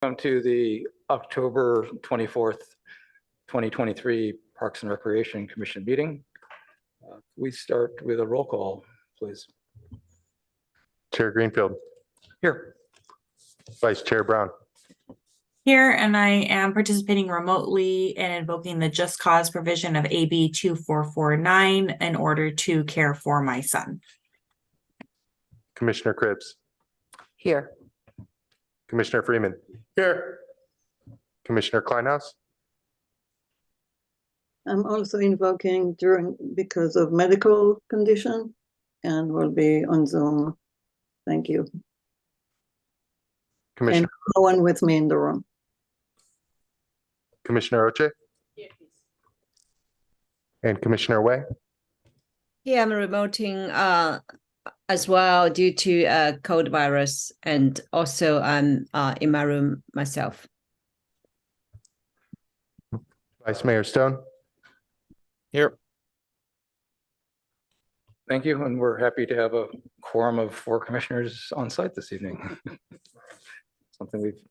Welcome to the October 24th, 2023 Parks and Recreation Commission meeting. We start with a roll call, please. Chair Greenfield. Here. Vice Chair Brown. Here, and I am participating remotely and invoking the just cause provision of AB 2449 in order to care for my son. Commissioner Cribs. Here. Commissioner Freeman. Here. Commissioner Kleinhaus. I'm also invoking because of medical condition and will be on Zoom. Thank you. Commissioner, And no one with me in the room. Commissioner Oche. Yes. And Commissioner Wei. Yeah, I'm remoting as well due to cold virus, and also I'm in my room myself. Vice Mayor Stone. Here. Thank you, and we're happy to have a quorum of 4 commissioners on site this evening. Something we've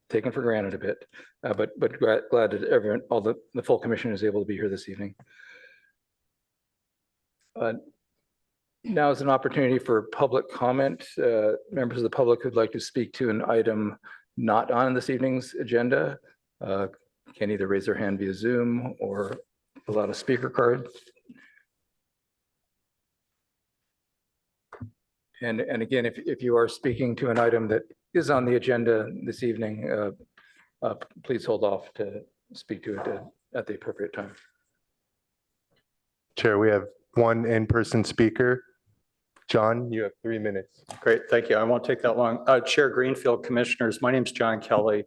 taken for granted a bit, but glad that everyone, the full commission is able to be here this evening. Now is an opportunity for public comment. Members of the public who'd like to speak to an item not on this evening's agenda can either raise their hand via Zoom or fill out a speaker card. And again, if you are speaking to an item that is on the agenda this evening, please hold off to speak to it at the appropriate time. Chair, we have one in-person speaker. John, you have 3 minutes. Great, thank you. I won't take that long. Chair Greenfield, Commissioners, my name is John Kelly.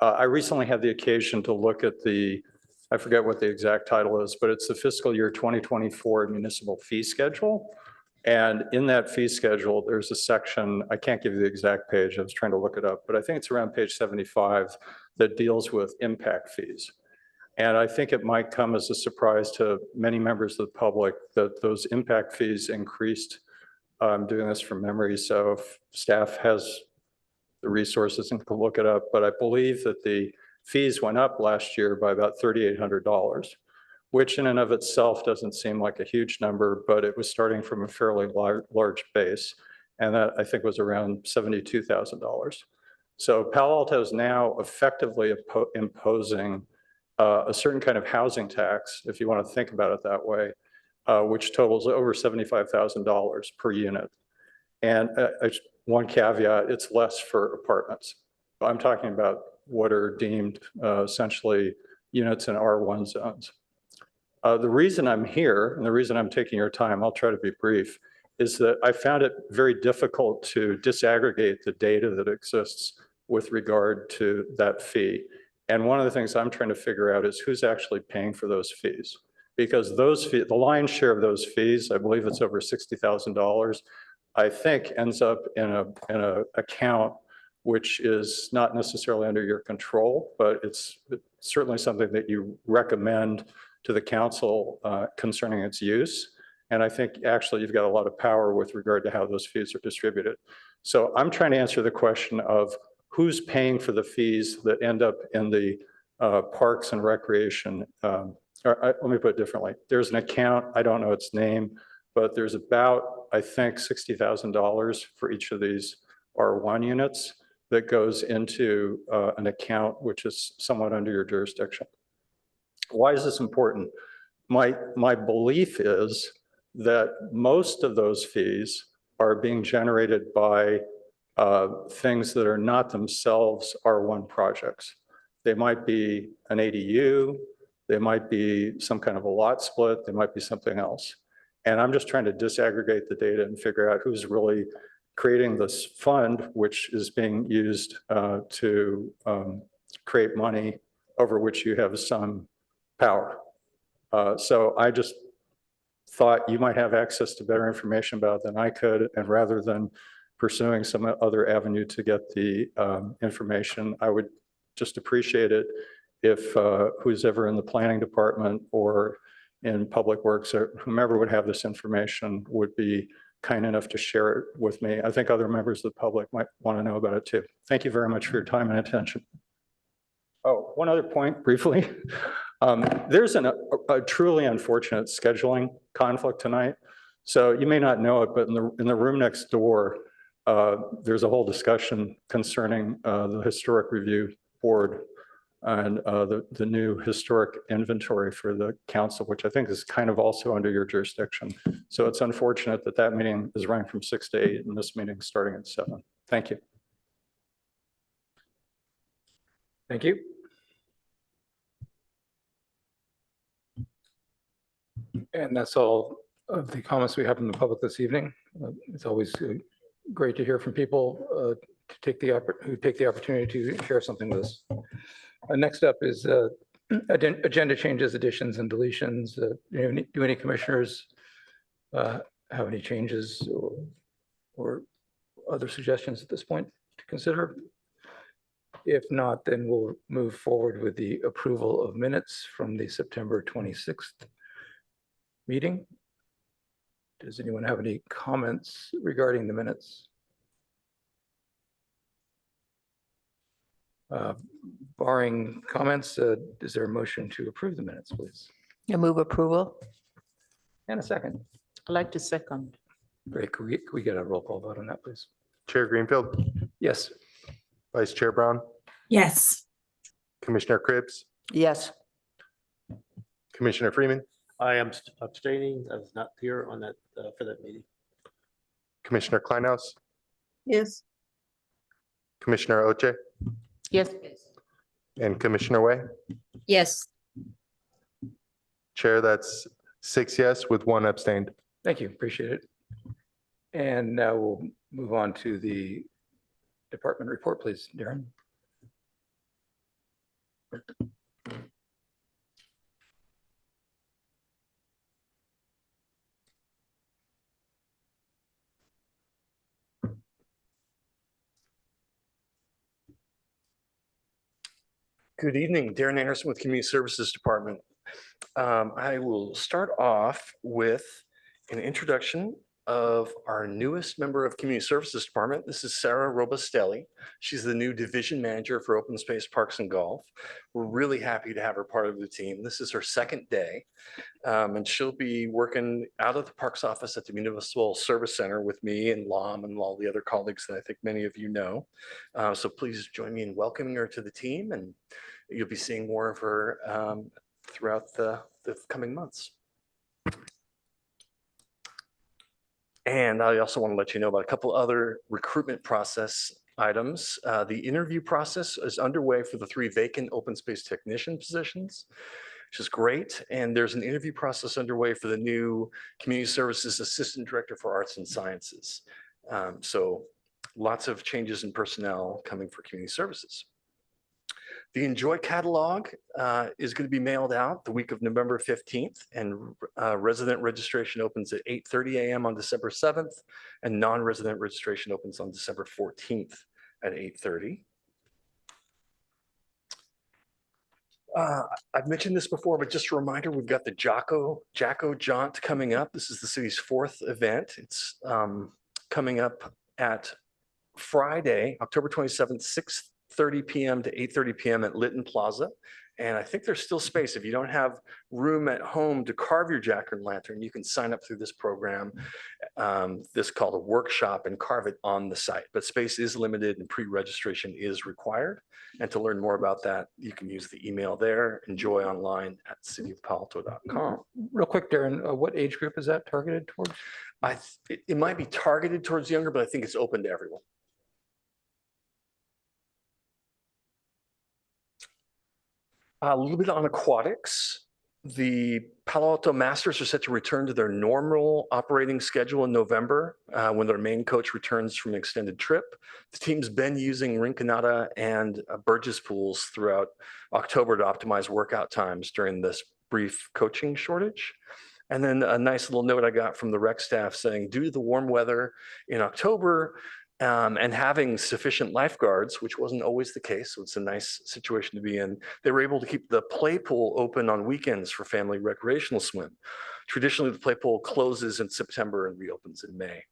I recently had the occasion to look at I forget what the exact title is, but it's the fiscal year 2024 municipal fee schedule. And in that fee schedule, there's a section, I can't give you the exact page, I was trying to look it up, but I think it's around page 75 that deals with impact fees. And I think it might come as a surprise to many members of the public that those impact fees increased. I'm doing this from memory, so if staff has the resources and can look it up, but I believe that the fees went up last year by about $3,800, which in and of itself doesn't seem like a huge number, but it was starting from a fairly large base. And that I think was around $72,000. So Palo Alto is now effectively imposing a certain kind of housing tax, if you want to think about it that way, which totals over $75,000 per unit. And one caveat, it's less for apartments. I'm talking about what are deemed essentially units in R1 zones. The reason I'm here and the reason I'm taking your time, I'll try to be brief, is that I found it very difficult to disaggregate the data that exists with regard to that fee. And one of the things I'm trying to figure out is who's actually paying for those fees. Because those fees, the lion's share of those fees, I believe it's over $60,000, I think ends up in a account which is not necessarily under your control, but it's certainly something that you recommend to the council concerning its use. And I think actually you've got a lot of power with regard to how those fees are distributed. So I'm trying to answer the question of who's paying for the fees that end up in the parks and recreation. Let me put it differently. There's an account, I don't know its name, but there's about, I think, $60,000 for each of these R1 units that goes into an account which is somewhat under your jurisdiction. Why is this important? My belief is that most of those fees are being generated by things that are not themselves R1 projects. They might be an ADU, they might be some kind of a lot split, they might be something else. And I'm just trying to disaggregate the data and figure out who's really creating this fund, which is being used to create money over which you have some power. So I just thought you might have access to better information about it than I could, and rather than pursuing some other avenue to get the information, I would just appreciate it if who's ever in the planning department or in public works or whomever would have this information would be kind enough to share it with me. I think other members of the public might want to know about it too. Thank you very much for your time and attention. Oh, one other point briefly. There's a truly unfortunate scheduling conflict tonight. So you may not know it, but in the room next door, there's a whole discussion concerning the Historic Review Board and the new historic inventory for the council, which I think is kind of also under your jurisdiction. So it's unfortunate that that meeting is running from 6 to 8 and this meeting starting at 7. Thank you. Thank you. And that's all of the comments we have from the public this evening. It's always great to hear from people who take the opportunity to share something with us. Next up is agenda changes, additions, and deletions. Do any commissioners have any changes or other suggestions at this point to consider? If not, then we'll move forward with the approval of minutes from the September 26th meeting. Does anyone have any comments regarding the minutes? Barring comments, is there a motion to approve the minutes, please? I move approval. And a second. I'd like to second. Great. Can we get a roll call vote on that, please? Chair Greenfield, Yes. Vice Chair Brown, Yes. Commissioner Cribbs, Yes. Commissioner Freeman, I am abstaining. I was not here on that, for that meeting. Commissioner Kleinhaus, Yes, Commissioner Oche, Yes. and Commissioner Way. Yes. Chair, that's 6 yes with 1 abstained. Thank you. Appreciate it. And now we'll move on to the department report, please, Darren. Good evening, Darren Anderson with Community Services Department. I will start off with an introduction of our newest member of Community Services Department. This is Sarah Robustelli. She's the new Division Manager for Open Space, Parks, and Golf. We're really happy to have her part of the team. This is her second day, and she'll be working out of the Parks office at the Municipal Service Center with me and Lom and all the other colleagues that I think many of you know. So please join me in welcoming her to the team, and you'll be seeing more of her throughout the coming months. And I also want to let you know about a couple other recruitment process items. The interview process is underway for the 3 vacant open space technician positions, which is great. And there's an interview process underway for the new Community Services Assistant Director for Arts and Sciences. So lots of changes in personnel coming for community services. The Enjoy catalog is going to be mailed out the week of November 15th, and resident registration opens at 8:30 a.m. on December 7th, and non-resident registration opens on December 14th at 8:30. I've mentioned this before, but just a reminder, we've got the Jacko Jaunt coming up. This is the city's 4th event. It's coming up at Friday, October 27th, 6:30 p.m. to 8:30 p.m. at Lytton Plaza. And I think there's still space. If you don't have room at home to carve your jack-o'-lantern, you can sign up through this program. This is called a workshop, and carve it on the site. But space is limited and pre-registration is required. And to learn more about that, you can use the email there, enjoyonline@cityofpalto.com. Real quick, Darren, what age group is that targeted towards? It might be targeted towards younger, but I think it's open to everyone. A little bit on aquatics. The Palo Alto Masters are set to return to their normal operating schedule in November when their main coach returns from an extended trip. The team's been using Rinconada and Burgess pools throughout October to optimize workout times during this brief coaching shortage. And then a nice little note I got from the rec staff saying, due to the warm weather in October, and having sufficient lifeguards, which wasn't always the case, so it's a nice situation to be in, they were able to keep the play pool open on weekends for family recreational swim. Traditionally, the play pool closes in September and reopens in May.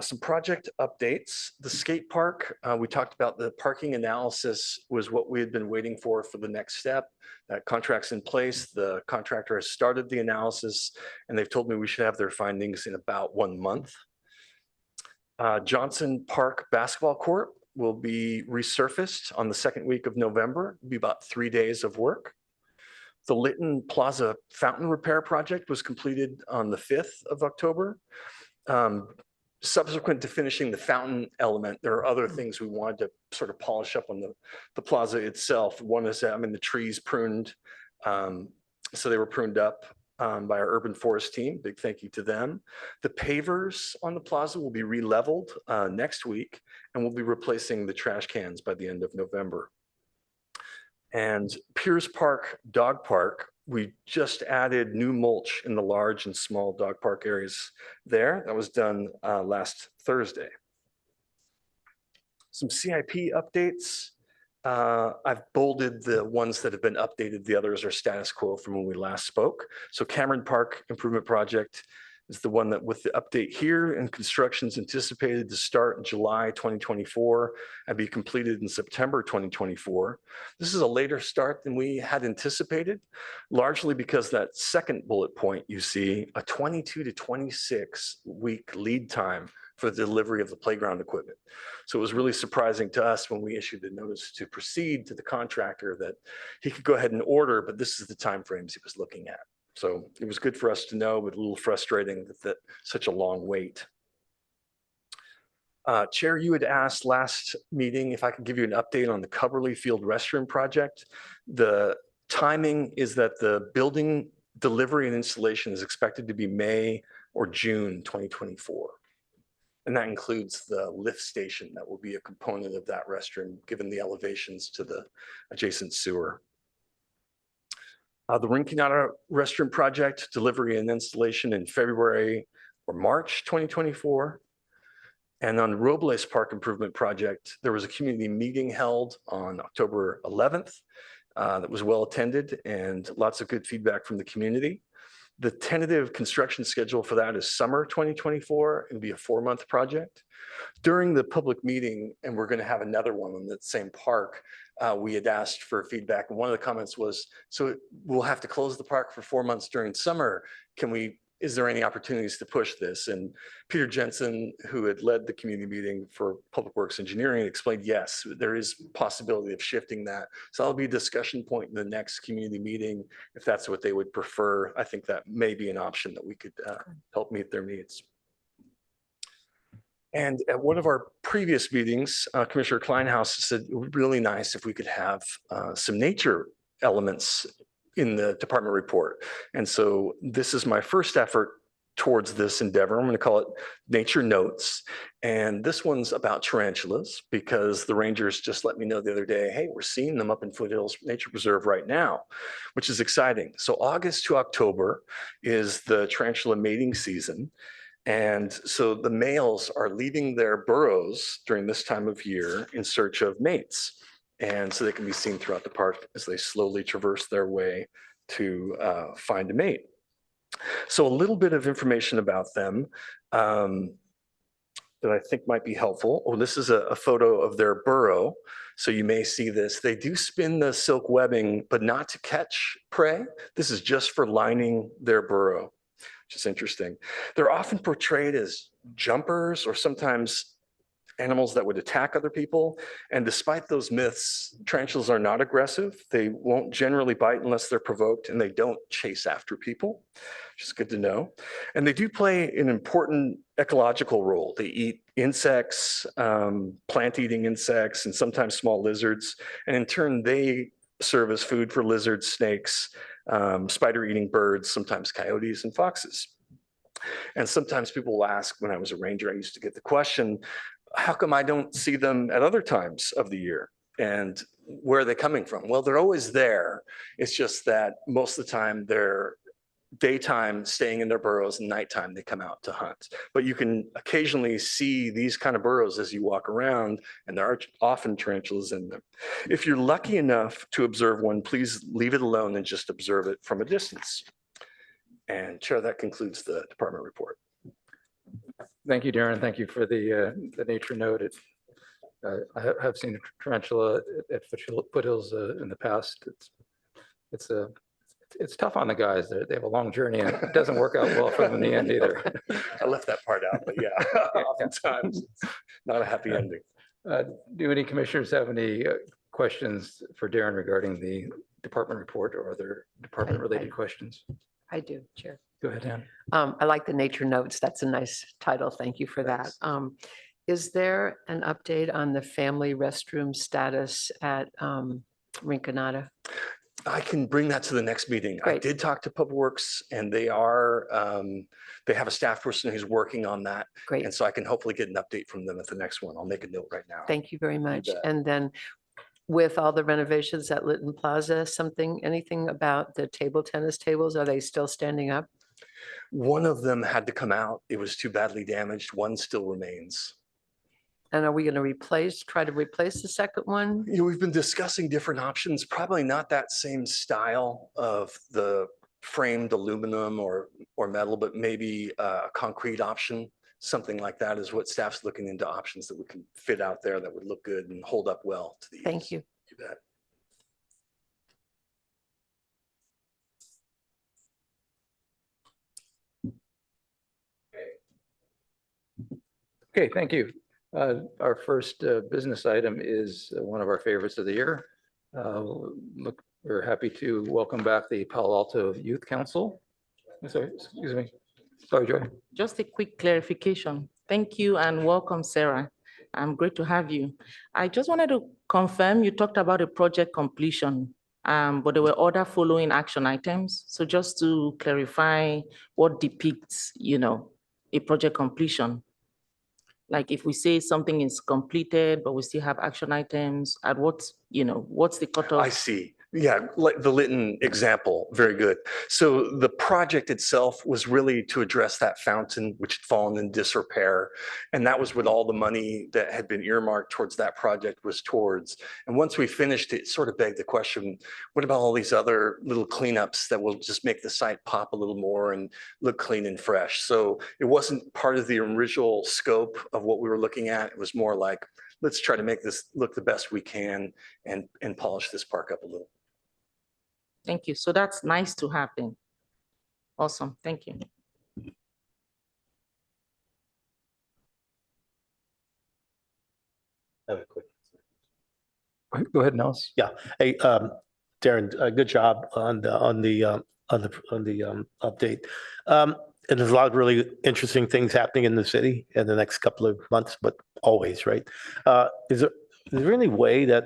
Some project updates. The skate park, we talked about the parking analysis was what we had been waiting for the next step. That contract's in place. The contractor has started the analysis and they've told me we should have their findings in about 1 month. Johnson Park basketball court will be resurfaced on the second week of November. It'll be about 3 days of work. The Lytton Plaza fountain repair project was completed on the 5th of October. Subsequent to finishing the fountain element, there are other things we wanted to sort of polish up on the plaza itself. One is, the trees pruned. So they were pruned up by our urban forest team. Big thank you to them. The pavers on the plaza will be re-leveled next week, and we'll be replacing the trash cans by the end of November. And Piers Park Dog Park, we just added new mulch in the large and small dog park areas there. That was done last Thursday. Some CIP updates. I've bolded the ones that have been updated. The others are status quo from when we last spoke. So Cameron Park Improvement Project is the one that with the update here, and construction is anticipated to start in July 2024 and be completed in September 2024. This is a later start than we had anticipated, largely because that second bullet point you see, a 22 to 26 week lead time for the delivery of the playground equipment. So it was really surprising to us when we issued the notice to proceed to the contractor that he could go ahead and order, but this is the timeframes he was looking at. So it was good for us to know, but a little frustrating that such a long wait. Chair, you had asked last meeting if I could give you an update on the Coverly Field restroom project. The timing is that the building delivery and installation is expected to be May or June 2024. And that includes the lift station that will be a component of that restroom, given the elevations to the adjacent sewer. The Rinconada restroom project, delivery and installation in February or March 2024. And on Robles Park Improvement Project, there was a community meeting held on October 11th that was well attended and lots of good feedback from the community. The tentative construction schedule for that is summer 2024 and be a 4-month project. During the public meeting, and we're going to have another one in that same park, we had asked for feedback. And one of the comments was, so we'll have to close the park for 4 months during summer. Is there any opportunities to push this? And Peter Jensen, who had led the community meeting for Public Works Engineering, explained, yes, there is possibility of shifting that. So that'll be a discussion point in the next community meeting. If that's what they would prefer, I think that may be an option that we could help meet their needs. And at one of our previous meetings, Commissioner Kleinhaus said it would be really nice if we could have some nature elements in the department report. And so this is my first effort towards this endeavor. I'm going to call it Nature Notes. And this one's about tarantulas because the rangers just let me know the other day, hey, we're seeing them up in Foothills Nature Preserve right now, which is exciting. So August to October is the tarantula mating season. And so the males are leaving their burrows during this time of year in search of mates. And so they can be seen throughout the park as they slowly traverse their way to find a mate. So a little bit of information about them that I think might be helpful. Oh, this is a photo of their burrow. So you may see this. They do spin the silk webbing, but not to catch prey. This is just for lining their burrow, which is interesting. They're often portrayed as jumpers or sometimes animals that would attack other people. And despite those myths, tarantulas are not aggressive. They won't generally bite unless they're provoked, and they don't chase after people, which is good to know. And they do play an important ecological role. They eat insects, plant-eating insects, and sometimes small lizards. And in turn, they serve as food for lizards, snakes, spider-eating birds, sometimes coyotes and foxes. And sometimes people will ask, when I was a ranger, I used to get the question, how come I don't see them at other times of the year? And where are they coming from? Well, they're always there. It's just that most of the time they're daytime staying in their burrows, and nighttime they come out to hunt. But you can occasionally see these kind of burrows as you walk around, and there are often tarantulas in them. If you're lucky enough to observe one, please leave it alone and just observe it from a distance. And Chair, that concludes the department report. Thank you, Darren. Thank you for the nature note. I have seen a tarantula at foothills in the past. It's tough on the guys. They have a long journey and it doesn't work out well for them in the end either. I left that part out, but yeah, oftentimes it's not a happy ending. Do any commissioners have any questions for Darren regarding the department report or other department-related questions? I do, Chair. Go ahead, Ann. I like the nature notes. That's a nice title. Thank you for that. Is there an update on the family restroom status at Rinconada? I can bring that to the next meeting. I Great. did talk to Public Works and they have a staff person who's working on that. Great. And so I can hopefully get an update from them at the next one. I'll make a note right now. Thank you very much. bet. And then with all the renovations at Lytton Plaza, anything about the table tennis tables? Are they still standing up? One of them had to come out. It was too badly damaged. One still remains. And are we going to try to replace the second one? You know, we've been discussing different options, probably not that same style of the framed aluminum or metal, but maybe a concrete option. Something like that is what staff's looking into, options that we can fit out there that would look good and hold up well to the Thank use. you. You bet. Okay, thank you. Our first business item is one of our favorites of the year. We're happy to welcome back the Palo Alto Youth Council. Sorry, excuse me. Sorry, Joy. Just a quick clarification. Thank you and welcome, Sarah. Great to have you. I just wanted to confirm, you talked about a project completion, but there were other following action items. So just to clarify what depicts, a project completion. Like if we say something is completed, but we still have action items, at what's the cutoff? I see. Yeah, like the Lytton example, very good. So the project itself was really to address that fountain, which had fallen in disrepair. And that was what all the money that had been earmarked towards that project was towards. And once we finished it, sort of begged the question, what about all these other little cleanups that will just make the site pop a little more and look clean and fresh? So it wasn't part of the original scope of what we were looking at. It was more like, let's try to make this look the best we can and polish this park up a little. Thank you. So that's nice to have then. Awesome. Thank you. I have a quick. Go ahead, Nels. Yeah. Hey, Darren, good job on the update. And there's a lot of really interesting things happening in the city in the next couple of months, but always, right? Is there any way that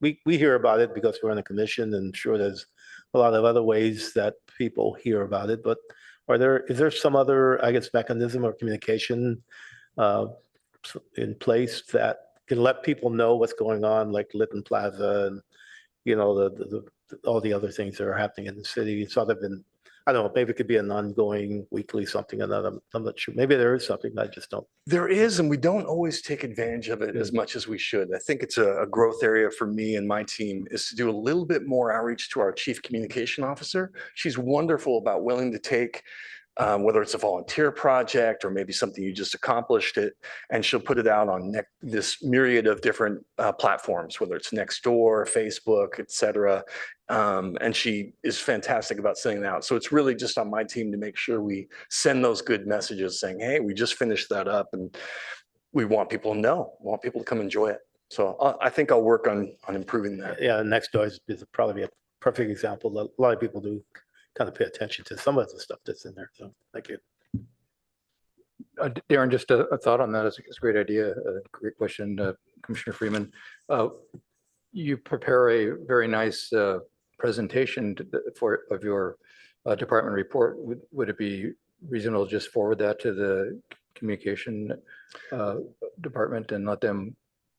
we hear about it because we're on a commission, and sure there's a lot of other ways that people hear about it, but is there some other, I guess, mechanism or communication in place that can let people know what's going on, like Lytton Plaza and all the other things that are happening in the city? It's other than, I don't know, maybe it could be an ongoing weekly something or another. I'm not sure. Maybe there is something, I just don't. There is, and we don't always take advantage of it as much as we should. I think it's a growth area for me and my team is to do a little bit more outreach to our chief communication officer. She's wonderful about willing to take whether it's a volunteer project or maybe something you just accomplished it, and she'll put it out on this myriad of different platforms, whether it's Nextdoor, Facebook, et cetera. And she is fantastic about sending it out. So it's really just on my team to make sure we send those good messages saying, hey, we just finished that up and we want people to know, want people to come enjoy it. So I think I'll work on improving that. Yeah, Nextdoor is probably a perfect example. A lot of people do kind of pay attention to some of the stuff that's in there. So thank you. Darren, just a thought on that. It's a great idea. Great question, Commissioner Freeman. You prepare a very nice presentation of your department report. Would it be reasonable to just forward that to the communication department and let them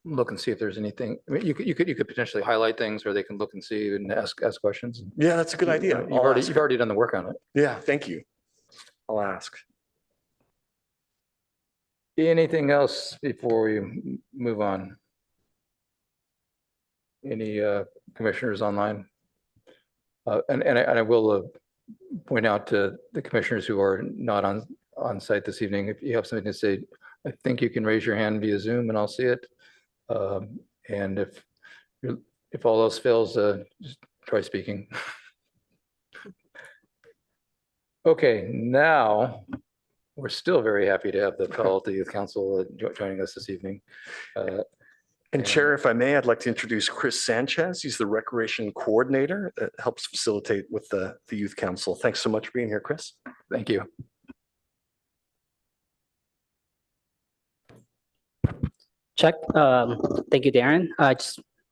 look and see if there's anything? I mean, you could potentially highlight things where they can look and see and ask questions. Yeah, that's a good idea. You've already done the work on it. Yeah, thank you. I'll ask. Anything else before we move on? Any commissioners online? And I will point out to the commissioners who are not on site this evening. If you have something to say, I think you can raise your hand via Zoom and I'll see it. And if all else fails, just try speaking. Okay, now we're still very happy to have the Palo Alto Youth Council joining us this evening. And Chair, if I may, I'd like to introduce Chris Sanchez. He's the Recreation Coordinator that helps facilitate with the Youth Council. Thanks so much for being here, Chris. Thank you. Check. Thank you, Darren.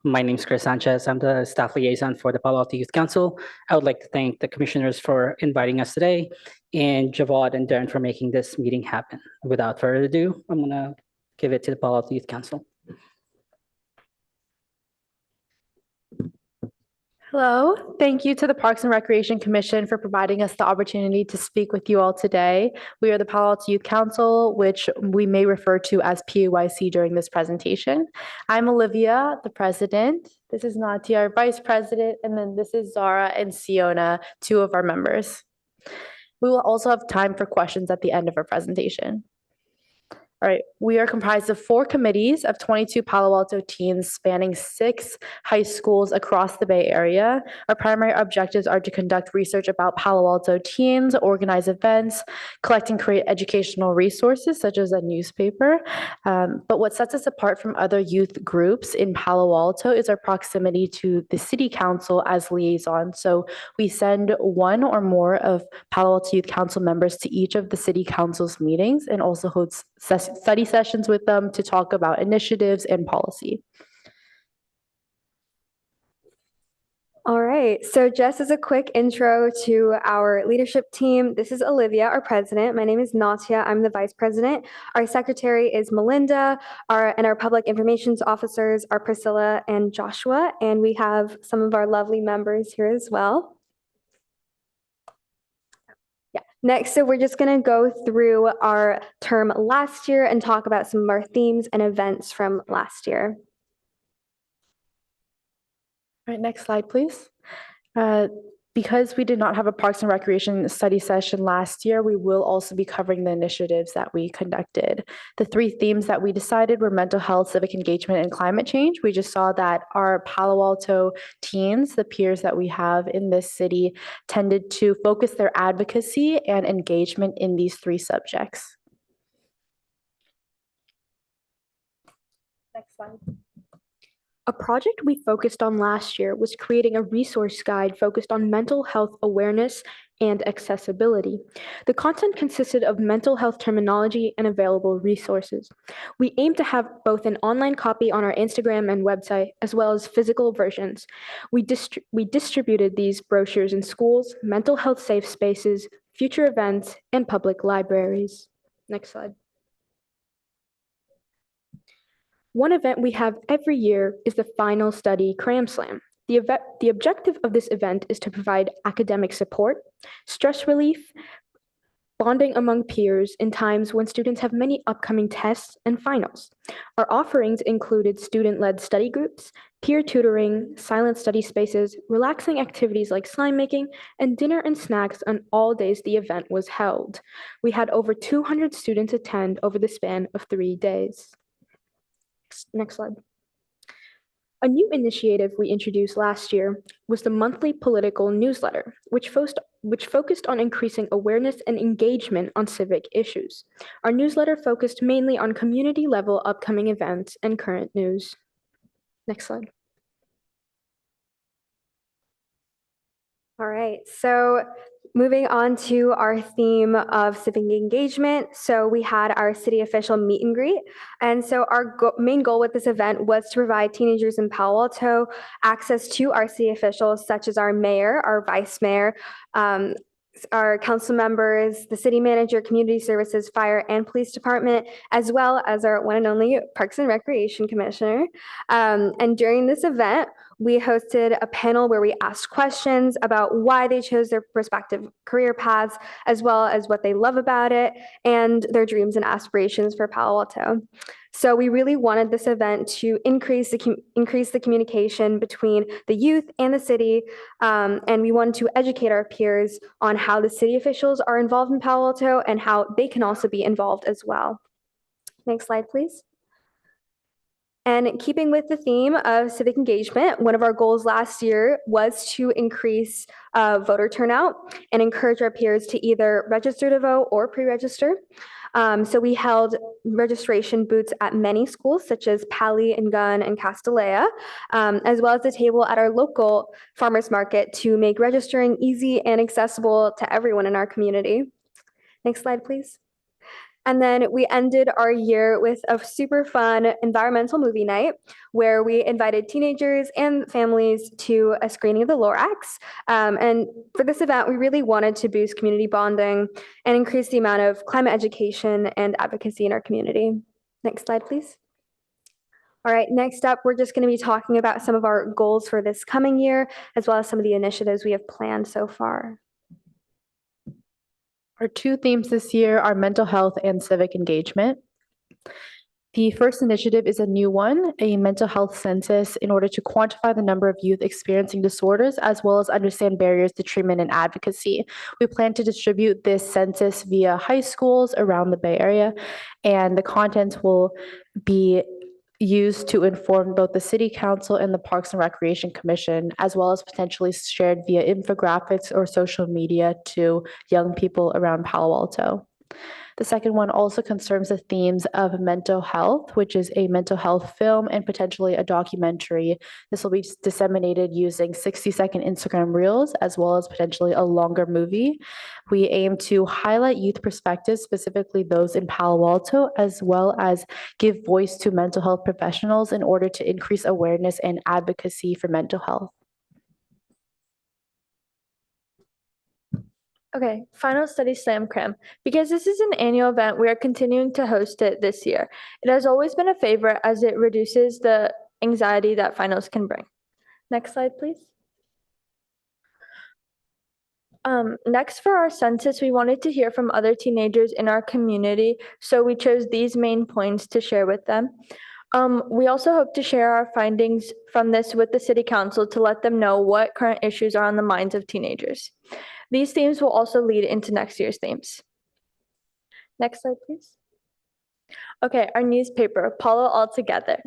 My name is Chris Sanchez. I'm the staff liaison for the Palo Alto Youth Council. I would like to thank the commissioners for inviting us today and Javad and Darren for making this meeting happen. Without further ado, I'm going to give it to the Palo Alto Youth Council. Hello, thank you to the Parks and Recreation Commission for providing us the opportunity to speak with you all today. We are the Palo Alto Youth Council, which we may refer to as PAYC during this presentation. I'm Olivia, the president. This is Natia, our vice president, and then this is Zara and Siona, two of our members. We will also have time for questions at the end of our presentation. All right, we are comprised of 4 committees of 22 Palo Alto teens spanning 6 high schools across the Bay Area. Our primary objectives are to conduct research about Palo Alto teens, organize events, collect and create educational resources such as a newspaper. But what sets us apart from other youth groups in Palo Alto is our proximity to the city council as liaison. So we send 1 or more of Palo Alto Youth Council members to each of the city council's meetings and also host study sessions with them to talk about initiatives and policy. All right, so just as a quick intro to our leadership team, this is Olivia, our president. My name is Natia, I'm the vice president. Our secretary is Melinda, and our public information officers are Priscilla and Joshua, and we have some of our lovely members here as well. Next, so we're just going to go through our term last year and talk about some of our themes and events from last year. All right, next slide, please. Because we did not have a Parks and Recreation study session last year, we will also be covering the initiatives that we conducted. The 3 themes that we decided were mental health, civic engagement, and climate change. We just saw that our Palo Alto teens, the peers that we have in this city, tended to focus their advocacy and engagement in these 3 subjects. Next slide. A project we focused on last year was creating a resource guide focused on mental health awareness and accessibility. The content consisted of mental health terminology and available resources. We aim to have both an online copy on our Instagram and website, as well as physical versions. We distributed these brochures in schools, mental health safe spaces, future events, and public libraries. Next slide. One event we have every year is the Final Study Cram Slam. The objective of this event is to provide academic support, stress relief, bonding among peers in times when students have many upcoming tests and finals. Our offerings included student-led study groups, peer tutoring, silent study spaces, relaxing activities like slime making, and dinner and snacks on all days the event was held. We had over 200 students attend over the span of 3 days. Next slide. A new initiative we introduced last year was the monthly political newsletter, which focused on increasing awareness and engagement on civic issues. Our newsletter focused mainly on community-level upcoming events and current news. Next slide. All right, so moving on to our theme of civic engagement. So we had our city official meet and greet. And so our main goal with this event was to provide teenagers in Palo Alto access to our city officials, such as our mayor, our vice mayor, our council members, the city manager, community services, fire, and police department, as well as our one and only Parks and Recreation Commissioner. And during this event, We hosted a panel where we asked questions about why they chose their respective career paths, as well as what they love about it and their dreams and aspirations for Palo Alto. So we really wanted this event to increase the communication between the youth and the city, and we wanted to educate our peers on how the city officials are involved in Palo Alto and how they can also be involved as well. Next slide, please. And keeping with the theme of civic engagement, one of our goals last year was to increase voter turnout and encourage our peers to either register to vote or pre-register. So we held registration booths at many schools, such as Pali and Gunn and Castellea, as well as a table at our local farmers market to make registering easy and accessible to everyone in our community. Next slide, please. And then we ended our year with a super fun environmental movie night where we invited teenagers and families to a screening of the Lorax. And for this event, we really wanted to boost community bonding and increase the amount of climate education and advocacy in our community. Next slide, please. All right, next up, we're just going to be talking about some of our goals for this coming year, as well as some of the initiatives we have planned so far. Our two themes this year are mental health and civic engagement. The first initiative is a new one, a mental health census, in order to quantify the number of youth experiencing disorders, as well as understand barriers to treatment and advocacy. We plan to distribute this census via high schools around the Bay Area, and the contents will be used to inform both the City Council and the Parks and Recreation Commission, as well as potentially shared via infographics or social media to young people around Palo Alto. The second one also concerns the themes of mental health, which is a mental health film and potentially a documentary. This will be disseminated using 60-second Instagram reels, as well as potentially a longer movie. We aim to highlight youth perspectives, specifically those in Palo Alto, as well as give voice to mental health professionals in order to increase awareness and advocacy for mental health. Okay, final study slam cram. Because this is an annual event, we are continuing to host it this year. It has always been a favorite as it reduces the anxiety that finals can bring. Next slide, please. Next, for our census, we wanted to hear from other teenagers in our community, so we chose these main points to share with them. We also hope to share our findings from this with the City Council to let them know what current issues are on the minds of teenagers. These themes will also lead into next year's themes. Next slide, please. Okay, our newspaper, Palo Altogether.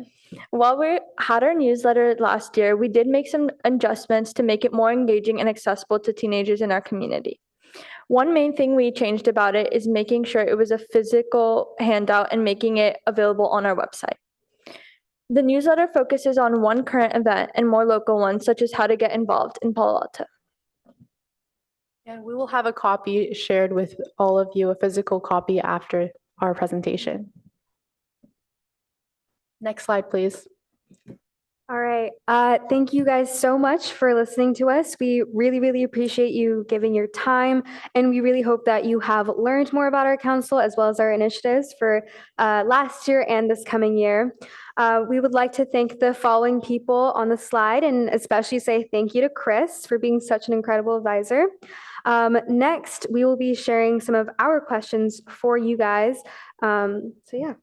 While we had our newsletter last year, we did make some adjustments to make it more engaging and accessible to teenagers in our community. One main thing we changed about it is making sure it was a physical handout and making it available on our website. The newsletter focuses on one current event and more local ones, such as how to get involved in Palo Alto. And we will have a copy shared with all of you, a physical copy after our presentation. Next slide, please. All right. Thank you guys so much for listening to us. We really, really appreciate you giving your time, and we really hope that you have learned more about our council as well as our initiatives for last year and this coming year. We would like to thank the following people on the slide, and especially say thank you to Chris for being such an incredible advisor. Next, we will be sharing some of our questions for you guys. So yeah.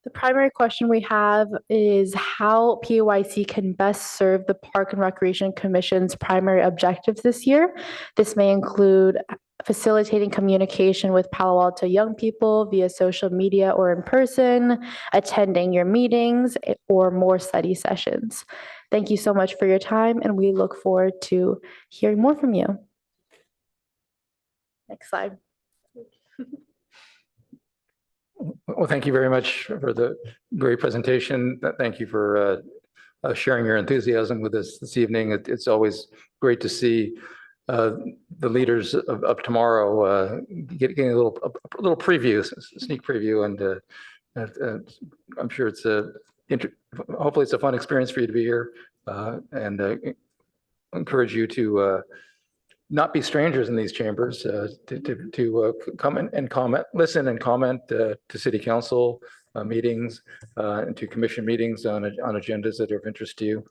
The primary question we have is how PAYC can best serve the Park and Recreation Commission's primary objectives this year. This may include facilitating communication with Palo Alto young people via social media or in person, attending your meetings, or more study sessions. Thank you so much for your time, and we look forward to hearing more from you. Next slide. Well, thank you very much for the great presentation. Thank you for sharing your enthusiasm with us this evening. It's always great to see the leaders of tomorrow getting a little preview, a sneak preview, and I'm sure it's hopefully it's a fun experience for you to be here, and encourage you to not be strangers in these chambers, to come and comment, listen and comment to City Council meetings and to commission meetings on agendas that are of interest to you.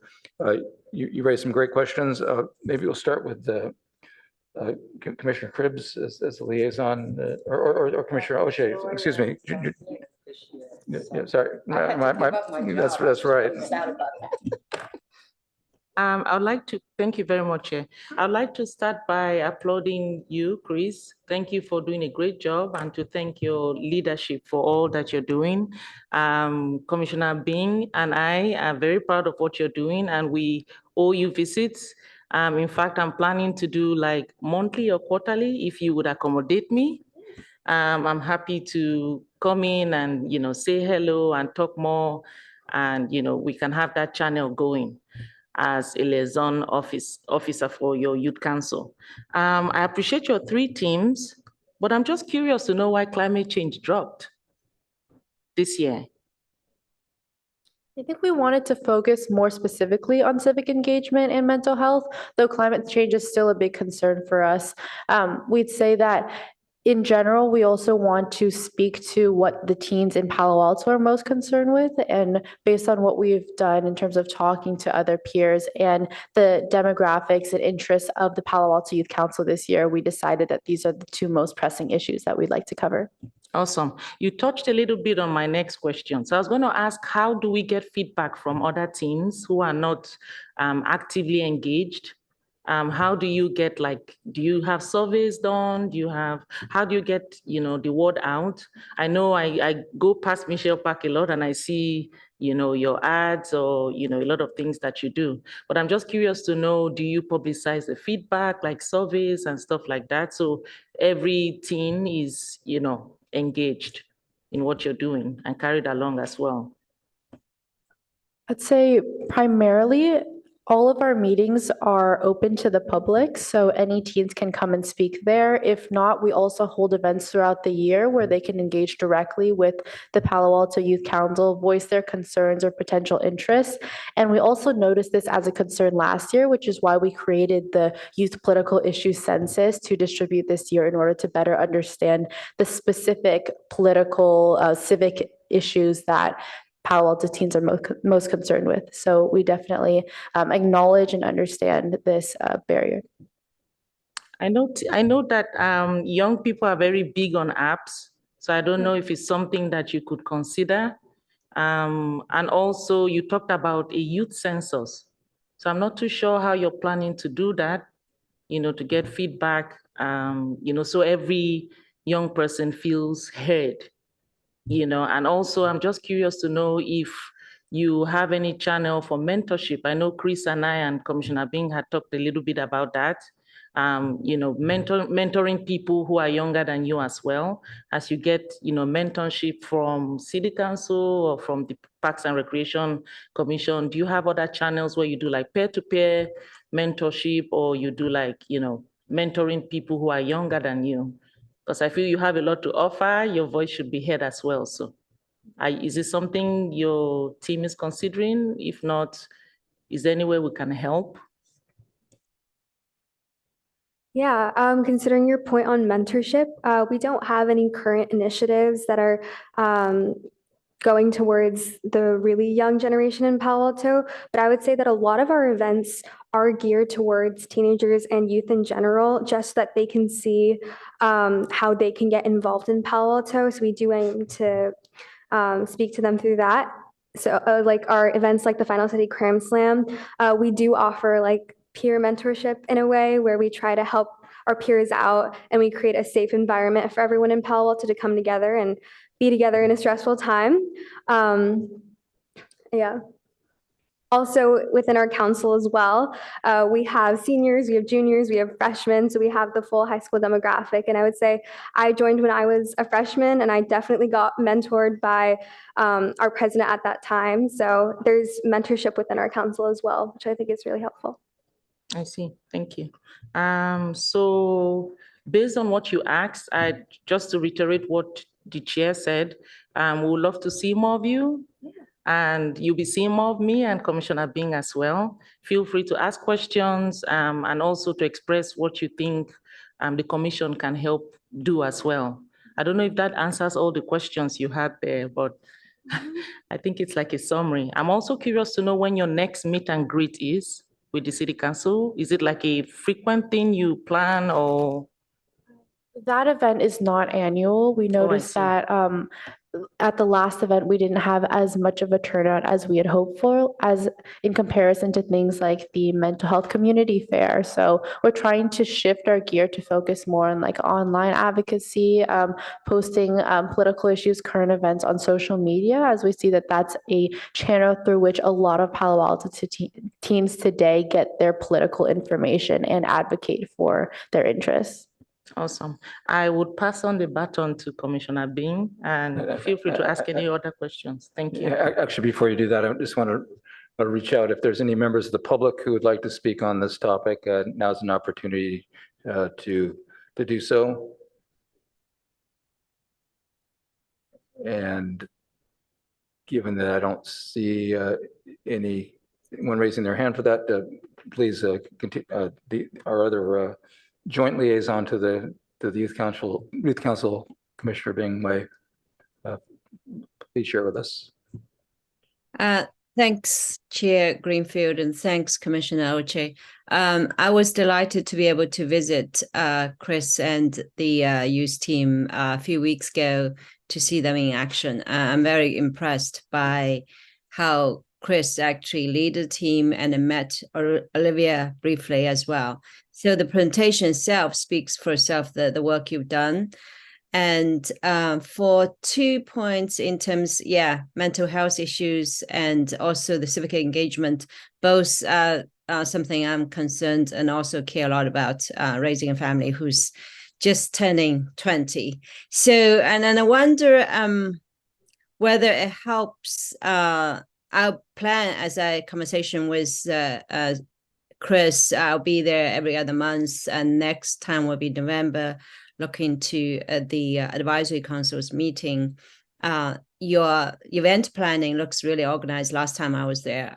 You raised some great questions. Maybe we'll start with Commissioner Cribbs as the liaison, or Commissioner O'Shea, excuse me. Yeah, sorry. That's right. I would like to thank you very much, Chair. I'd like to start by applauding you, Chris. Thank you for doing a great job, and to thank your leadership for all that you're doing. Commissioner Bing and I are very proud of what you're doing, and we owe you visits. In fact, I'm planning to do like monthly or quarterly if you would accommodate me. I'm happy to come in and, say hello and talk more, and, we can have that channel going as a liaison officer for your youth council. I appreciate your 3 teams, but I'm just curious to know why climate change dropped this year. I think we wanted to focus more specifically on civic engagement and mental health, though climate change is still a big concern for us. We'd say that in general, we also want to speak to what the teens in Palo Alto are most concerned with. And based on what we've done in terms of talking to other peers and the demographics and interests of the Palo Alto Youth Council this year, we decided that these are the 2 most pressing issues that we'd like to cover. Awesome. You touched a little bit on my next question. So I was going to ask, how do we get feedback from other teams who are not actively engaged? How do you get, do you have surveys done? How do you get, the word out? I know I go past Michelle Park a lot and I see, your ads or, a lot of things that you do. But I'm just curious to know, do you publicize the feedback, like surveys and stuff like that? So every teen is, engaged in what you're doing and carried along as well. I'd say primarily all of our meetings are open to the public, so any teens can come and speak there. If not, we also hold events throughout the year where they can engage directly with the Palo Alto Youth Council, voice their concerns or potential interests. And we also noticed this as a concern last year, which is why we created the Youth Political Issues Census to distribute this year in order to better understand the specific political, civic issues that Palo Alto teens are most concerned with. So we definitely acknowledge and understand this barrier. I know that young people are very big on apps. So I don't know if it's something that you could consider. And also you talked about a youth census. So I'm not too sure how you're planning to do that, to get feedback, so every young person feels heard. And also I'm just curious to know if you have any channel for mentorship. I know Chris and I and Commissioner Bing had talked a little bit about that. Mentoring people who are younger than you as well, as you get, mentorship from City Council or from the Parks and Recreation Commission. Do you have other channels where you do like peer-to-peer mentorship, or you do like, mentoring people who are younger than you? Because I feel you have a lot to offer. Your voice should be heard as well. So is it something your team is considering? If not, is there any way we can help? Yeah, considering your point on mentorship, we don't have any current initiatives that are going towards the really young generation in Palo Alto, but I would say that a lot of our events are geared towards teenagers and youth in general, just that they can see how they can get involved in Palo Alto. So we do aim to speak to them through that. So like our events like the Final City Cram Slam, we do offer like peer mentorship in a way where we try to help our peers out and we create a safe environment for everyone in Palo Alto to come together and be together in a stressful time. Yeah. Also within our council as well, we have seniors, we have juniors, we have freshmen, so we have the full high school demographic. And I would say I joined when I was a freshman and I definitely got mentored by our president at that time. So there's mentorship within our council as well, which I think is really helpful. I see, thank you. So based on what you asked, just to reiterate what the chair said, we would love to see more of you. And you'll be seeing more of me and Commissioner Bing as well. Feel free to ask questions and also to express what you think the commission can help do as well. I don't know if that answers all the questions you had there, but I think it's like a summary. I'm also curious to know when your next meet and greet is with the city council. Is it like a frequent thing you plan or? That event is not annual. We noticed see. that at the last event, we didn't have as much of a turnout as we had hoped for, as in comparison to things like the mental health community fair. So we're trying to shift our gear to focus more on like online advocacy, posting political issues, current events on social media, as we see that that's a channel through which a lot of Palo Alto teens today get their political information and advocate for their interests. Awesome. I would pass on the baton to Commissioner Bean and feel free to ask any other questions. Thank you. Yeah, actually, before you do that, I just want to reach out. If there's any members of the public who would like to speak on this topic, now's an opportunity to do so. And given that I don't see anyone raising their hand for that, please continue. Our other joint liaison to the Youth Council, Commissioner Bing Wei, please share with us. Thanks, Chair Greenfield, and thanks, Commissioner Oche. I was delighted to be able to visit Chris and the youth team a few weeks ago to see them in action. I'm very impressed by how Chris actually led the team and I met Olivia briefly as well. So the presentation itself speaks for itself, the work you've done. And for 2 points in terms, mental health issues and also the civic engagement, both something I'm concerned and also care a lot about, raising a family who's just turning 20. So, and then I wonder whether it helps our plan as a conversation with Chris. I'll be there every other month, and next time will be November. Looking to the advisory council's meeting. Your event planning looks really organized last time I was there.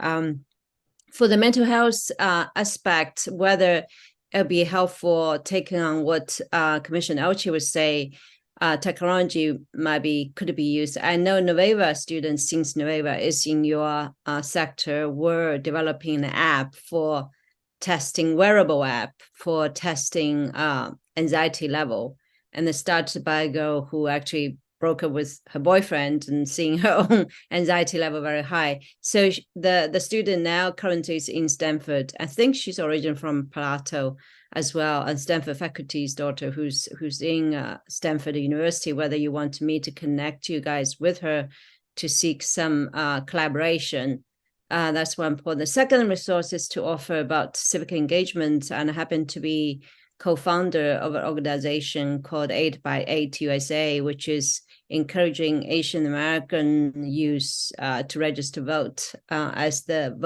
For the mental health aspect, whether it'll be helpful taking on what Commissioner Elchi would say, technology could be used. I know Nueva students, since Nueva is in your sector, were developing an app for testing, wearable app for testing anxiety level. And it started by a girl who actually broke up with her boyfriend and seeing her own anxiety level very high. So the student now currently is in Stanford. I think she's originally from Palo Alto as well, and Stanford faculty's daughter who's in Stanford University, whether you want me to connect you guys with her to seek some collaboration. That's one point. The second resource is to offer about civic engagement, and I happen to be co-founder of an organization called 8x8 USA, which is encouraging Asian American youth to register vote, as the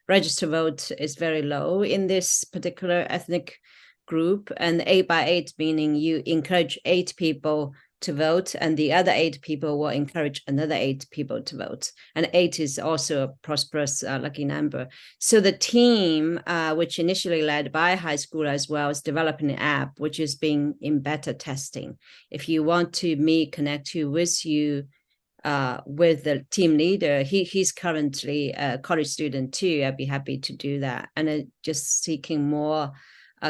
register vote is very low in this particular ethnic group. And 8x8 meaning you encourage 8 people to vote, and the other 8 people will encourage another 8 people to vote. And 8 is also a prosperous, lucky number. So the team, which initially led by high school as well, is developing an app, which is being in beta testing. If you want to connect you with the team leader, he's currently a college student too. I'd be happy to do that. And just seeking more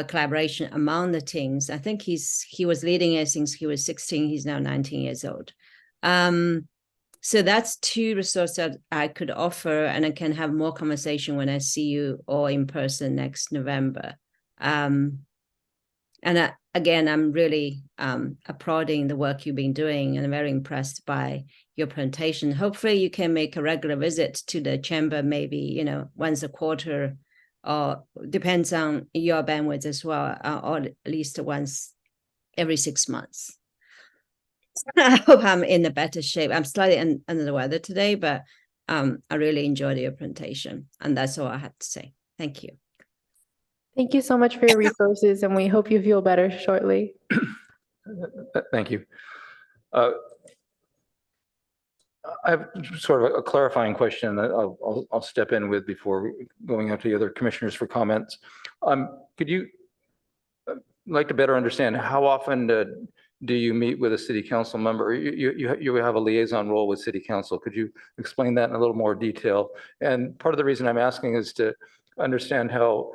collaboration among the teams. I think he was leading it since he was 16. He's now 19 years old. So that's 2 resources that I could offer, and I can have more conversation when I see you all in person next November. And again, I'm really applauding the work you've been doing, and I'm very impressed by your presentation. Hopefully you can make a regular visit to the chamber, maybe, once a quarter, or depends on your bandwidth as well, or at least once every 6 months. I hope I'm in a better shape. I'm slightly under the weather today, but I really enjoyed your presentation, and that's all I have to say. Thank you. Thank you so much for your resources, and we hope you feel better shortly. Thank you. I have sort of a clarifying question that I'll step in with before going out to the other commissioners for comments. Could you like to better understand how often do you meet with a city council member? You have a liaison role with city council. Could you explain that in a little more detail? And part of the reason I'm asking is to understand how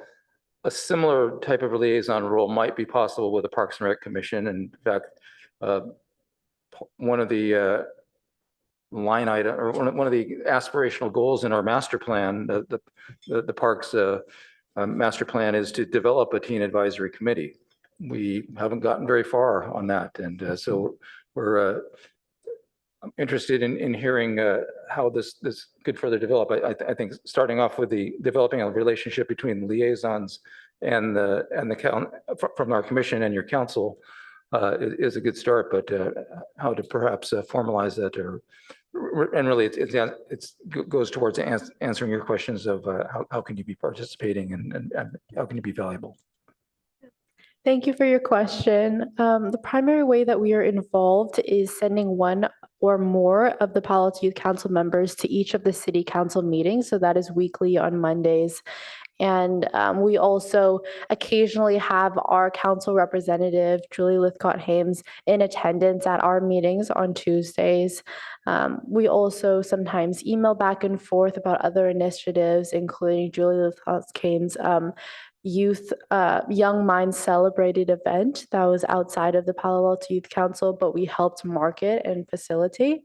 a similar type of liaison role might be possible with the Parks and Rec Commission. And in fact, one of the line item, or one of the aspirational goals in our master plan, the Parks master plan, is to develop a teen advisory committee. We haven't gotten very far on that. And so we're interested in hearing how this could further develop. I think starting off with the developing a relationship between liaisons and from our commission and your council is a good start, but how to perhaps formalize that, and really it goes towards answering your questions of how can you be participating and how can you be valuable. Thank you for your question. The primary way that we are involved is sending one or more of the Palo Alto Youth Council members to each of the city council meetings. So that is weekly on Mondays. And we also occasionally have our council representative, Julie Lithcott-Hames, in attendance at our meetings on Tuesdays. We also sometimes email back and forth about other initiatives, including Julie Lithcott-Hames' Youth Young Minds Celebrated event that was outside of the Palo Alto Youth Council, but we helped market and facilitate.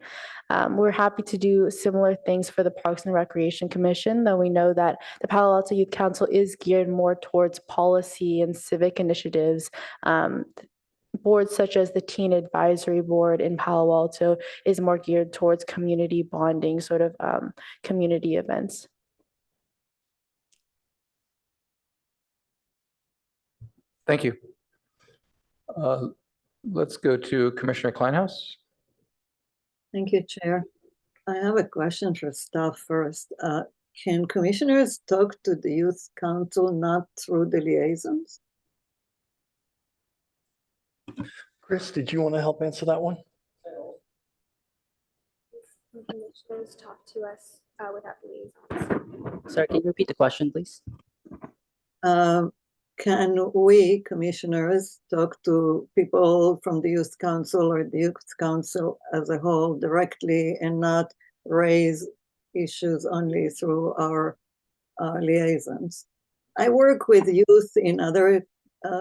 We're happy to do similar things for the Parks and Recreation Commission, though we know that the Palo Alto Youth Council is geared more towards policy and civic initiatives. Boards such as the Teen Advisory Board in Palo Alto is more geared towards community bonding, sort of community events. Thank you. Let's go to Commissioner Kleinhaus. Thank you, Chair. I have a question for staff first. Can commissioners talk to the Youth Council not through the liaisons? Chris, did you want to help answer that one? Commissioners talk to us without liaisons. Sir, can you repeat the question, please? Can we, commissioners, talk to people from the Youth Council or the Youth Council as a whole directly and not raise issues only through our liaisons? I work with youth in other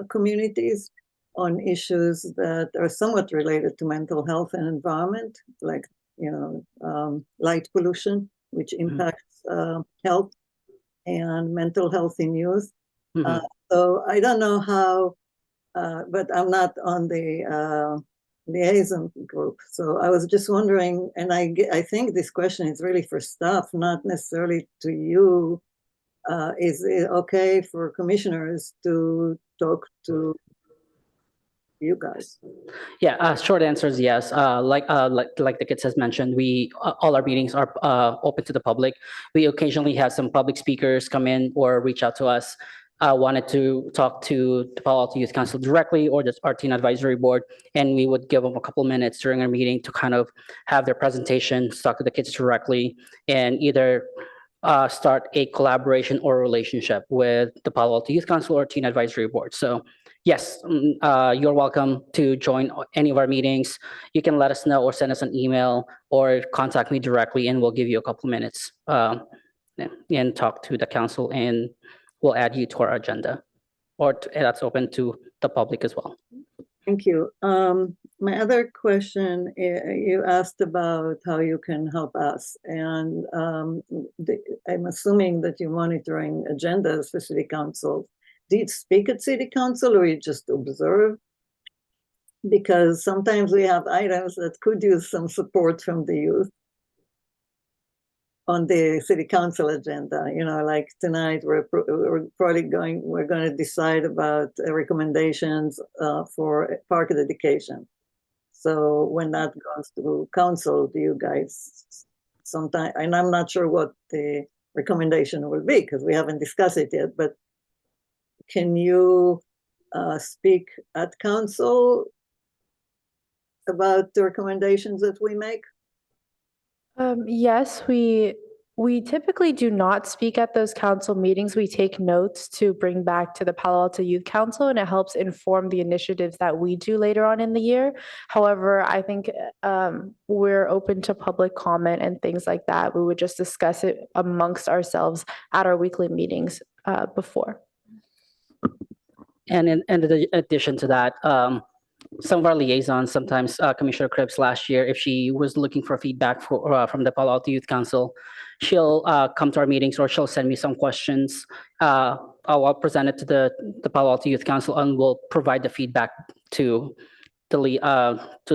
communities on issues that are somewhat related to mental health and environment, like, light pollution, which impacts health and mental health in youth. So I don't know how, but I'm not on the liaison group. So I was just wondering, and I think this question is really for staff, not necessarily to you. Is it okay for commissioners to talk to you guys? Yeah, short answer is yes. Like the kids has mentioned, all our meetings are open to the public. We occasionally have some public speakers come in or reach out to us. Wanted to talk to the Palo Alto Youth Council directly or just our teen advisory board, and we would give them a couple minutes during our meeting to kind of have their presentation, talk to the kids directly, and either start a collaboration or relationship with the Palo Alto Youth Council or teen advisory board. So yes, you're welcome to join any of our meetings. You can let us know or send us an email or contact me directly, and we'll give you a couple minutes and talk to the council, and we'll add you to our agenda, or that's open to the public as well. Thank you. My other question, you asked about how you can help us, and I'm assuming that you're monitoring agendas for city council. Do you speak at city council or you just observe? Because sometimes we have items that could use some support from the youth on the city council agenda. Like tonight, we're probably going to decide about recommendations for park dedication. So when that goes to council, do you guys sometime, and I'm not sure what the recommendation will be because we haven't discussed it yet, but can you speak at council about the recommendations that we make? Yes, we We typically do not speak at those council meetings. We take notes to bring back to the Palo Alto Youth Council, and it helps inform the initiatives that we do later on in the year. However, I think we're open to public comment and things like that. We would just discuss it amongst ourselves at our weekly meetings before. And in addition to that, some of our liaisons, sometimes Commissioner Krebs last year, if she was looking for feedback from the Palo Alto Youth Council, she'll come to our meetings or she'll send me some questions. I'll present it to the Palo Alto Youth Council and we'll provide the feedback to the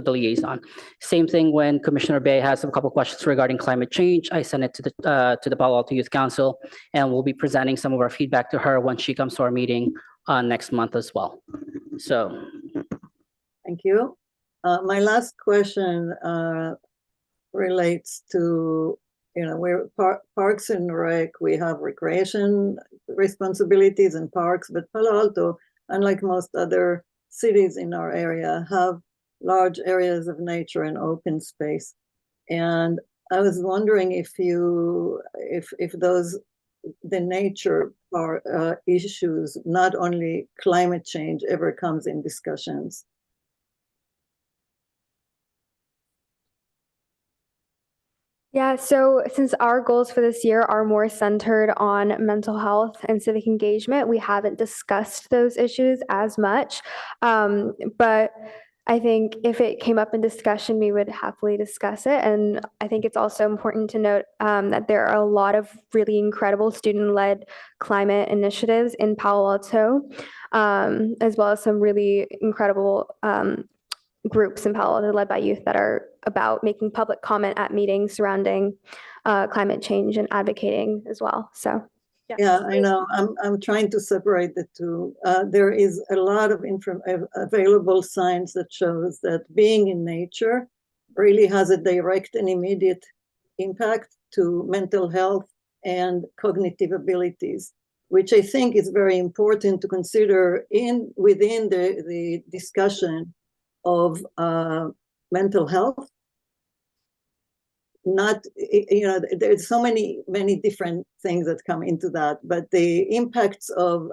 liaison. Same thing when Commissioner Bay has a couple questions regarding climate change. I send it to the Palo Alto Youth Council, and we'll be presenting some of our feedback to her when she comes to our meeting next month as well. So. Thank you. My last question relates to, we're Parks and Rec, we have recreation responsibilities in parks, but Palo Alto, unlike most other cities in our area, have large areas of nature and open space. And I was wondering if the nature issues, not only climate change, ever comes in discussions. Yeah, so since our goals for this year are more centered on mental health and civic engagement, we haven't discussed those issues as much. But I think if it came up in discussion, we would happily discuss it. And I think it's also important to note that there are a lot of really incredible student-led climate initiatives in Palo Alto, as well as some really incredible groups in Palo Alto led by youth that are about making public comment at meetings surrounding climate change and advocating as well. So, yeah, I know. I'm trying to separate the two. There is a lot of available science that shows that being in nature really has a direct and immediate impact to mental health and cognitive abilities, which I think is very important to consider within the discussion of mental health. Not, there's so many different things that come into that, but the impacts of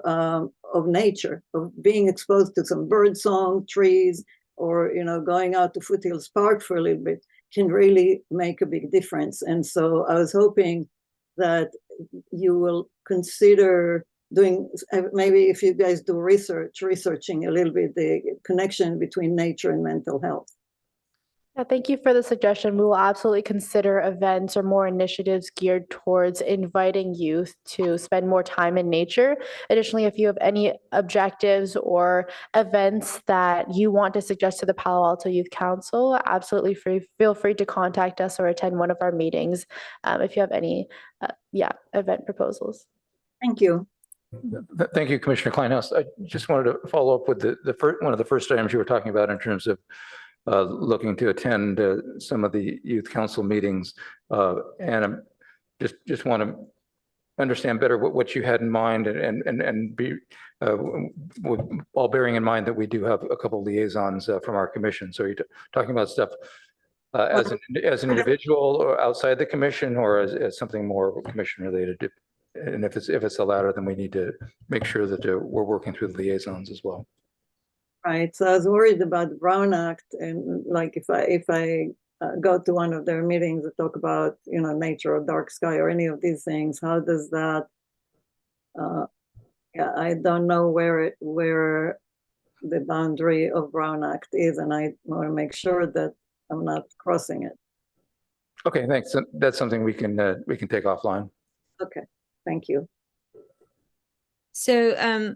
nature, of being exposed to some bird song, trees, or going out to Foothills Park for a little bit can really make a big difference. And so I was hoping that you will consider doing, maybe if you guys do researching a little bit the connection between nature and mental health. Yeah, thank you for the suggestion. We will absolutely consider events or more initiatives geared towards inviting youth to spend more time in nature. Additionally, if you have any objectives or events that you want to suggest to the Palo Alto Youth Council, absolutely feel free to contact us or attend one of our meetings if you have any event proposals. Thank you. Thank you, Commissioner Kleinhaus. I just wanted to follow up with one of the first items you were talking about in terms of looking to attend some of the youth council meetings, and I just want to understand better what you had in mind, and be while bearing in mind that we do have a couple of liaisons from our commission. So you're talking about stuff as an individual or outside the commission, or as something more commission related. And if it's the latter, then we need to make sure that we're working through the liaisons as well. Right. So I was worried about the Brown Act, and like if I go to one of their meetings that talk about nature or dark sky or any of these things, how does that? I don't know where the boundary of Brown Act is, and I want to make sure that I'm not crossing it. Okay, thanks. That's something we can take offline. Okay, thank you. So,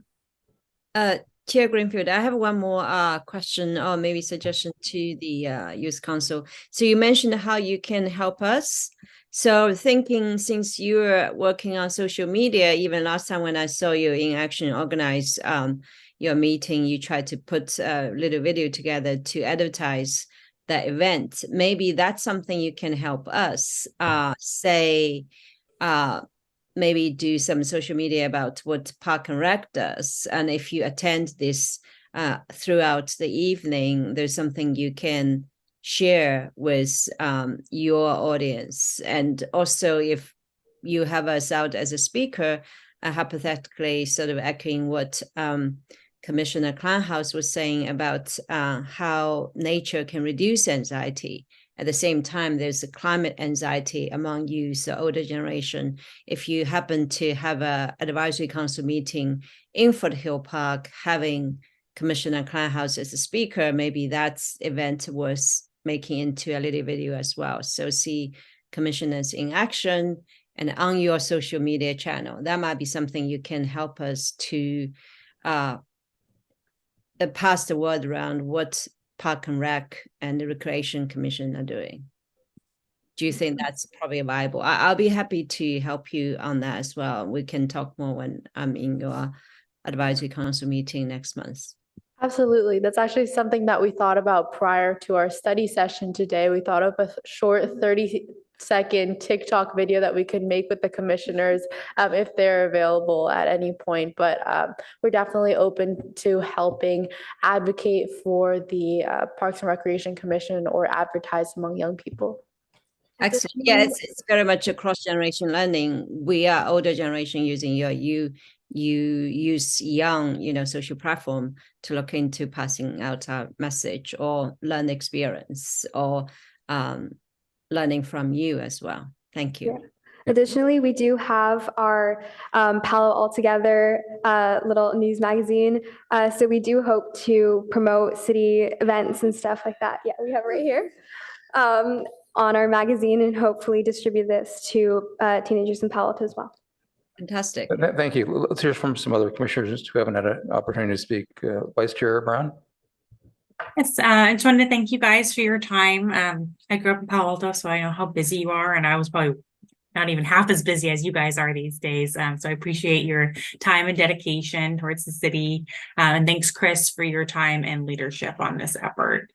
Chair Greenfield, I have one more question or maybe suggestion to the Youth Council. So you mentioned how you can help us. So thinking, since you're working on social media, even last time when I saw you in action organize your meeting, you tried to put a little video together to advertise the event. Maybe that's something you can help us maybe do some social media about what Park and Rec does. And if you attend this throughout the evening, there's something you can share with your audience. And also if you have us out as a speaker, hypothetically sort of echoing what Commissioner Kleinhaus was saying about how nature can reduce anxiety. At the same time, there's a climate anxiety among youth, the older generation. If you happen to have an advisory council meeting in Foothill Park, having Commissioner Kleinhaus as a speaker, maybe that's event worth making into a little video as well. So see commissioners in action and on your social media channel. That might be something you can help us to pass the word around what Park and Rec and the Recreation Commission are doing. Do you think that's probably viable? I'll be happy to help you on that as well. We can talk more when I'm in your advisory council meeting next month. Absolutely. That's actually something that we thought about prior to our study session today. We thought of a short 30-second TikTok video that we could make with the commissioners if they're available at any point. But we're definitely open to helping advocate for the Parks and Recreation Commission or advertise among young people. Excellent. Yeah, it's very much a cross-generation learning. We are older generation using you use young, social platform to look into passing out our message or learn experience or learning from you as well. Thank you. Yeah. Additionally, we do have our Palo Altogether little news magazine. So we do hope to promote city events and stuff like that. Yeah, we have it right here on our magazine and hopefully distribute this to teenagers in Palo Alto as well. Fantastic. Thank you. Let's hear from some other commissioners who haven't had an opportunity to speak. Vice Chair Brown. Yes, I just wanted to thank you guys for your time. I grew up in Palo Alto, so I know how busy you are, and I was probably not even half as busy as you guys are these days. So I appreciate your time and dedication towards the city. And thanks, Chris, for your time and leadership on this effort.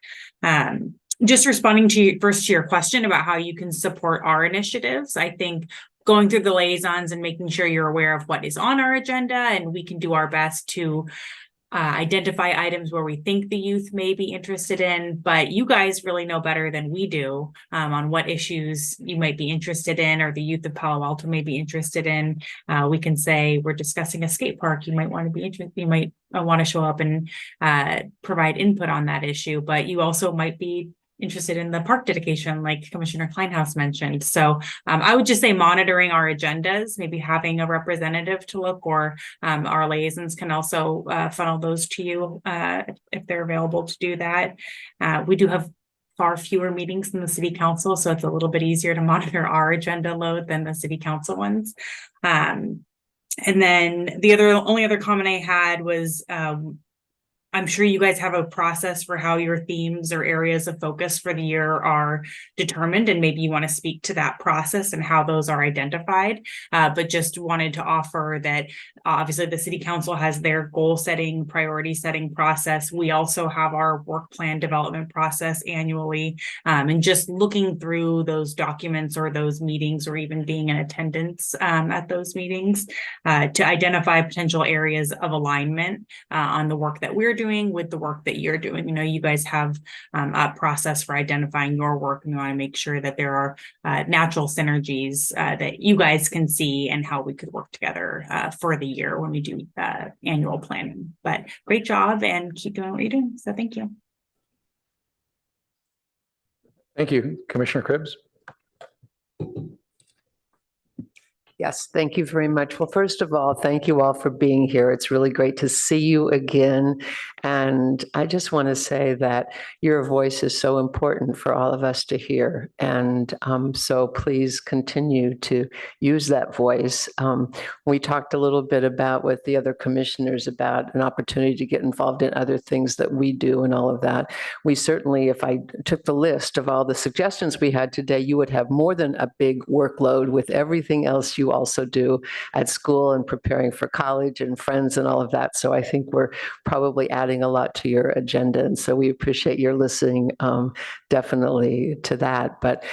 Just responding to your question about how you can support our initiatives, I think going through the liaisons and making sure you're aware of what is on our agenda, and we can do our best to identify items where we think the youth may be interested in, but you guys really know better than we do on what issues you might be interested in or the youth of Palo Alto may be interested in. We can say we're discussing a skate park. You might want to be interested. You might want to show up and provide input on that issue, but you also might be interested in the park dedication, like Commissioner Kleinhaus mentioned. So I would just say monitoring our agendas, maybe having a representative to look, or our liaisons can also funnel those to you if they're available to do that. We do have far fewer meetings than the city council, so it's a little bit easier to monitor our agenda load than the city council ones. And then the only other comment I had was I'm sure you guys have a process for how your themes or areas of focus for the year are determined, and maybe you want to speak to that process and how those are identified. But just wanted to offer that obviously the city council has their goal setting, priority setting process. We also have our work plan development process annually, and just looking through those documents or those meetings, or even being in attendance at those meetings to identify potential areas of alignment on the work that we're doing with the work that you're doing. You guys have a process for identifying your work, and we want to make sure that there are natural synergies that you guys can see and how we could work together for the year when we do annual planning. But great job and keep doing what you're doing. So thank you. Thank you. Commissioner Cribbs. Yes, thank you very much. Well, first of all, thank you all for being here. It's really great to see you again. And I just want to say that your voice is so important for all of us to hear. And so please continue to use that voice. We talked a little bit about with the other commissioners about an opportunity to get involved in other things that we do and all of that. We certainly, if I took the list of all the suggestions we had today, you would have more than a big workload with everything else you also do at school and preparing for college and friends and all of that. So I think we're probably adding a lot to your agenda. And so we appreciate your listening definitely to that. But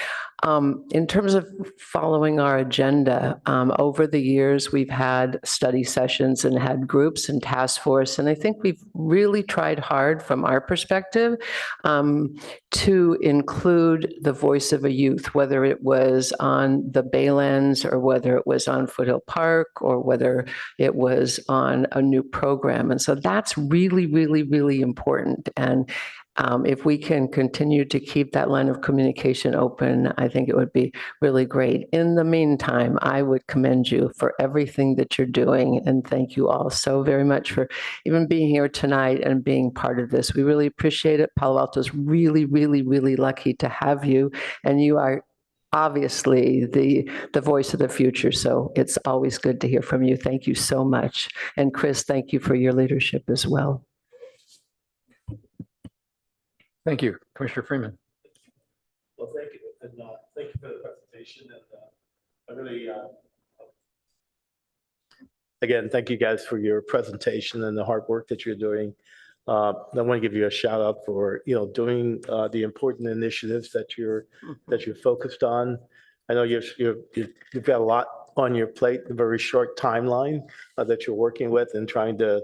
In terms of following our agenda, over the years, we've had study sessions and had groups and task force, and I think we've really tried hard from our perspective to include the voice of a youth, whether it was on the Baylands or whether it was on Foothill Park or whether it was on a new program. And so that's really, really, really important. And if we can continue to keep that line of communication open, I think it would be really great. In the meantime, I would commend you for everything that you're doing, and thank you all so very much for even being here tonight and being part of this. We really appreciate it. Palo Alto's really, really, really lucky to have you, and you are obviously the voice of the future, so it's always good to hear from you. Thank you so much. And Chris, thank you for your leadership as well. Thank you, Commissioner Freeman. Well, thank you. And thank you for the presentation. And I really, again, thank you guys for your presentation and the hard work that you're doing. I want to give you a shout out for, doing the important initiatives that you're focused on. I know you've got a lot on your plate, a very short timeline that you're working with and trying to,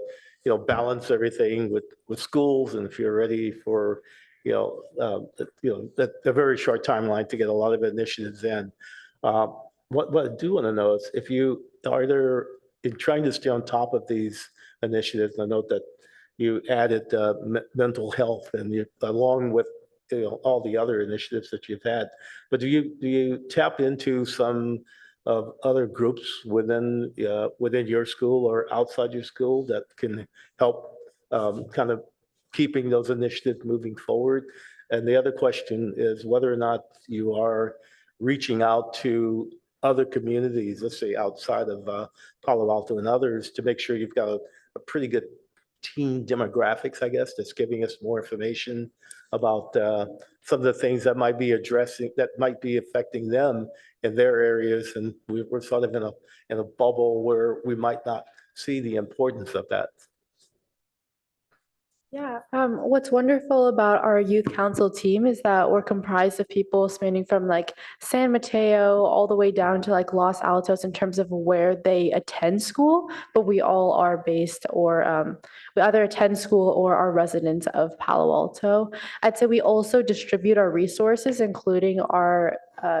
balance everything with schools. And if you're ready for, a very short timeline to get a lot of initiatives in. What I do want to know is if you are there in trying to stay on top of these initiatives. I note that you added mental health and along with all the other initiatives that you've had. But do you tap into some of other groups within your school or outside your school that can help kind of keeping those initiatives moving forward? And the other question is whether or not you are reaching out to other communities, let's say outside of Palo Alto and others, to make sure you've got a pretty good teen demographics, I guess, that's giving us more information about some of the things that might be affecting them in their areas. And we're sort of in a bubble where we might not see the importance of that. Yeah, what's wonderful about our youth council team is that we're comprised of people spanning from like San Mateo all the way down to like Los Altos in terms of where they attend school, but we all are based or we either attend school or are residents of Palo Alto. I'd say we also distribute our resources, including our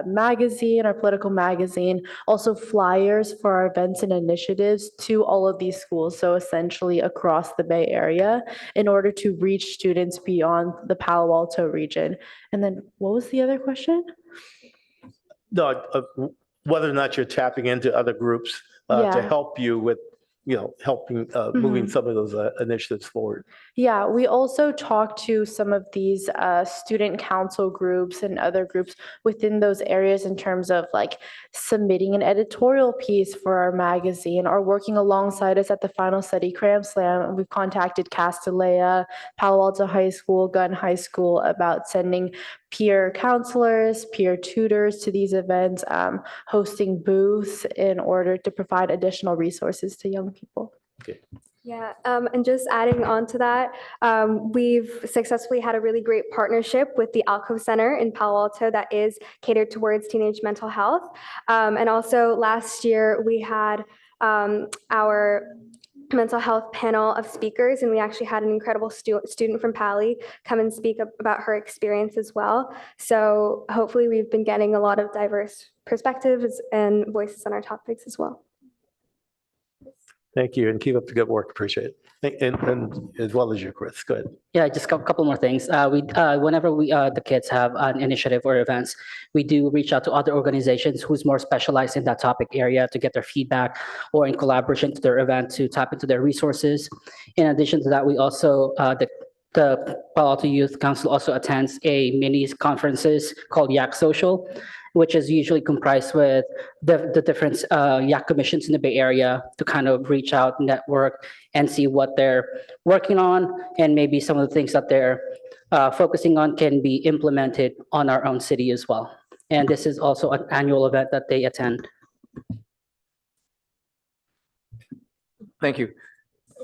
magazine, our political magazine, also flyers for our events and initiatives to all of these schools. So essentially across the Bay Area in order to reach students beyond the Palo Alto region. And then what was the other question? No, whether or not you're tapping into other groups to help you with, helping moving some of those initiatives forward. Yeah, we also talk to some of these student council groups and other groups within those areas in terms of like submitting an editorial piece for our magazine or working alongside us at the final study Cram Slam. We've contacted Castanea, Palo Alto High School, Gunn High School about sending peer counselors, peer tutors to these events, hosting booths in order to provide additional resources to young people. Okay. Yeah, and just adding on to that, we've successfully had a really great partnership with the Alcove Center in Palo Alto that is catered towards teenage mental health. And also last year we had our mental health panel of speakers, and we actually had an incredible student from Pali come and speak about her experience as well. So hopefully we've been getting a lot of diverse perspectives and voices on our topics as well. Thank you, and keep up the good work. Appreciate it. And as well as you, Chris. Go ahead. Yeah, just a couple more things. Whenever the kids have an initiative or events, we do reach out to other organizations who's more specialized in that topic area to get their feedback or in collaboration to their event to tap into their resources. In addition to that, we also, the Palo Alto Youth Council also attends a mini conferences called Yak Social, which is usually comprised with the different Yak commissions in the Bay Area to kind of reach out, network, and see what they're working on, and maybe some of the things that they're focusing on can be implemented on our own city as well. And this is also an annual event that they attend. Thank you.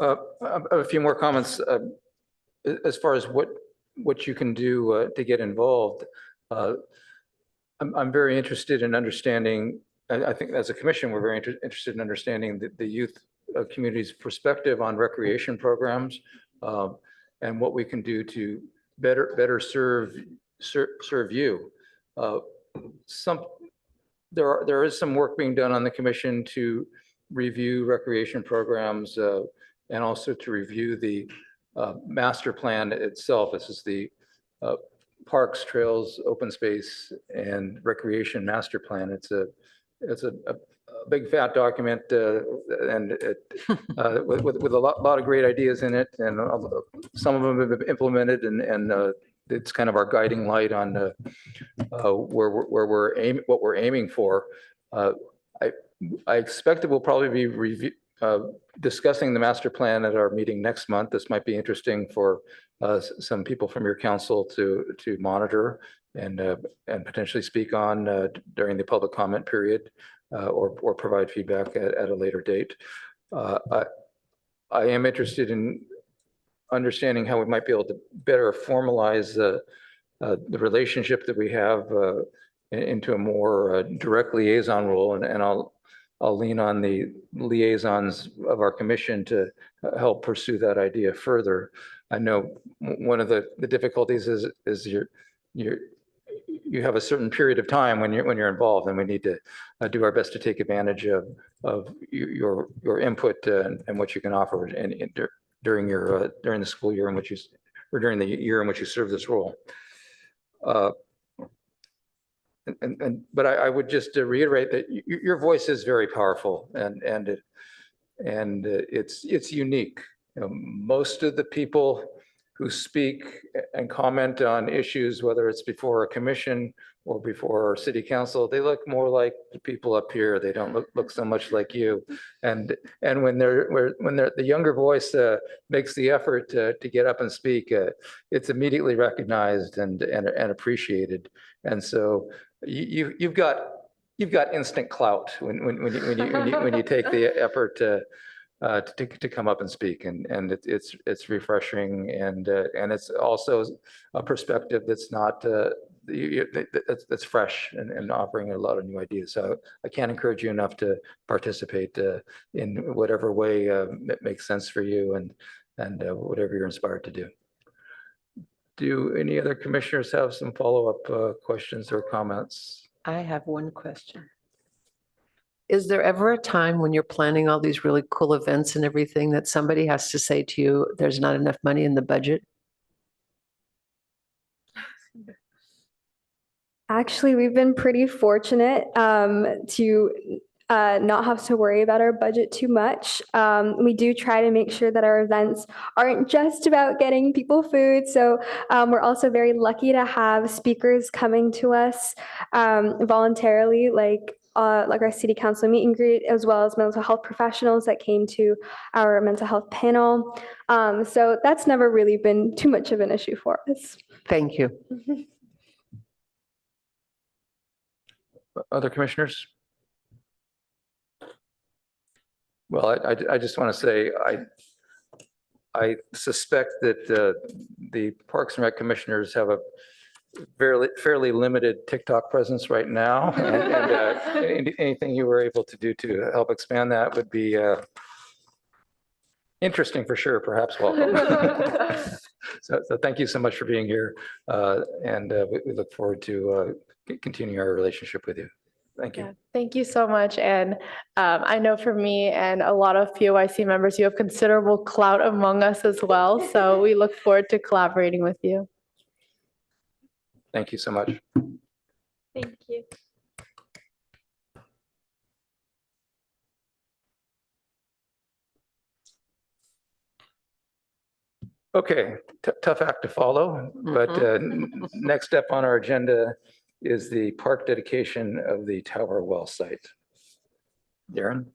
A few more comments as far as what you can do to get involved. I'm very interested in understanding, I think as a commission, we're very interested in understanding the youth community's perspective on recreation programs, and what we can do to better serve you. There is some work being done on the commission to review recreation programs, and also to review the master plan itself. This is the Parks, Trails, Open Space, and Recreation Master Plan. It's a big fat document, and with a lot of great ideas in it, and some of them have been implemented, and it's kind of our guiding light on what we're aiming for. I expect that we'll probably be discussing the master plan at our meeting next month. This might be interesting for some people from your council to monitor and potentially speak on during the public comment period, or provide feedback at a later date. I am interested in understanding how we might be able to better formalize the relationship that we have into a more direct liaison role, and I'll lean on the liaisons of our commission to help pursue that idea further. I know one of the difficulties is you have a certain period of time when you're involved, and we need to do our best to take advantage of your input and what you can offer during the school year in which during the year in which you serve this role. But I would just reiterate that your voice is very powerful, and it's unique. Most of the people who speak and comment on issues, whether it's before a commission or before our city council, they look more like the people up here. They don't look so much like you. And when the younger voice makes the effort to get up and speak, it's immediately recognized and appreciated. And so you've got instant clout when you take the effort to come up and speak, and it's refreshing, and it's also a perspective that's not that's fresh and offering a lot of new ideas. So I can't encourage you enough to participate in whatever way it makes sense for you, and whatever you're inspired to do. Do any other commissioners have some follow-up questions or comments? I have one question. Is there ever a time when you're planning all these really cool events and everything that somebody has to say to you, there's not enough money in the budget? Actually, we've been pretty fortunate to not have to worry about our budget too much. We do try to make sure that our events aren't just about getting people food. So we're also very lucky to have speakers coming to us voluntarily, like our city council meet and greet, as well as mental health professionals that came to our mental health panel. So that's never really been too much of an issue for us. Thank you. Other commissioners? Well, I just want to say, I suspect that the Parks and Rec commissioners have a fairly limited TikTok presence right now, and anything you were able to do to help expand that would be interesting for sure, perhaps welcome. So thank you so much for being here, and we look forward to continuing our relationship with you. Thank you. Yeah, thank you so much. And I know for me and a lot of POIC members, you have considerable clout among us as well. So we look forward to collaborating with you. Thank you so much. Thank you. Okay, tough act to follow, but next step on our agenda is the park dedication of the Tower Well site. Darren?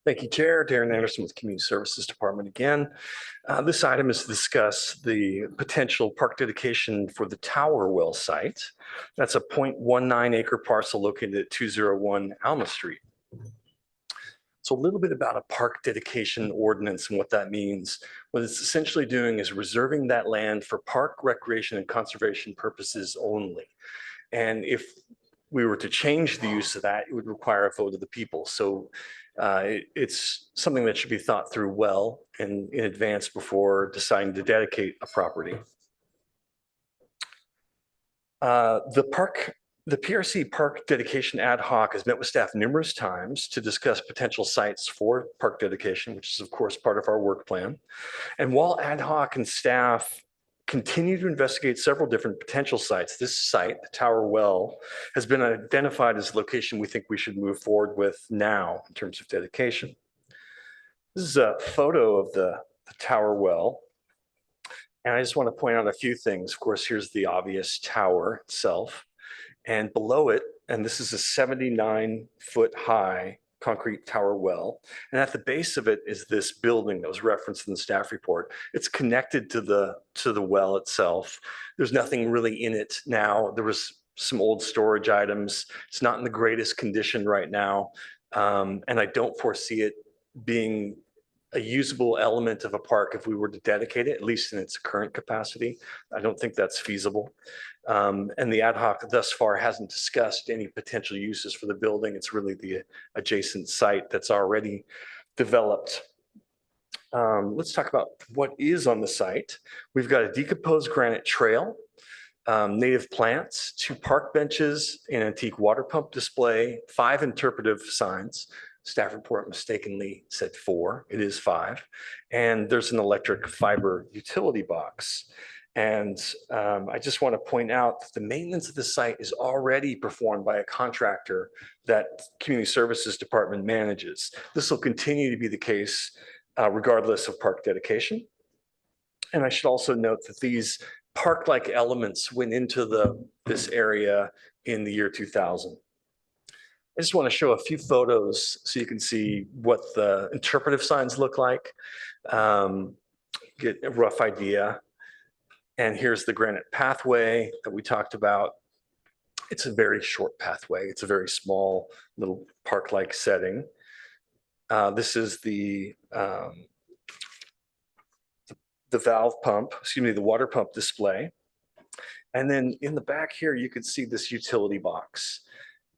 Thank you, Chair. Darren Anderson with Community Services Department again. This item is to discuss the potential park dedication for the Tower Well site. That's a 0.19 acre parcel located at 201 Alma Street. So a little bit about a park dedication ordinance and what that means. What it's essentially doing is reserving that land for park, recreation, and conservation purposes only. And if we were to change the use of that, it would require a vote of the people. So it's something that should be thought through well and in advance before deciding to dedicate a property. The PRC Park Dedication Ad Hoc has met with staff numerous times to discuss potential sites for park dedication, which is of course part of our work plan. And while Ad Hoc and staff continue to investigate several different potential sites, this site, the Tower Well, has been identified as a location we think we should move forward with now in terms of dedication. This is a photo of the Tower Well. And I just want to point out a few things. Of course, here's the obvious tower itself. And below it, and this is a 79-foot high concrete tower well. And at the base of it is this building that was referenced in the staff report. It's connected to the well itself. There's nothing really in it now. There was some old storage items. It's not in the greatest condition right now. And I don't foresee it being a usable element of a park if we were to dedicate it, at least in its current capacity. I don't think that's feasible. And the ad hoc thus far hasn't discussed any potential uses for the building. It's really the adjacent site that's already developed. Let's talk about what is on the site. We've got a decomposed granite trail, native plants, 2 park benches, an antique water pump display, 5 interpretive signs. Staff report mistakenly said 4, it is 5. And there's an electric fiber utility box. And I just want to point out that the maintenance of the site is already performed by a contractor that Community Services Department manages. This will continue to be the case regardless of park dedication. And I should also note that these park-like elements went into this area in the year 2000. I just want to show a few photos so you can see what the interpretive signs look like, get a rough idea. And here's the granite pathway that we talked about. It's a very short pathway. It's a very small little park-like setting. This is the valve pump, the water pump display. And then in the back here, you can see this utility box.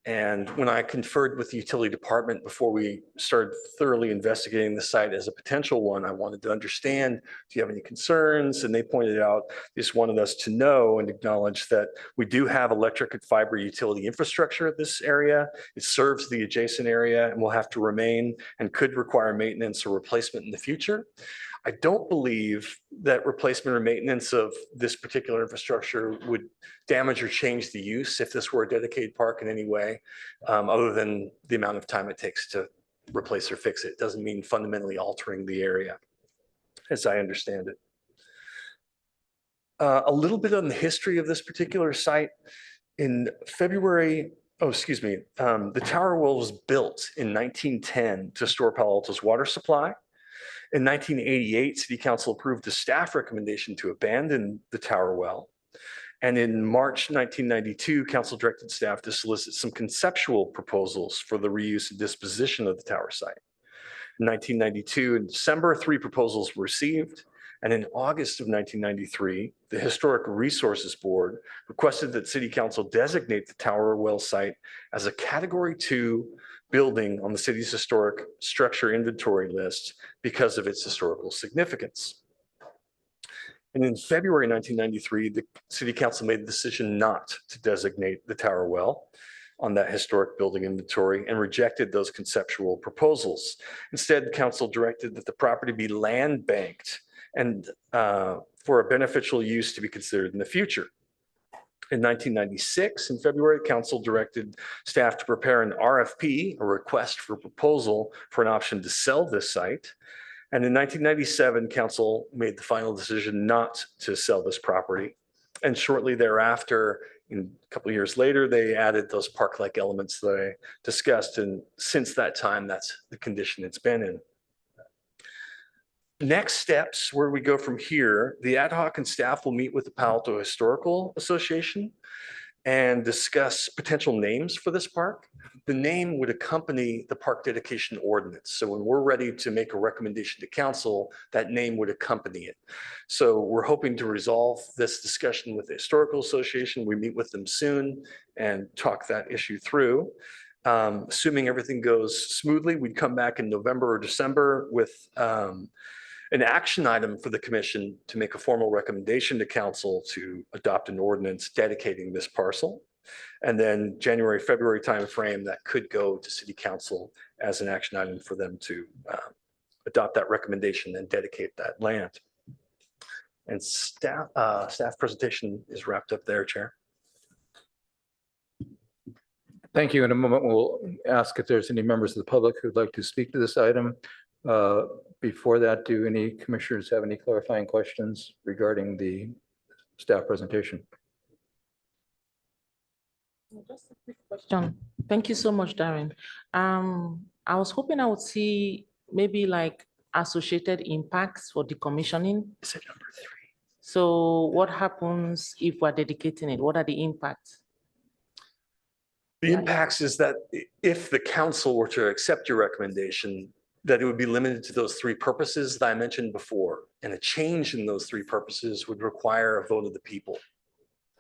And when I conferred with the utility department before we started thoroughly investigating the site as a potential one, I wanted to understand, do you have any concerns? And they pointed out, they just wanted us to know and acknowledge that we do have electric and fiber utility infrastructure at this area. It serves the adjacent area and will have to remain and could require maintenance or replacement in the future. I don't believe that replacement or maintenance of this particular infrastructure would damage or change the use if this were a dedicated park in any way, other than the amount of time it takes to replace or fix it. It doesn't mean fundamentally altering the area, as I understand it. A little bit on the history of this particular site. In February, the Tower Well was built in 1910 to store Palo Alto's water supply. In 1988, City Council approved a staff recommendation to abandon the Tower Well. And in March 1992, Council directed staff to solicit some conceptual proposals for the reuse and disposition of the tower site. In 1992, in December, 3 proposals were received. And in August of 1993, the Historic Resources Board requested that City Council designate the Tower Well site as a Category 2 building on the city's historic structure inventory list because of its historical significance. And in February 1993, the City Council made the decision not to designate the Tower Well on that historic building inventory and rejected those conceptual proposals. Instead, the council directed that the property be land banked and for a beneficial use to be considered in the future. In 1996, in February, council directed staff to prepare an RFP, a request for proposal for an option to sell this site. And in 1997, council made the final decision not to sell this property. And shortly thereafter, a couple of years later, they added those park-like elements that I discussed. And since that time, that's the condition it's been in. Next steps, where we go from here, the ad hoc and staff will meet with the Palo Alto Historical Association and discuss potential names for this park. The name would accompany the park dedication ordinance. So when we're ready to make a recommendation to council, that name would accompany it. So we're hoping to resolve this discussion with the Historical Association. We meet with them soon and talk that issue through. Assuming everything goes smoothly, we'd come back in November or December with an action item for the commission to make a formal recommendation to council to adopt an ordinance dedicating this parcel. And then January, February timeframe that could go to city council as an action item for them to adopt that recommendation and dedicate that land. And staff presentation is wrapped up there, Chair. Thank you. In a moment, we'll ask if there's any members of the public who'd like to speak to this item. Before that, do any commissioners have any clarifying questions regarding the staff presentation? Just a quick question. Thank you so much, Darren. I was hoping I would see maybe like associated impacts for decommissioning. Is it number 3? So what happens if we're dedicating it? What are the impacts? The impacts is that if the council were to accept your recommendation, that it would be limited to those 3 purposes that I mentioned before. And a change in those 3 purposes would require a vote of the people.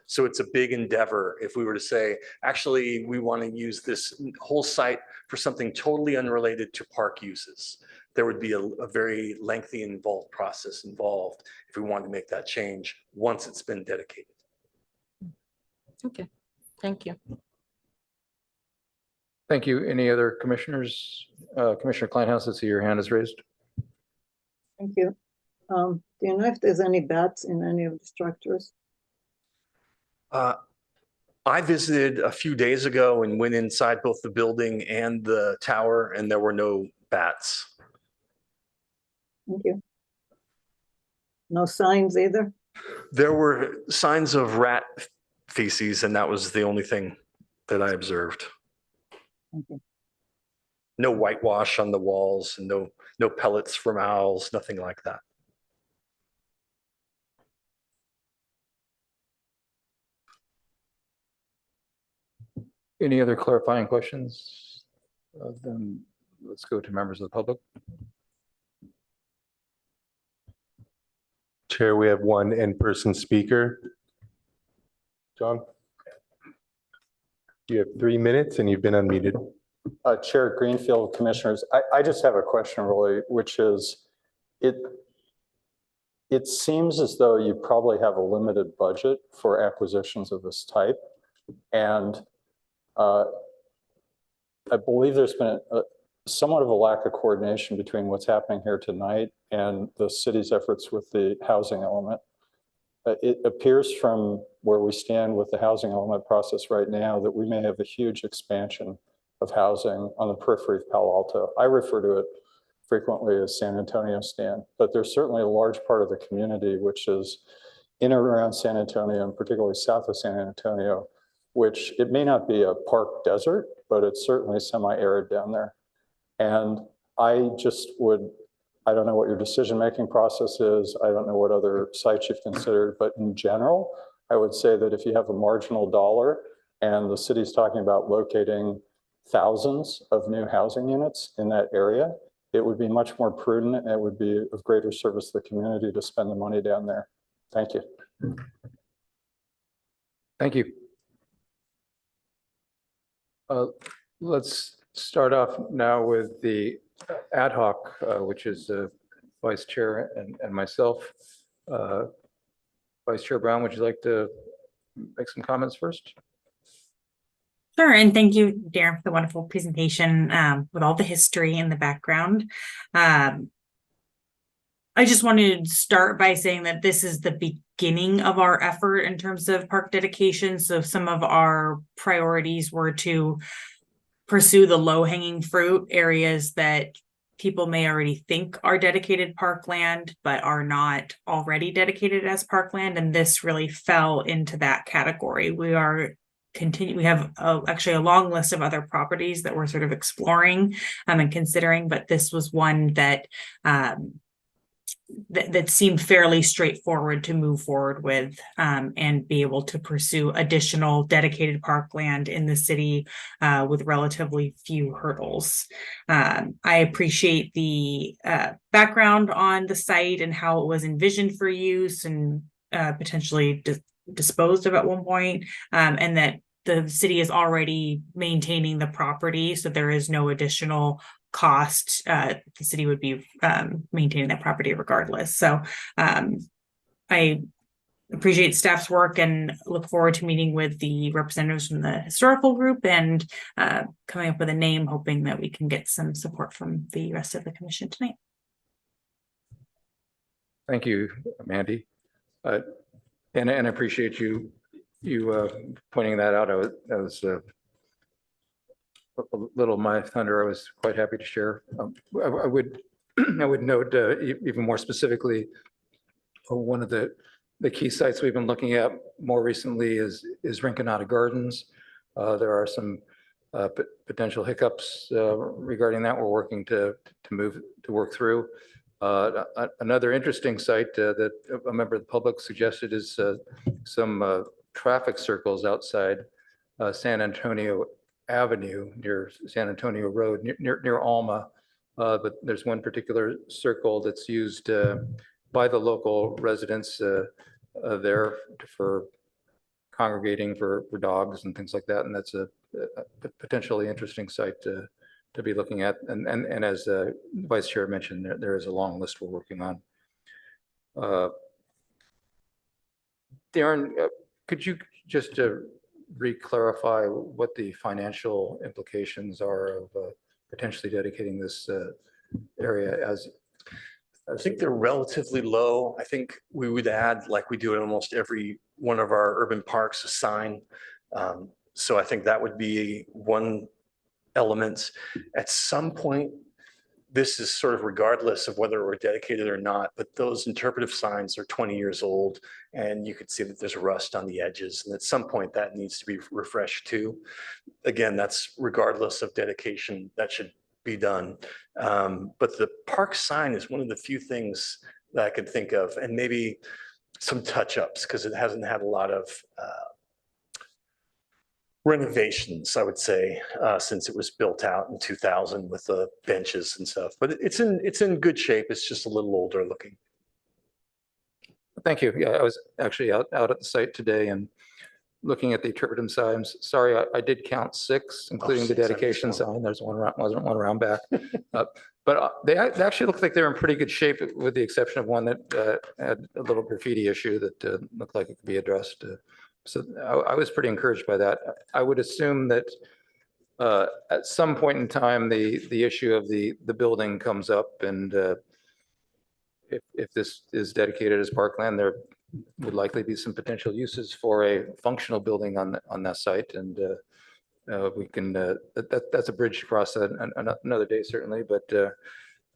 So it's a big endeavor if we were to say, actually, we want to use this whole site for something totally unrelated to park uses. There would be a very lengthy and involved process involved if we wanted to make that change once it's been dedicated. Okay, thank you. Thank you. Any other commissioners? Commissioner Kleinhaus, I see your hand is raised. Thank you. Do you know if there's any bats in any of the structures? I visited a few days ago and went inside both the building and the tower, and there were no bats. Thank you. No signs either? There were signs of rat feces, and that was the only thing that I observed. Okay. No whitewash on the walls, and no pellets from owls, nothing like that. Any other clarifying questions? Then let's go to members of the public. Chair, we have one in-person speaker. John? You have 3 minutes and you've been unmuted. Chair Greenfield, Commissioners, I just have a question really, which is, it seems as though you probably have a limited budget for acquisitions of this type. And I believe there's been somewhat of a lack of coordination between what's happening here tonight and the city's efforts with the housing element. It appears from where we stand with the housing element process right now that we may have a huge expansion of housing on the periphery of Palo Alto. I refer to it frequently as San Antonio stand, but there's certainly a large part of the community which is in or around San Antonio, and particularly south of San Antonio, which it may not be a park desert, but it's certainly semi-arid down there. And I just would, I don't know what your decision-making process is. I don't know what other sites you've considered, but in general, I would say that if you have a marginal dollar and the city's talking about locating thousands of new housing units in that area, it would be much more prudent and it would be of greater service to the community to spend the money down there. Thank you. Thank you. Let's start off now with the ad hoc, which is Vice Chair and myself. Vice Chair Brown, would you like to make some comments first? Sure, and thank you, Darren, for the wonderful presentation with all the history in the background. I just wanted to start by saying that this is the beginning of our effort in terms of park dedication. So some of our priorities were to pursue the low-hanging fruit areas that people may already think are dedicated parkland, but are not already dedicated as parkland. And this really fell into that category. We have actually a long list of other properties that we're sort of exploring and considering, but this was one that that seemed fairly straightforward to move forward with, and be able to pursue additional dedicated parkland in the city with relatively few hurdles. I appreciate the background on the site and how it was envisioned for use and potentially disposed of at one point, and that the city is already maintaining the property, so there is no additional cost. The city would be maintaining that property regardless. So I appreciate staff's work and look forward to meeting with the representatives from the historical group and coming up with a name, hoping that we can get some support from the rest of the commission tonight. Thank you, Mandy. And I appreciate you pointing that out. I was a little my thunder. I was quite happy to share. I would note even more specifically, one of the key sites we've been looking at more recently is Rinconada Gardens. There are some potential hiccups regarding that. We're working to work through. Another interesting site that a member of the public suggested is some traffic circles outside San Antonio Avenue near San Antonio Road near Alma. But there's one particular circle that's used by the local residents there for congregating for dogs and things like that. And that's a potentially interesting site to be looking at. And as Vice Chair mentioned, there is a long list we're working on. Darren, could you just re-clarify what the financial implications are of potentially dedicating this area as I think they're relatively low. I think we would add, like we do in almost every one of our urban parks, a sign. So I think that would be one element. At some point, this is sort of regardless of whether we're dedicated or not, but those interpretive signs are 20 years old and you could see that there's rust on the edges. And at some point that needs to be refreshed too. Again, that's regardless of dedication, that should be done. But the park sign is one of the few things that I could think of, and maybe some touch-ups because it hasn't had a lot of renovations, I would say, since it was built out in 2000 with the benches and stuff. But it's in good shape. It's just a little older looking. Thank you. Yeah, I was actually out at the site today and looking at the interpretive signs. Sorry, I did count 6, including the dedication sign. There's one around back. But they actually look like they're in pretty good shape, with the exception of one that had a little graffiti issue that looked like it could be addressed. So I was pretty encouraged by that. I would assume that at some point in time, the issue of the building comes up, and if this is dedicated as parkland, there would likely be some potential uses for a functional building on that site, and we can that's a bridge to cross another day certainly. But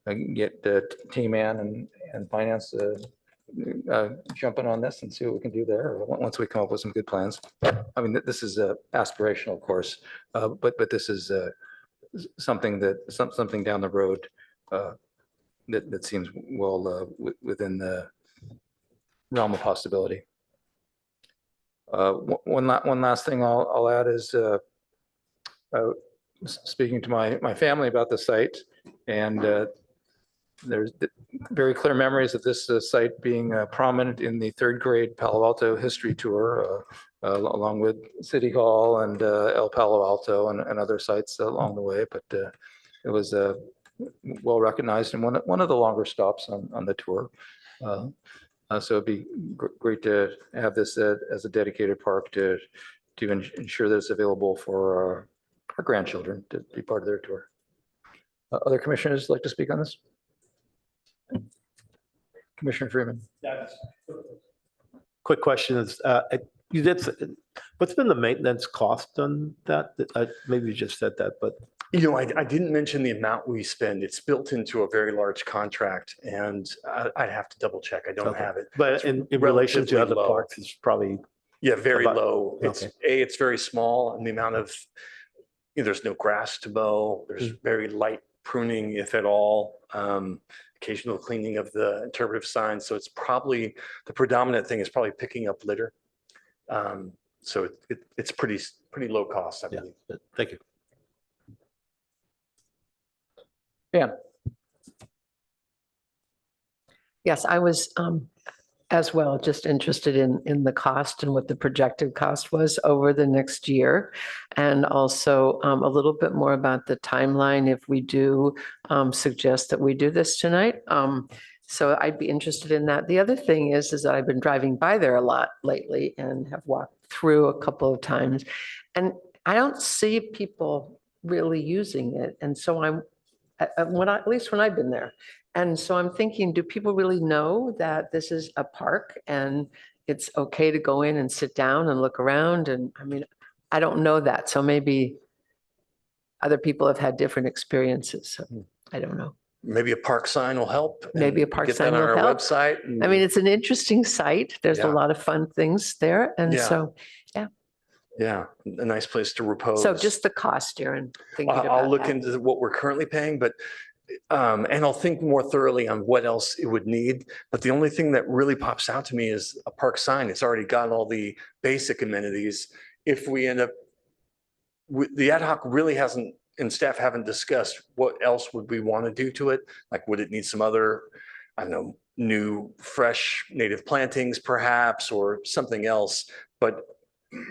I can get T-Man and finance jumping on this and see what we can do there once we come up with some good plans. I mean, this is aspirational, of course, but this is something down the road that seems well within the realm of possibility. One last thing I'll add is speaking to my family about the site, and there's very clear memories of this site being prominent in the 3rd grade Palo Alto history tour, along with City Hall and El Palo Alto and other sites along the way. But it was well recognized and one of the longer stops on the tour. So it'd be great to have this as a dedicated park to ensure that it's available for our grandchildren to be part of their tour. Other commissioners like to speak on this? Commissioner Freeman. Quick question is, what's been the maintenance cost on that? Maybe you just said that, but. You know, I didn't mention the amount we spend. It's built into a very large contract, and I'd have to double check. I don't have it. But in relation to other parks, it's probably. Yeah, very low. Okay. It's very small, and the amount of, there's no grass to mow. There's very light pruning, if at all, occasional cleaning of the interpretive signs. So it's probably, the predominant thing is probably picking up litter. So it's pretty low cost, I Yeah, believe. thank you. Yeah. Yes, I was as well just interested in the cost and what the projected cost was over the next year. And also a little bit more about the timeline if we do suggest that we do this tonight. So I'd be interested in that. The other thing is that I've been driving by there a lot lately and have walked through a couple of times. And I don't see people really using it. And so at least when I've been there. And so I'm thinking, do people really know that this is a park and it's okay to go in and sit down and look around? And I mean, I don't know that. So maybe other people have had different experiences. So I don't know. Maybe a park sign will help. Maybe a park Get sign that on will our help. website. I mean, it's an interesting site. There's a Yeah. lot of fun things there. And Yeah. so, yeah. Yeah, a nice place to repose. So just the cost, Darren, thinking about I'll look that. into what we're currently paying, but and I'll think more thoroughly on what else it would need. But the only thing that really pops out to me is a park sign. It's already got all the basic amenities. If we end up, the ad hoc really hasn't, and staff haven't discussed what else would we want to do to it? Like, would it need some other, I don't know, new, fresh native plantings perhaps, or something else? But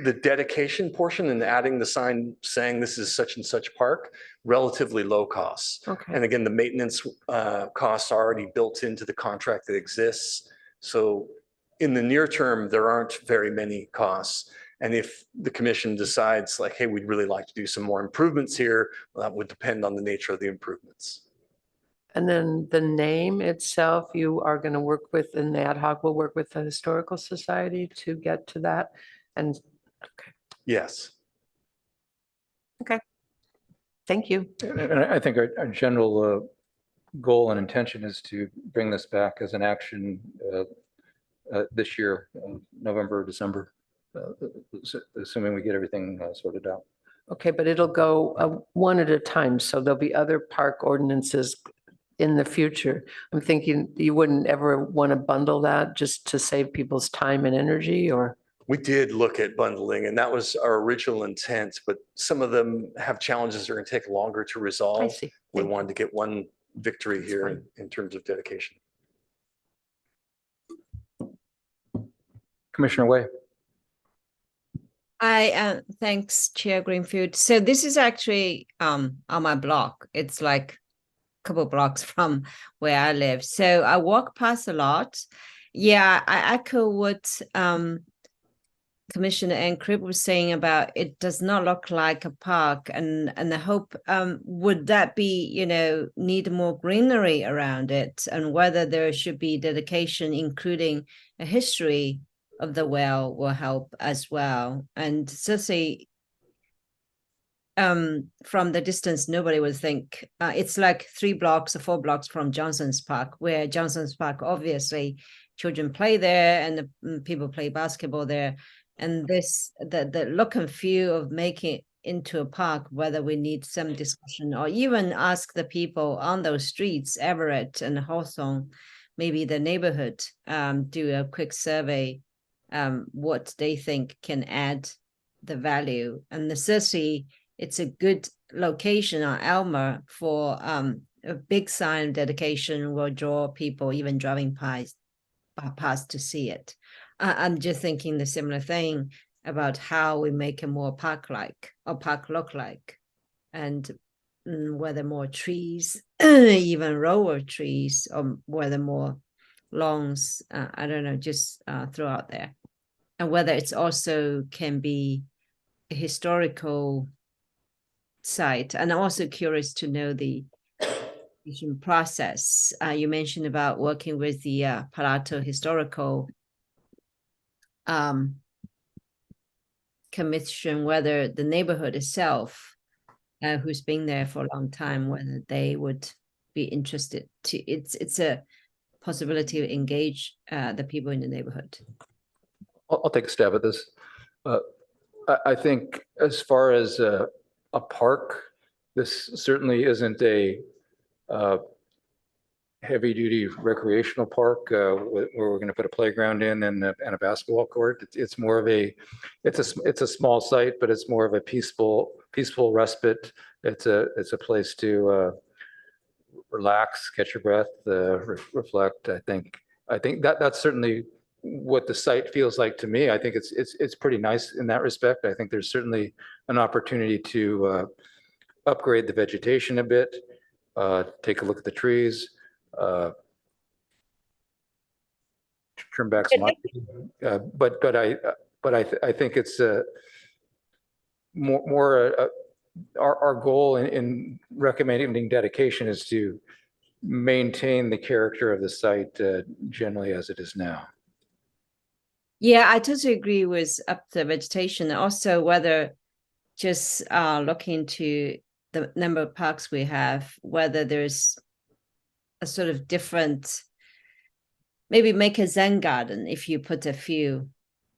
the dedication portion and adding the sign saying this is such and such park, relatively low costs. Okay. And again, the maintenance costs are already built into the contract that exists. So in the near term, there aren't very many costs. And if the commission decides like, hey, we'd really like to do some more improvements here, well, that would depend on the nature of the improvements. And then the name itself, you are going to work with, and the ad hoc will work with the Historical Society to get to that. And okay. Yes. Okay. Thank you. And I think our general goal and intention is to bring this back as an action this year, November, December, assuming we get everything sorted out. Okay, but it'll go one at a time. So there'll be other park ordinances in the future. I'm thinking you wouldn't ever want to bundle that just to save people's time and energy, or? We did look at bundling, and that was our original intent, but some of them have challenges that are going to take longer to resolve. I see. We Thank wanted to get one victory That's here fine. in terms of dedication. Commissioner Way. Thanks, Chair Greenfield. So this is actually on my block. It's like a couple blocks from where I live. So I walk past a lot. Yeah, I echo what Commissioner Ann-Cribb was saying about it does not look like a park, and I hope would that be, need more greenery around it, and whether there should be dedication, including a history of the well, will help as well. And certainly from the distance, nobody would think it's like 3 blocks or 4 blocks from Johnson's Park, where Johnson's Park, obviously children play there and the people play basketball there. And the look and feel of making it into a park, whether we need some discussion or even ask the people on those streets, Everett and Hawthorne, maybe the neighborhood, do a quick survey, what they think can add the value. And certainly it's a good location on Elmer for a big sign dedication will draw people even driving past to see it. I'm just thinking the similar thing about how we make it more park-like or park look like, and whether more trees, even row of trees, or whether more lawns, I don't know, just throw out there. And whether it's also can be a historical site. And I'm also curious to know the process. You mentioned about working with the Palato Historical Commission, whether the neighborhood itself, who's been there for a long time, whether they would be interested to, it's a possibility to engage the people in the neighborhood. I'll take a stab at this. I think as far as a park, this certainly isn't a heavy-duty recreational park where we're going to put a playground in and a basketball court. It's more of it's a small site, but it's more of a peaceful respite. It's a place to relax, catch your breath, reflect. I think that's certainly what the site feels like to me. I think it's pretty nice in that respect. I think there's certainly an opportunity to upgrade the vegetation a bit, take a look at the trees. Trim back some, but I think it's more our goal in recommending dedication is to maintain the character of the site generally as it is now. Yeah, I totally agree with up the vegetation. Also, whether just look into the number of parks we have, whether there's a sort of different, maybe make a Zen garden if you put a few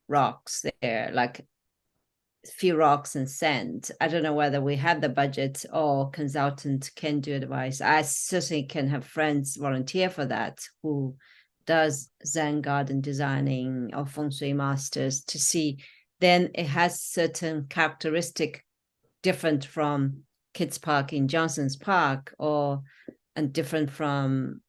rocks there, like a few rocks and sand. I don't know whether we have the budget or consultant can do advice. I certainly can have friends volunteer for that who does Zen garden designing or feng shui masters to see. Then it has certain characteristic different from Kids Park in Johnson's Park and different from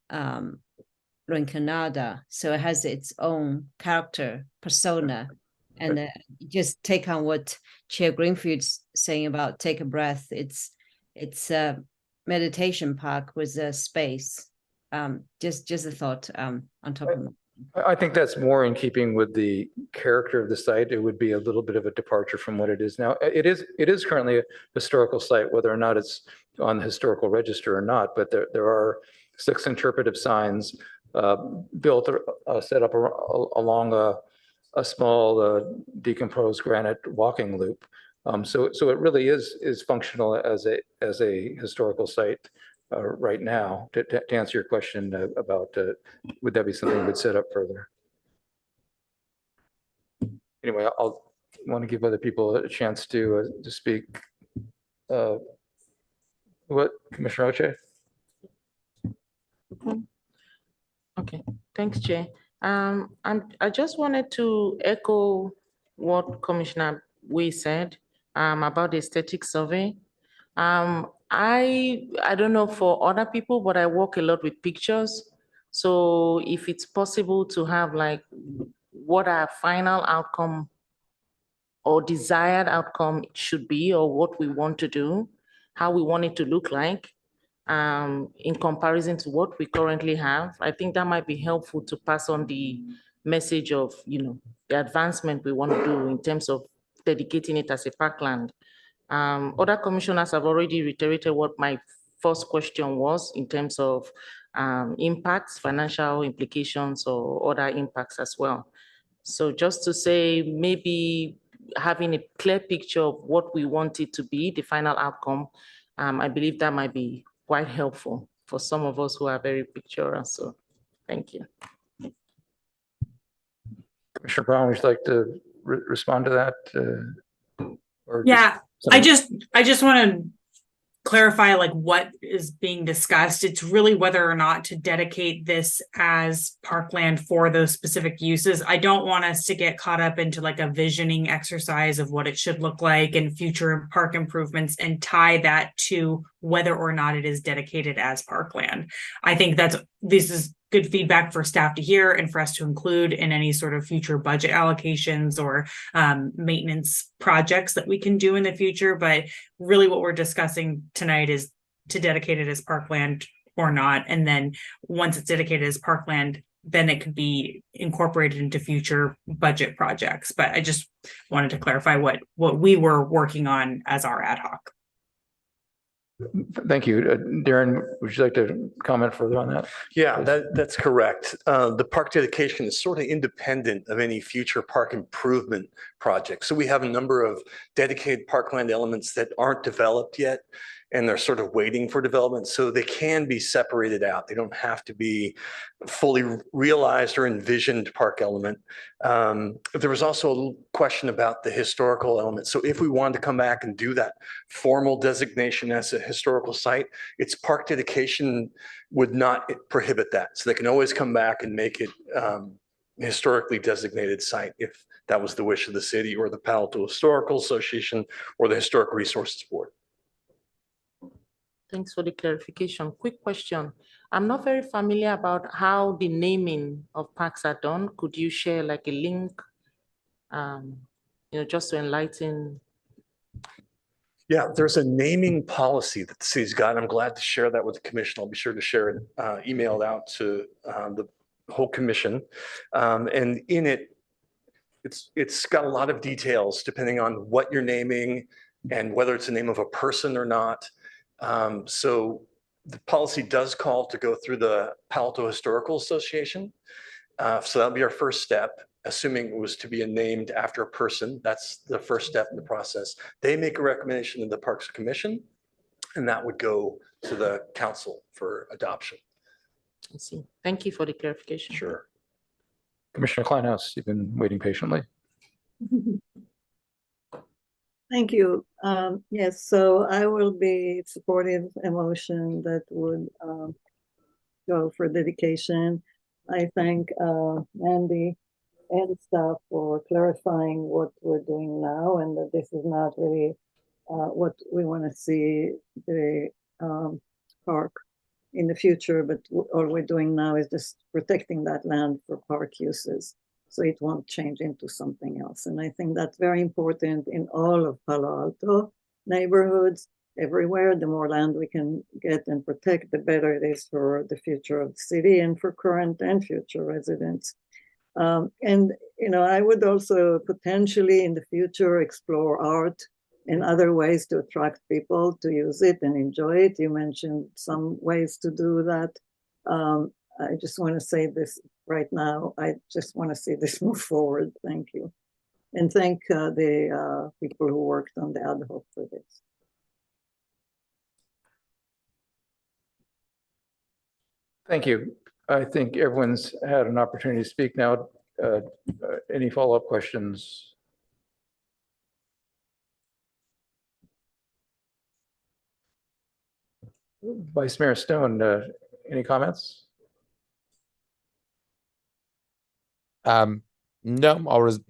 Rinconada. So it has its own character, persona. And just take on what Chair Greenfield's saying about take a breath. It's a meditation park with a space. Just a thought on top of it. I think that's more in keeping with the character of the site. It would be a little bit of a departure from what it is now. It is currently a historical site, whether or not it's on the historical register or not, but there are 6 interpretive signs built set up along a small decomposed granite walking loop. So it really is functional as a historical site right now. To answer your question about would that be something we would set up further? Anyway, I'll want to give other people a chance to speak. What, Commissioner Oche? Okay, thanks, Chair. I just wanted to echo what Commissioner Wei said about the aesthetic survey. I don't know for other people, but I work a lot with pictures. So if it's possible to have like what our final outcome or desired outcome should be, or what we want to do, how we want it to look like, in comparison to what we currently have, I think that might be helpful to pass on the message of, the advancement we want to do in terms of dedicating it as a parkland. Other commissioners have already reiterated what my first question was in terms of impacts, financial implications, or other impacts as well. So just to say, maybe having a clear picture of what we want it to be, the final outcome, I believe that might be quite helpful for some of us who are very picturesque. So thank you. Commissioner Brown, would you like to respond to that? Yeah, I just want to clarify like what is being discussed. It's really whether or not to dedicate this as parkland for those specific uses. I don't want us to get caught up into like a visioning exercise of what it should look like and future park improvements and tie that to whether or not it is dedicated as parkland. I think this is good feedback for staff to hear and for us to include in any sort of future budget allocations or maintenance projects that we can do in the future. But really what we're discussing tonight is to dedicate it as parkland or not. And then once it's dedicated as parkland, then it could be incorporated into future budget projects. But I just wanted to clarify what we were working on as our ad hoc. Thank you. Darren, would you like to comment further on that? Yeah, that's correct. The park dedication is sort of independent of any future park improvement projects. So we have a number of dedicated parkland elements that aren't developed yet. and they're sort of waiting for development. So they can be separated out. They don't have to be fully realized or envisioned park element. There was also a question about the historical element. So if we wanted to come back and do that formal designation as a historical site, its park dedication would not prohibit that. So they can always come back and make it historically designated site if that was the wish of the city or the Palo Alto Historical Association or the Historic Resources Board. Thanks for the clarification. Quick question. I'm not very familiar about how the naming of parks are done. Could you share like a link, just to enlighten? Yeah, there's a naming policy that the city's got. I'm glad to share that with the commission. I'll be sure to share it, email it out to the whole commission. And in it, it's got a lot of details depending on what you're naming and whether it's the name of a person or not. So the policy does call to go through the Palo Alto Historical Association. So that'll be our first step, assuming it was to be named after a person. That's the first step in the process. They make a recommendation to the Parks Commission, and that would go to the council for adoption. I see. Thank you for the clarification. Sure. Commissioner Kleinhaus, you've been waiting patiently. Thank you. Yes, so I will be supportive a motion that would go for dedication. I thank Andy and staff for clarifying what we're doing now and that this is not really what we want to see the park in the future, but all we're doing now is just protecting that land for park uses, so it won't change into something else. And I think that's very important in all of Palo Alto neighborhoods, everywhere. The more land we can get and protect, the better it is for the future of the city and for current and future residents. And, I would also potentially in the future explore art and other ways to attract people to use it and enjoy it. You mentioned some ways to do that. I just want to say this right now. I just want to see this move forward. Thank you. And thank the people who worked on the ad hoc for this. Thank you. I think everyone's had an opportunity to speak now. Any follow-up questions? Vice Mayor Stone, any comments? No,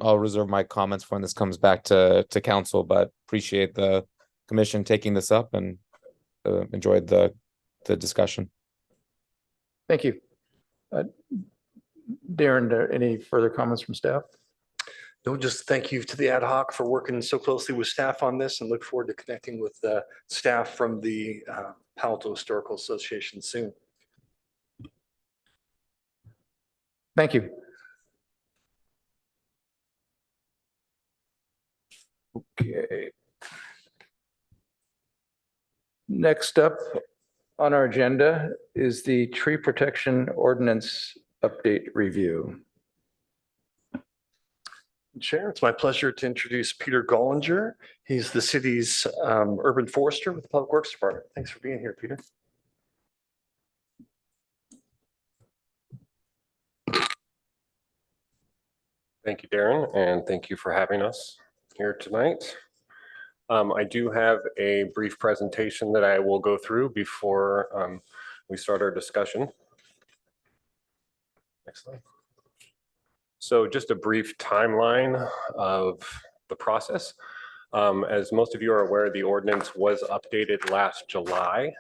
I'll reserve my comments for when this comes back to council, but appreciate the commission taking this up and enjoyed the discussion. Thank you. Darren, any further comments from staff? No, just thank you to the ad hoc for working so closely with staff on this and look forward to connecting with the staff from the Palo Alto Historical Association soon. Thank you. Okay. Next up on our agenda is the tree protection ordinance update review. Chair, it's my pleasure to introduce Peter Gollinger. He's the city's urban forester with the Public Works Department. Thanks for being here, Peter. Thank you, Darren, and thank you for having us here tonight. I do have a brief presentation that I will go through before we start our discussion. Next slide. So just a brief timeline of the process. As most of you are aware, the ordinance was updated last July.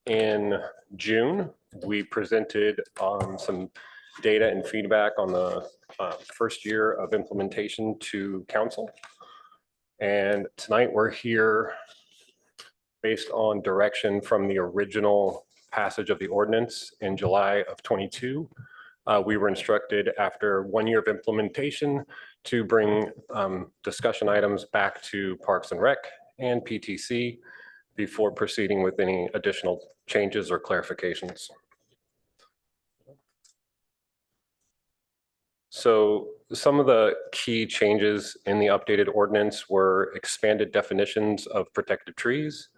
In June, we presented some data and feedback on the first year of implementation to council. And tonight we're here based on direction from the original passage of the ordinance in July of 22. We were instructed after 1 year of implementation to bring discussion items back to Parks and Rec and PTC before proceeding with any additional changes or clarifications. So some of the key changes in the updated ordinance were expanded definitions of protected trees,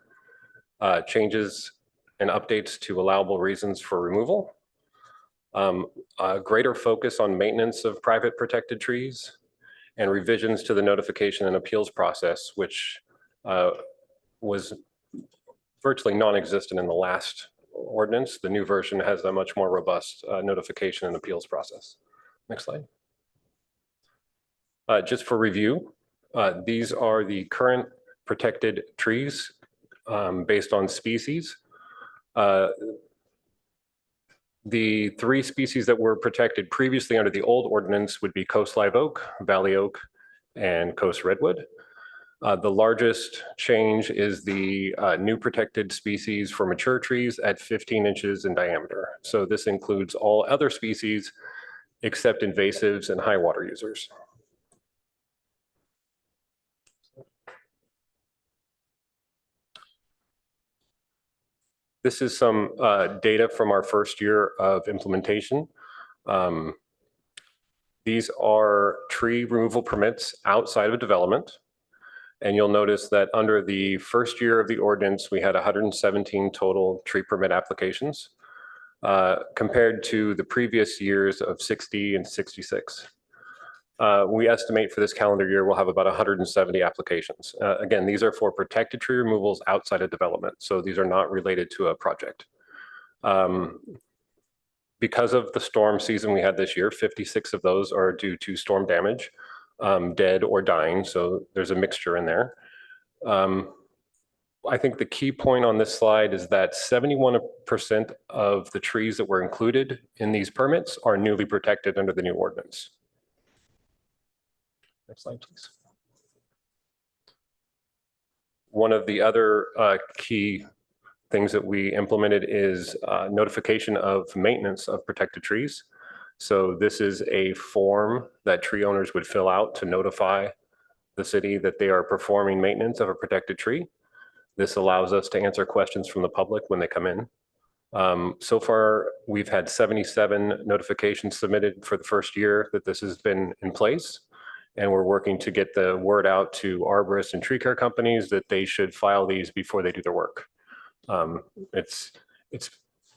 changes and updates to allowable reasons for removal, a greater focus on maintenance of private protected trees, and revisions to the notification and appeals process, which was virtually non-existent in the last ordinance. The new version has a much more robust notification and appeals process. Next slide. Just for review, these are the current protected trees based on species. The 3 species that were protected previously under the old ordinance would be coast live oak, valley oak, and coast redwood. The largest change is the new protected species for mature trees at 15 inches in diameter. So this includes all other species except invasives and high water users. This is some data from our first year of implementation. These are tree removal permits outside of development. And you'll notice that under the first year of the ordinance, we had 117 total tree permit applications compared to the previous years of 60 and 66. We estimate for this calendar year, we'll have about 170 applications. Again, these are for protected tree removals outside of development. So these are not related to a project. Because of the storm season we had this year, 56 of those are due to storm damage, dead or dying. So there's a mixture in there. I think the key point on this slide is that 71% of the trees that were included in these permits are newly protected under the new ordinance. Next slide, please. One of the other key things that we implemented is notification of maintenance of protected trees. So this is a form that tree owners would fill out to notify the city that they are performing maintenance of a protected tree. This allows us to answer questions from the public when they come in. So far, we've had 77 notifications submitted for the first year that this has been in place. And we're working to get the word out to arborists and tree care companies that they should file these before they do their work. It's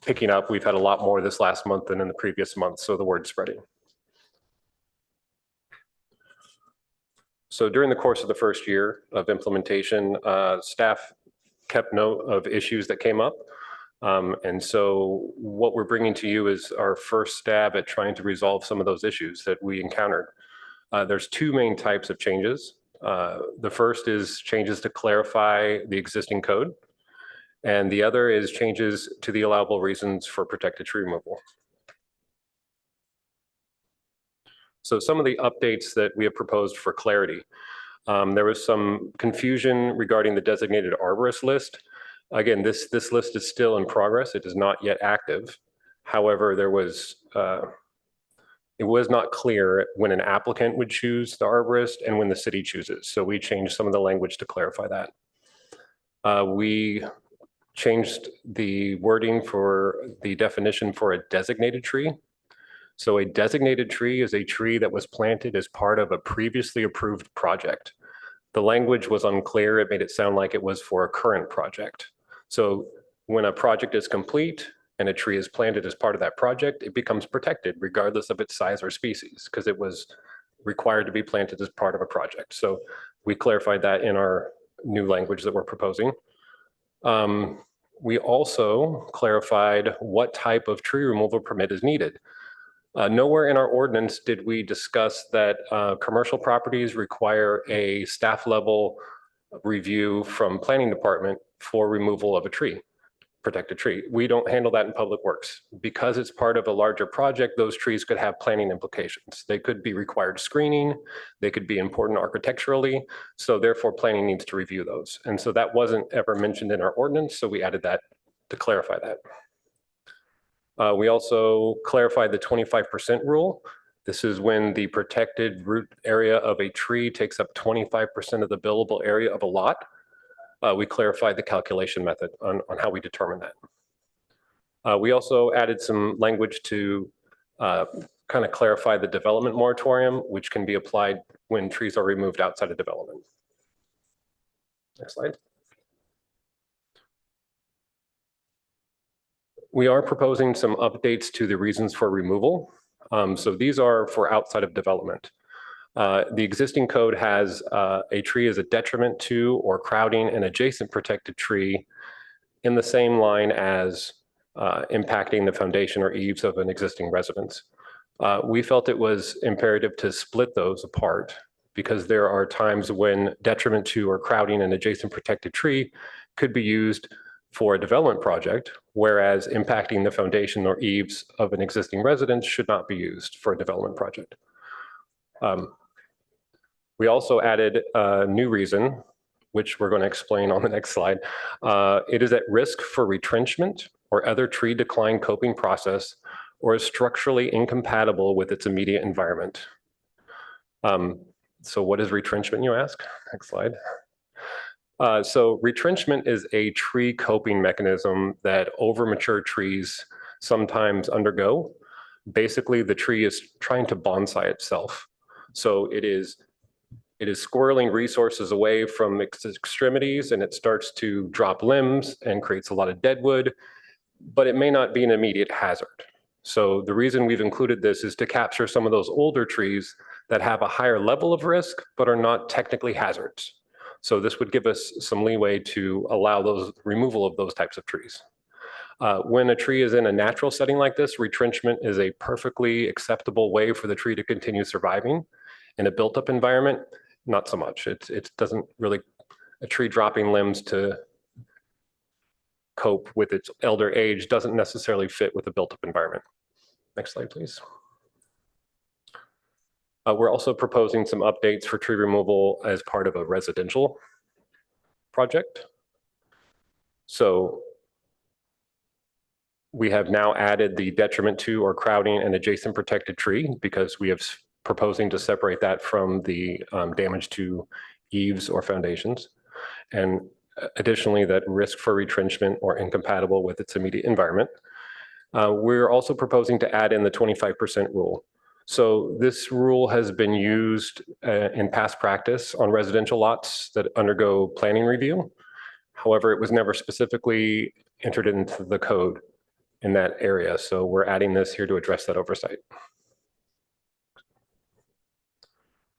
picking up. We've had a lot more this last month than in the previous month, so the word's spreading. So during the course of the first year of implementation, staff kept note of issues that came up. And so what we're bringing to you is our first stab at trying to resolve some of those issues that we encountered. There's 2 main types of changes. The first is changes to clarify the existing code. And the other is changes to the allowable reasons for protected tree removal. So some of the updates that we have proposed for clarity. There was some confusion regarding the designated arborist list. Again, this list is still in progress. It is not yet active. However, it was not clear when an applicant would choose the arborist and when the city chooses. So we changed some of the language to clarify that. We changed the wording for the definition for a designated tree. So a designated tree is a tree that was planted as part of a previously approved project. The language was unclear. It made it sound like it was for a current project. So when a project is complete and a tree is planted as part of that project, it becomes protected regardless of its size or species because it was required to be planted as part of a project. So we clarified that in our new language that we're proposing. We also clarified what type of tree removal permit is needed. Nowhere in our ordinance did we discuss that commercial properties require a staff level review from planning department for removal of a tree, protected tree. We don't handle that in public works. Because it's part of a larger project, those trees could have planning implications. They could be required screening, they could be important architecturally, so therefore planning needs to review those. And so that wasn't ever mentioned in our ordinance, so we added that to clarify that. We also clarified the 25% rule. This is when the protected root area of a tree takes up 25% of the buildable area of a lot. We clarified the calculation method on how we determine that. We also added some language to kind of clarify the development moratorium, which can be applied when trees are removed outside of development. Next slide. We are proposing some updates to the reasons for removal. So these are for outside of development. The existing code has a tree as a detriment to or crowding an adjacent protected tree in the same line as impacting the foundation or eaves of an existing residence. We felt it was imperative to split those apart because there are times when detriment to or crowding an adjacent protected tree could be used for a development project, whereas impacting the foundation or eaves of an existing residence should not be used for a development project. We also added a new reason, which we're going to explain on the next slide. It is at risk for retrenchment or other tree decline coping process, or is structurally incompatible with its immediate environment. So what is retrenchment, you ask? Next slide. So retrenchment is a tree coping mechanism that overmature trees sometimes undergo. Basically, the tree is trying to bonsai itself. So it is squirreling resources away from its extremities, and it starts to drop limbs and creates a lot of dead wood, but it may not be an immediate hazard. So the reason we've included this is to capture some of those older trees that have a higher level of risk, but are not technically hazards. So this would give us some leeway to allow those removal of those types of trees. When a tree is in a natural setting like this, retrenchment is a perfectly acceptable way for the tree to continue surviving. In a built-up environment, not so much. It doesn't really, a tree dropping limbs to cope with its elder age doesn't necessarily fit with a built-up environment. Next slide, please. We're also proposing some updates for tree removal as part of a residential project. So we have now added the detriment to or crowding an adjacent protected tree because we have proposing to separate that from the damage to eaves or foundations. And additionally, that risk for retrenchment or incompatible with its immediate environment. We're also proposing to add in the 25% rule. So this rule has been used in past practice on residential lots that undergo planning review. However, it was never specifically entered into the code in that area. So we're adding this here to address that oversight.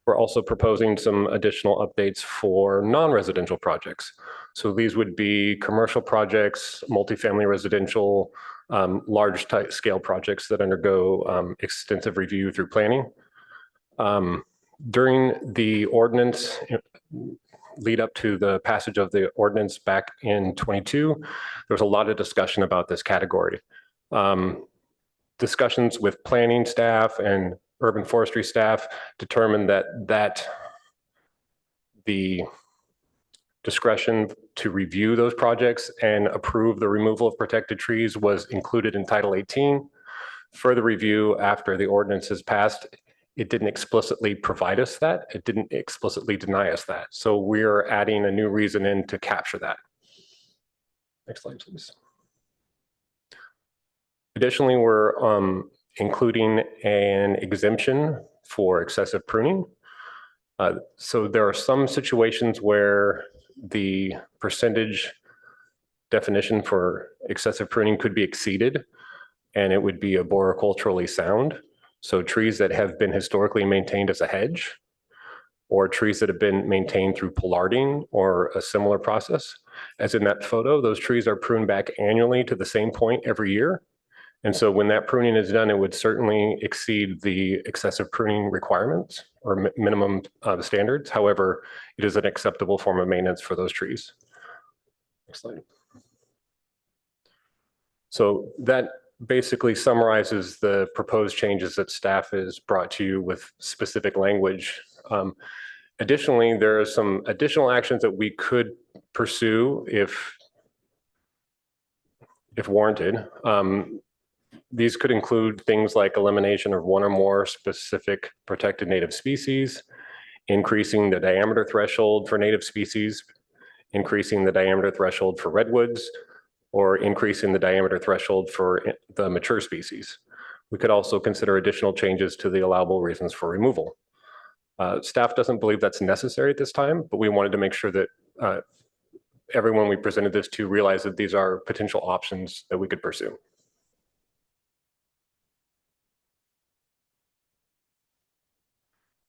We're also proposing some additional updates for non-residential projects. So these would be commercial projects, multifamily residential, large scale projects that undergo extensive review through planning. During the ordinance lead up to the passage of the ordinance back in 22, there was a lot of discussion about this category. Discussions with planning staff and urban forestry staff determined that the discretion to review those projects and approve the removal of protected trees was included in Title 18. Further review after the ordinance is passed, it didn't explicitly provide us that. It didn't explicitly deny us that. So we're adding a new reason in to capture that. Next slide, please. Additionally, we're including an exemption for excessive pruning. So there are some situations where the percentage definition for excessive pruning could be exceeded, and it would be arboriculturally sound. So trees that have been historically maintained as a hedge, or trees that have been maintained through pollarding or a similar process. As in that photo, those trees are pruned back annually to the same point every year. And so when that pruning is done, it would certainly exceed the excessive pruning requirements or minimum standards. However, it is an acceptable form of maintenance for those trees. Next slide. So that basically summarizes the proposed changes that staff has brought to you with specific language. Additionally, there are some additional actions that we could pursue if warranted. These could include things like elimination of one or more specific protected native species, increasing the diameter threshold for native species, increasing the diameter threshold for redwoods, or increasing the diameter threshold for the mature species. We could also consider additional changes to the allowable reasons for removal. Staff doesn't believe that's necessary at this time, but we wanted to make sure that everyone we presented this to realized that these are potential options that we could pursue.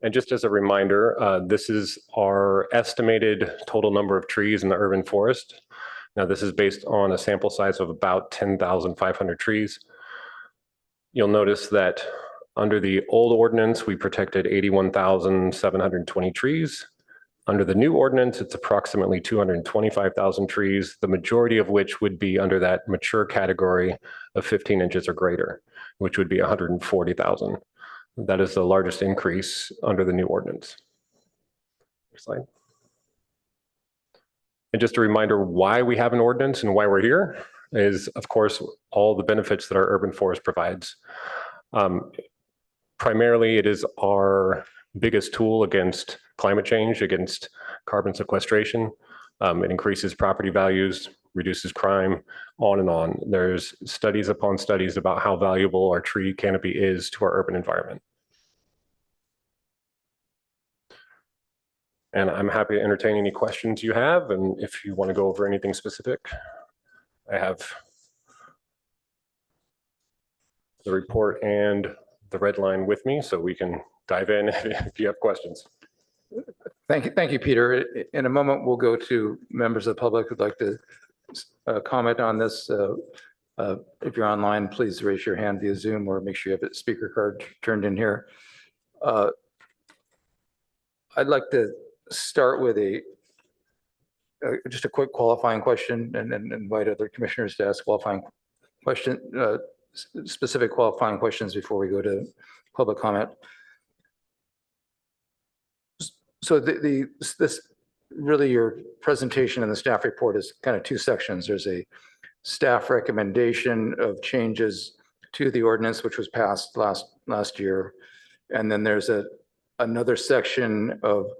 And just as a reminder, this is our estimated total number of trees in the urban forest. Now, this is based on a sample size of about 10,500 trees. You'll notice that under the old ordinance, we protected 81,720 trees. Under the new ordinance, it's approximately 225,000 trees, the majority of which would be under that mature category of 15 inches or greater, which would be 140,000. That is the largest increase under the new ordinance. Next slide. And just a reminder why we have an ordinance and why we're here is, of course, all the benefits that our urban forest provides. Primarily, it is our biggest tool against climate change, against carbon sequestration. It increases property values, reduces crime, on and on. There's studies upon studies about how valuable our tree canopy is to our urban environment. And I'm happy to entertain any questions you have. And if you want to go over anything specific, I have the report and the red line with me, so we can dive in if you have questions. Thank you, Peter. In a moment, we'll go to members of the public who'd like to comment on this. If you're online, please raise your hand via Zoom or make sure you have a speaker card turned in here. I'd like to start with just a quick qualifying question and then invite other commissioners to ask specific qualifying questions before we go to public comment. So this really, your presentation and the staff report is kind of two sections. There's a staff recommendation of changes to the ordinance, which was passed last year. And then there's another section of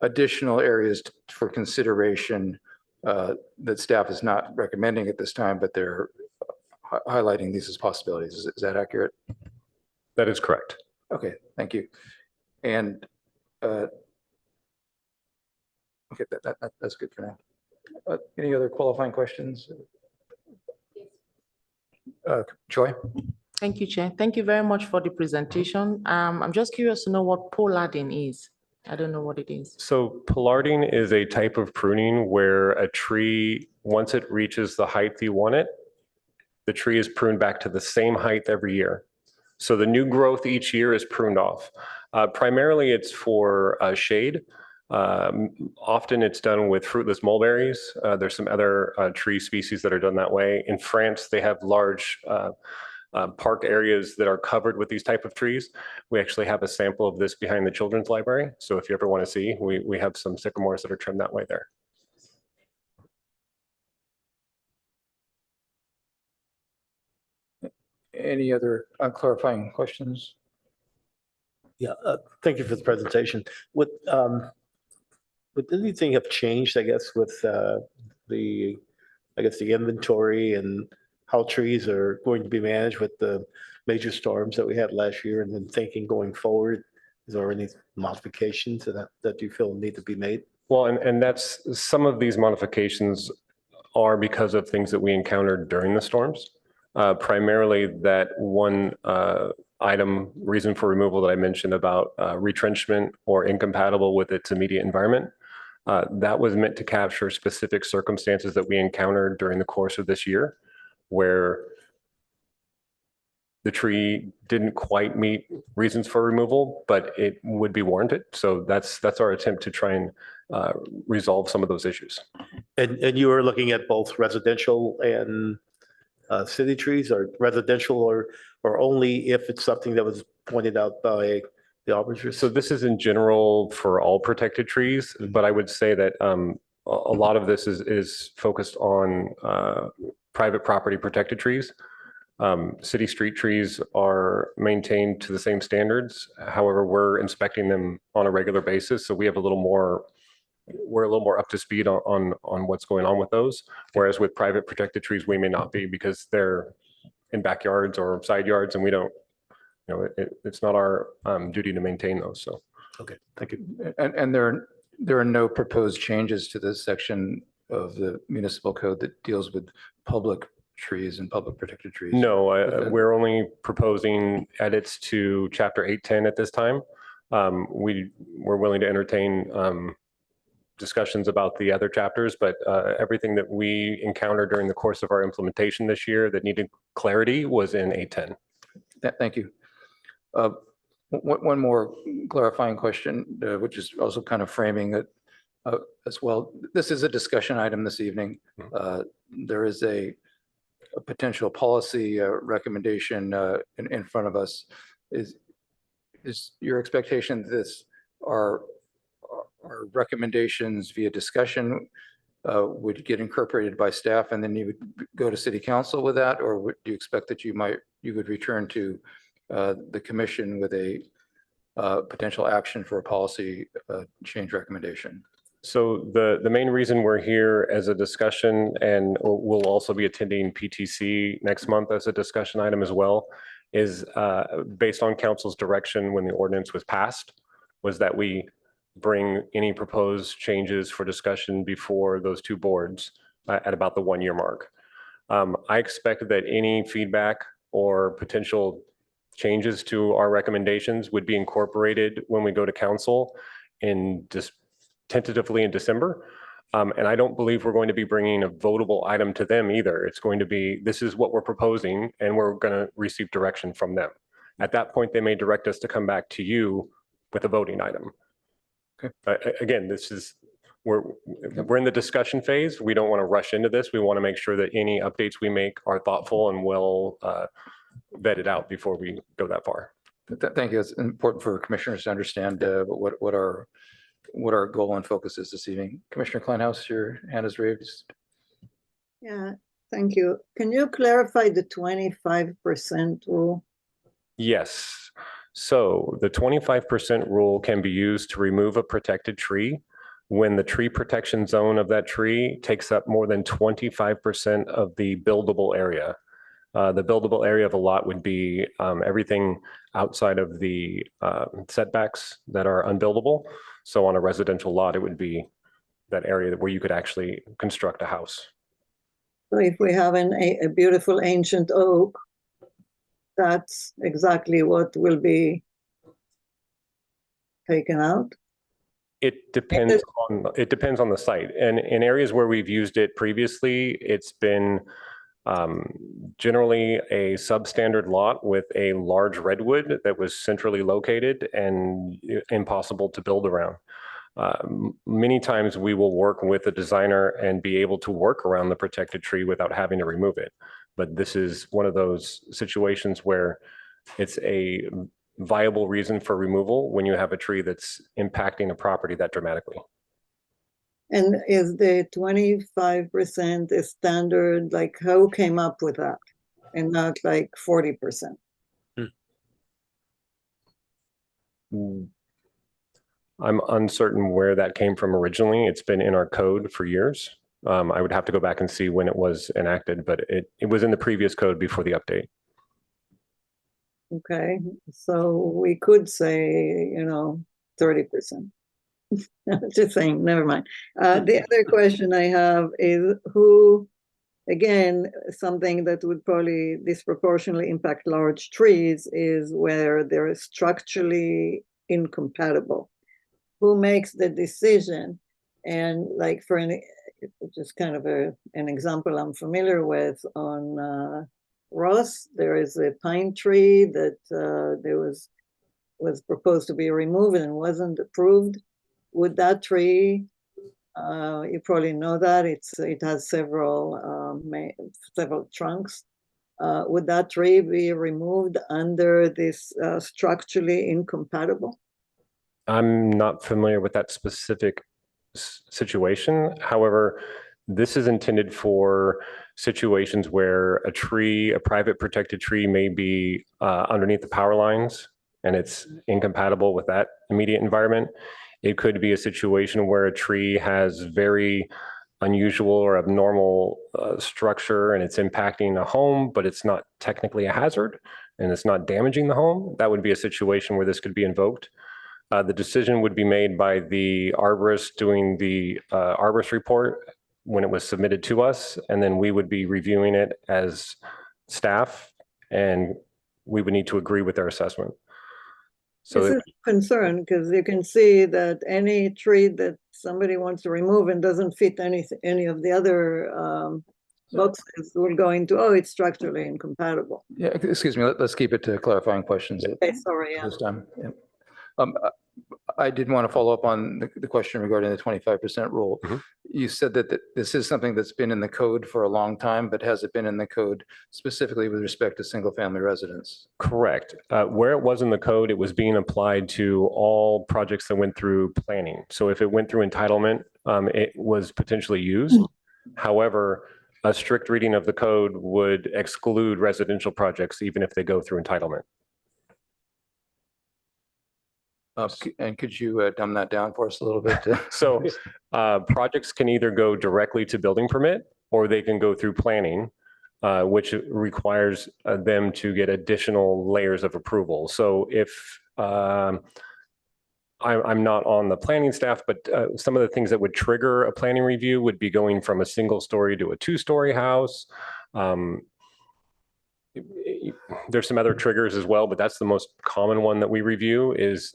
additional areas for consideration that staff is not recommending at this time, but they're highlighting these as possibilities. Is that accurate? That is correct. Okay, thank you. And okay, that's good for now. Any other qualifying questions? Joy? Thank you, Chair. Thank you very much for the presentation. I'm just curious to know what pollarding is. I don't know what it is. So pollarding is a type of pruning where a tree, once it reaches the height you want it, the tree is pruned back to the same height every year. So the new growth each year is pruned off. Primarily, it's for shade. Often it's done with fruitless mulberries. There's some other tree species that are done that way. In France, they have large park areas that are covered with these type of trees. We actually have a sample of this behind the children's library. So if you ever want to see, we have some sycamores that are trimmed that way there. Any other clarifying questions? Yeah, thank you for the presentation. Would anything have changed, I guess, with the inventory and how trees are going to be managed with the major storms that we had last year, and then thinking going forward? Is there any modifications that you feel need to be made? Well, and that's some of these modifications are because of things that we encountered during the storms. Primarily that one reason for removal that I mentioned about retrenchment or incompatible with its immediate environment. That was meant to capture specific circumstances that we encountered during the course of this year, where the tree didn't quite meet reasons for removal, but it would be warranted. So that's our attempt to try and resolve some of those issues. And you are looking at both residential and city trees, or residential, or only if it's something that was pointed out by the arborist? So this is in general for all protected trees, but I would say that a lot of this is focused on private property protected trees. City street trees are maintained to the same standards. However, we're inspecting them on a regular basis, so we have we're a little more up to speed on what's going on with those. Whereas with private protected trees, we may not be, because they're in backyards or side yards, and we don't it's not our duty to maintain those, so. Okay, thank you. And there are no proposed changes to this section of the municipal code that deals with public trees and public protected trees? No, Okay. we're only proposing edits to chapter 810 at this time. We're willing to entertain discussions about the other chapters, but everything that we encountered during the course of our implementation this year that needed clarity was in 810. Thank you. One more clarifying question, which is also kind of framing it as well. This is a discussion item this evening. There is a potential policy recommendation in front of us. Is your expectation that this are recommendations via discussion would get incorporated by staff and then you would go to city council with that, or do you expect that you would return to the commission with a potential action for a policy change recommendation? So the main reason we're here as a discussion, and we'll also be attending PTC next month as a discussion item as well, is based on council's direction when the ordinance was passed, was that we bring any proposed changes for discussion before those two boards at about the 1 year mark. I expect that any feedback or potential changes to our recommendations would be incorporated when we go to council in just tentatively in December. And I don't believe we're going to be bringing a votable item to them either. It's going to be, this is what we're proposing, and we're going to receive direction from them. At that point, they may direct us to come back to you with a voting item. Okay. Again, we're in the discussion phase. We don't want to rush into this. We want to make sure that any updates we make are thoughtful and well vetted out before we go that far. Thank you. It's important for commissioners to understand what our goal and focus is this evening. Commissioner Kleinhaus, your hand is raised. Yeah, thank you. Can you clarify the 25% rule? Yes. So the 25% rule can be used to remove a protected tree when the tree protection zone of that tree takes up more than 25% of the buildable area. The buildable area of a lot would be everything outside of the setbacks that are unbuildable. So on a residential lot, it would be that area where you could actually construct a house. So if we have a beautiful ancient oak, that's exactly what will be taken out? It depends on the site. And in areas where we've used it previously, it's been generally a substandard lot with a large redwood that was centrally located and impossible to build around. Many times we will work with a designer and be able to work around the protected tree without having to remove it. But this is one of those situations where it's a viable reason for removal when you have a tree that's impacting a property that dramatically. And is the 25% a standard, like who came up with that and not like 40%? I'm uncertain where that came from originally. It's been in our code for years. I would have to go back and see when it was enacted, but it was in the previous code before the update. Okay, so we could say, 30%. Just saying, never mind. The other question I have is who, again, something that would probably disproportionately impact large trees is where they're structurally incompatible. Who makes the decision? And like for just kind of an example I'm familiar with on Ross, there is a pine tree that there was proposed to be removed and wasn't approved. Would that tree, you probably know that it has several trunks. Would that tree be removed under this structurally incompatible? I'm not familiar with that specific situation. However, this is intended for situations where a private protected tree may be underneath the power lines and it's incompatible with that immediate environment. It could be a situation where a tree has very unusual or abnormal structure and it's impacting a home, but it's not technically a hazard. and it's not damaging the home, that would be a situation where this could be invoked. The decision would be made by the arborist doing the arborist report when it was submitted to us, and then we would be reviewing it as staff, and we would need to agree with their assessment. So This is a concern because you can see that any tree that somebody wants to remove and doesn't fit any of the other boxes will go into, oh, it's structurally incompatible. Yeah, excuse me, let's keep it to clarifying questions Okay, sorry, yeah. this time. Yeah. I did want to follow up on the question regarding the 25% rule. You said that this is something that's been in the code for a long time, but has it been in the code specifically with respect to single-family residents? correct. Where it was in the code, it was being applied to all projects that went through planning. So if it went through entitlement, it was potentially used. However, a strict reading of the code would exclude residential projects even if they go through entitlement. And could you dumb that down for us a little bit? So projects can either go directly to building permit or they can go through planning, which requires them to get additional layers of approval. So if I'm not on the planning staff, but some of the things that would trigger a planning review would be going from a single story to a 2-story house. There's some other triggers as well, but that's the most common one that we review is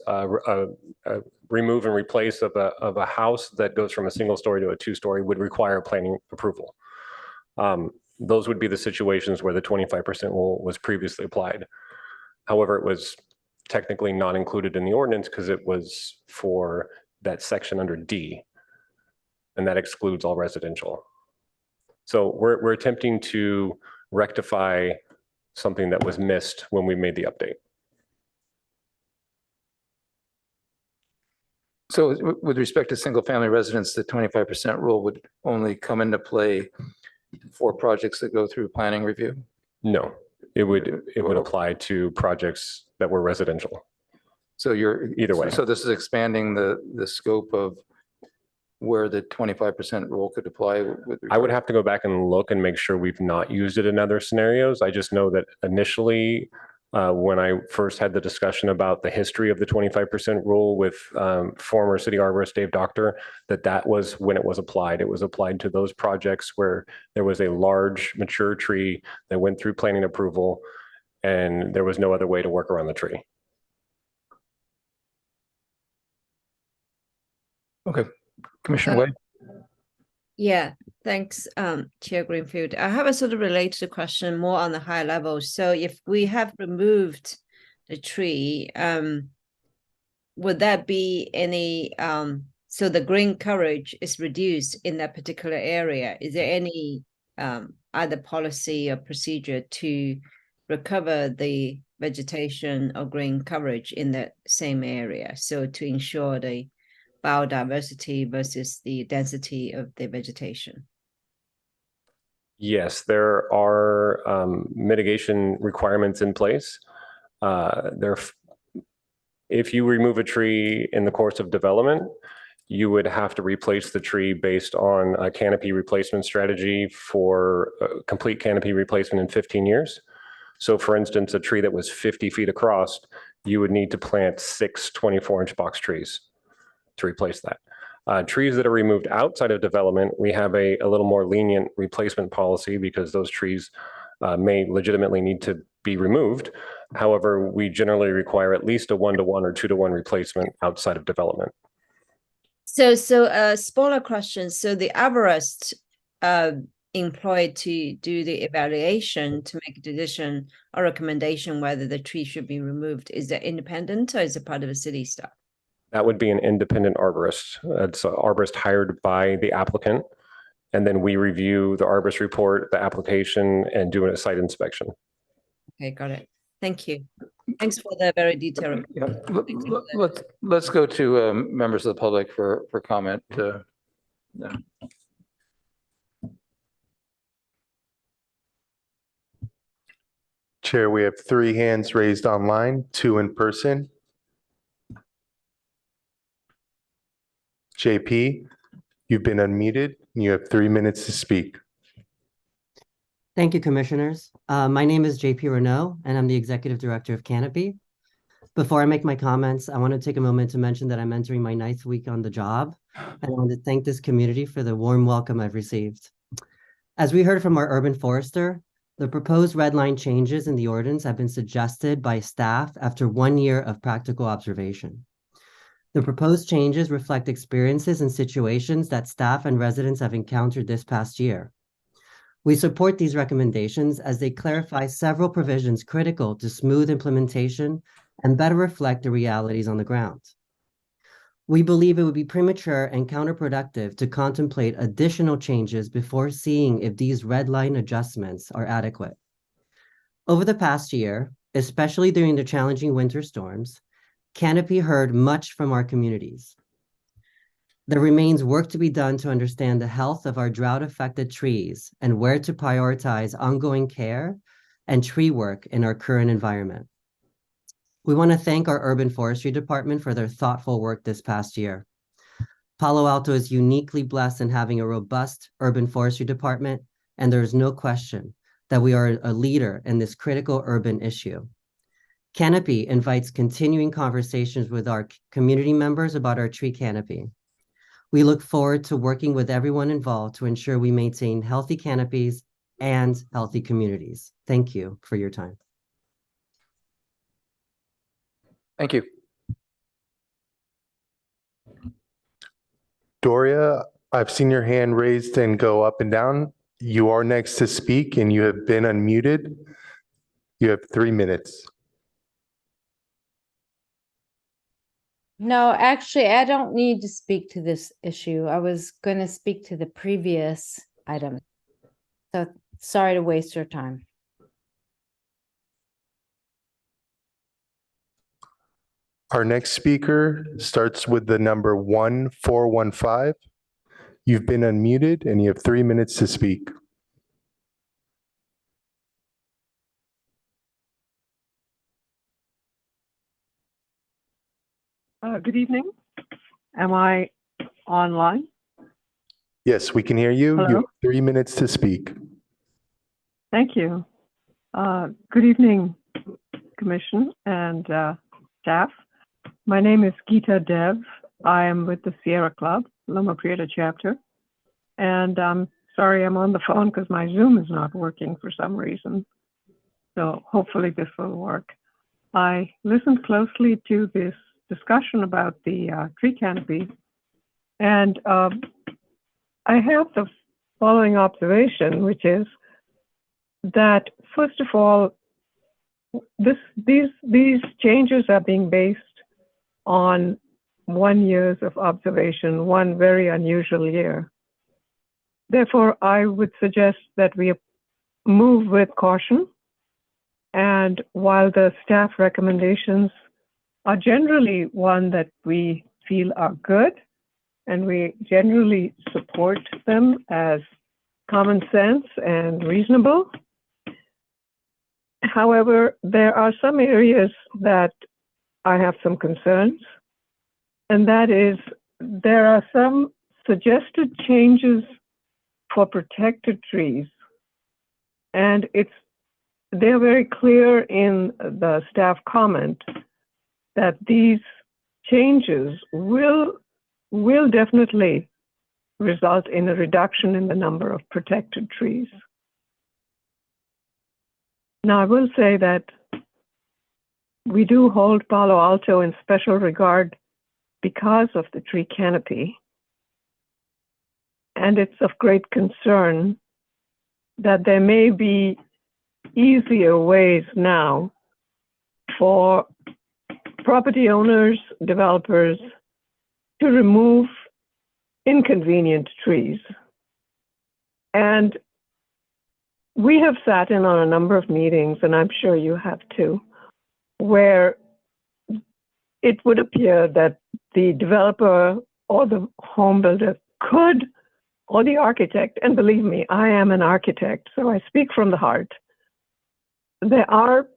remove and replace of a house that goes from a single story to a 2-story would require planning approval. Those would be the situations where the 25% rule was previously applied. However, it was technically not included in the ordinance because it was for that section under D, and that excludes all residential. So we're attempting to rectify something that was missed when we made the update. So with respect to single-family residents, the 25% rule would only come into play for projects that go through planning review? No, it would apply to projects that were residential. So you're either way. So this is expanding the scope of where the 25% rule could apply with. I would have to go back and look and make sure we've not used it in other scenarios. I just know that initially, when I first had the discussion about the history of the 25% rule with former city arborist Dave Doctor, that was when it was applied. It was applied to those projects where there was a large mature tree that went through planning approval and there was no other way to work around the tree. Okay. Commissioner Wade? Yeah, thanks, Chair Greenfield. I have a sort of related question more on the high level. So if we have removed the tree, would that be any, so the green coverage is reduced in that particular area? Is there any other policy or procedure to recover the vegetation or green coverage in that same area? So to ensure the biodiversity versus the density of the vegetation? Yes, there are mitigation requirements in place. If you remove a tree in the course of development, you would have to replace the tree based on a canopy replacement strategy for complete canopy replacement in 15 years. So for instance, a tree that was 50 feet across, you would need to plant 6 24-inch box trees to replace that. Trees that are removed outside of development, we have a little more lenient replacement policy because those trees may legitimately need to be removed. However, we generally require at least a 1-to-1 or 2-to-1 replacement outside of development. So a smaller question. So the arborist employed to do the evaluation to make a decision or recommendation whether the tree should be removed, is that independent or is it part of a city staff? That would be an independent arborist. It's an arborist hired by the applicant. And then we review the arborist report, the application, and do a site inspection. Okay, got it. Thank you. Thanks for the very detailed. Yeah. Let's go to members of the public for comment. Yeah. Chair, we have 3 hands raised online, 2 in person. JP, you've been unmuted. You have 3 minutes to speak. Thank you, Commissioners. My name is JP Renault, and I'm the Executive Director of Canopy. Before I make my comments, I want to take a moment to mention that I'm entering my 9th week on the job, and I want to thank this community for the warm welcome I've received. As we heard from our urban forester, the proposed red line changes in the ordinance have been suggested by staff after 1 year of practical observation. The proposed changes reflect experiences and situations that staff and residents have encountered this past year. We support these recommendations as they clarify several provisions critical to smooth implementation and better reflect the realities on the ground. We believe it would be premature and counterproductive to contemplate additional changes before seeing if these red line adjustments are adequate. Over the past year, especially during the challenging winter storms, Canopy heard much from our communities. There remains work to be done to understand the health of our drought-affected trees and where to prioritize ongoing care and tree work in our current environment. We want to thank our Urban Forestry Department for their thoughtful work this past year. Palo Alto is uniquely blessed in having a robust Urban Forestry Department, and there is no question that we are a leader in this critical urban issue. Canopy invites continuing conversations with our community members about our tree canopy. We look forward to working with everyone involved to ensure we maintain healthy canopies and healthy communities. Thank you for your time. Thank you. Doria, I've seen your hand raised and go up and down. You are next to speak and you have been unmuted. You have 3 minutes. No, actually, I don't need to speak to this issue. I was going to speak to the previous item. So sorry to waste your time. Our next speaker starts with the number 1415. You've been unmuted and you have 3 minutes to speak. Good evening. Am I online? Yes, we can hear you. Hello? You have 3 minutes to speak. Thank you. Good evening, Commission and staff. My name is Geeta Dev. I am with the Sierra Club, Loma Prieta chapter. And I'm sorry I'm on the phone because my Zoom is not working for some reason. So hopefully this will work. I listened closely to this discussion about the tree canopy. And I have the following observation, which is that, first of all, these changes are being based on 1 year of observation, one very unusual year. Therefore, I would suggest that we move with caution. And while the staff recommendations are generally one that we feel are good, and we generally support them as common sense and reasonable. However, there are some areas that I have some concerns, and that is there are some suggested changes for protected trees, and they're very clear in the staff comment that these changes will definitely result in a reduction in the number of protected trees. Now, I will say that we do hold Palo Alto in special regard because of the tree canopy. And it's of great concern that there may be easier ways now for property owners, developers to remove inconvenient trees. And we have sat in on a number of meetings, and I'm sure you have too, where it would appear that the developer or the home builder could, or the architect, and believe me, I am an architect, so I speak from the heart. There are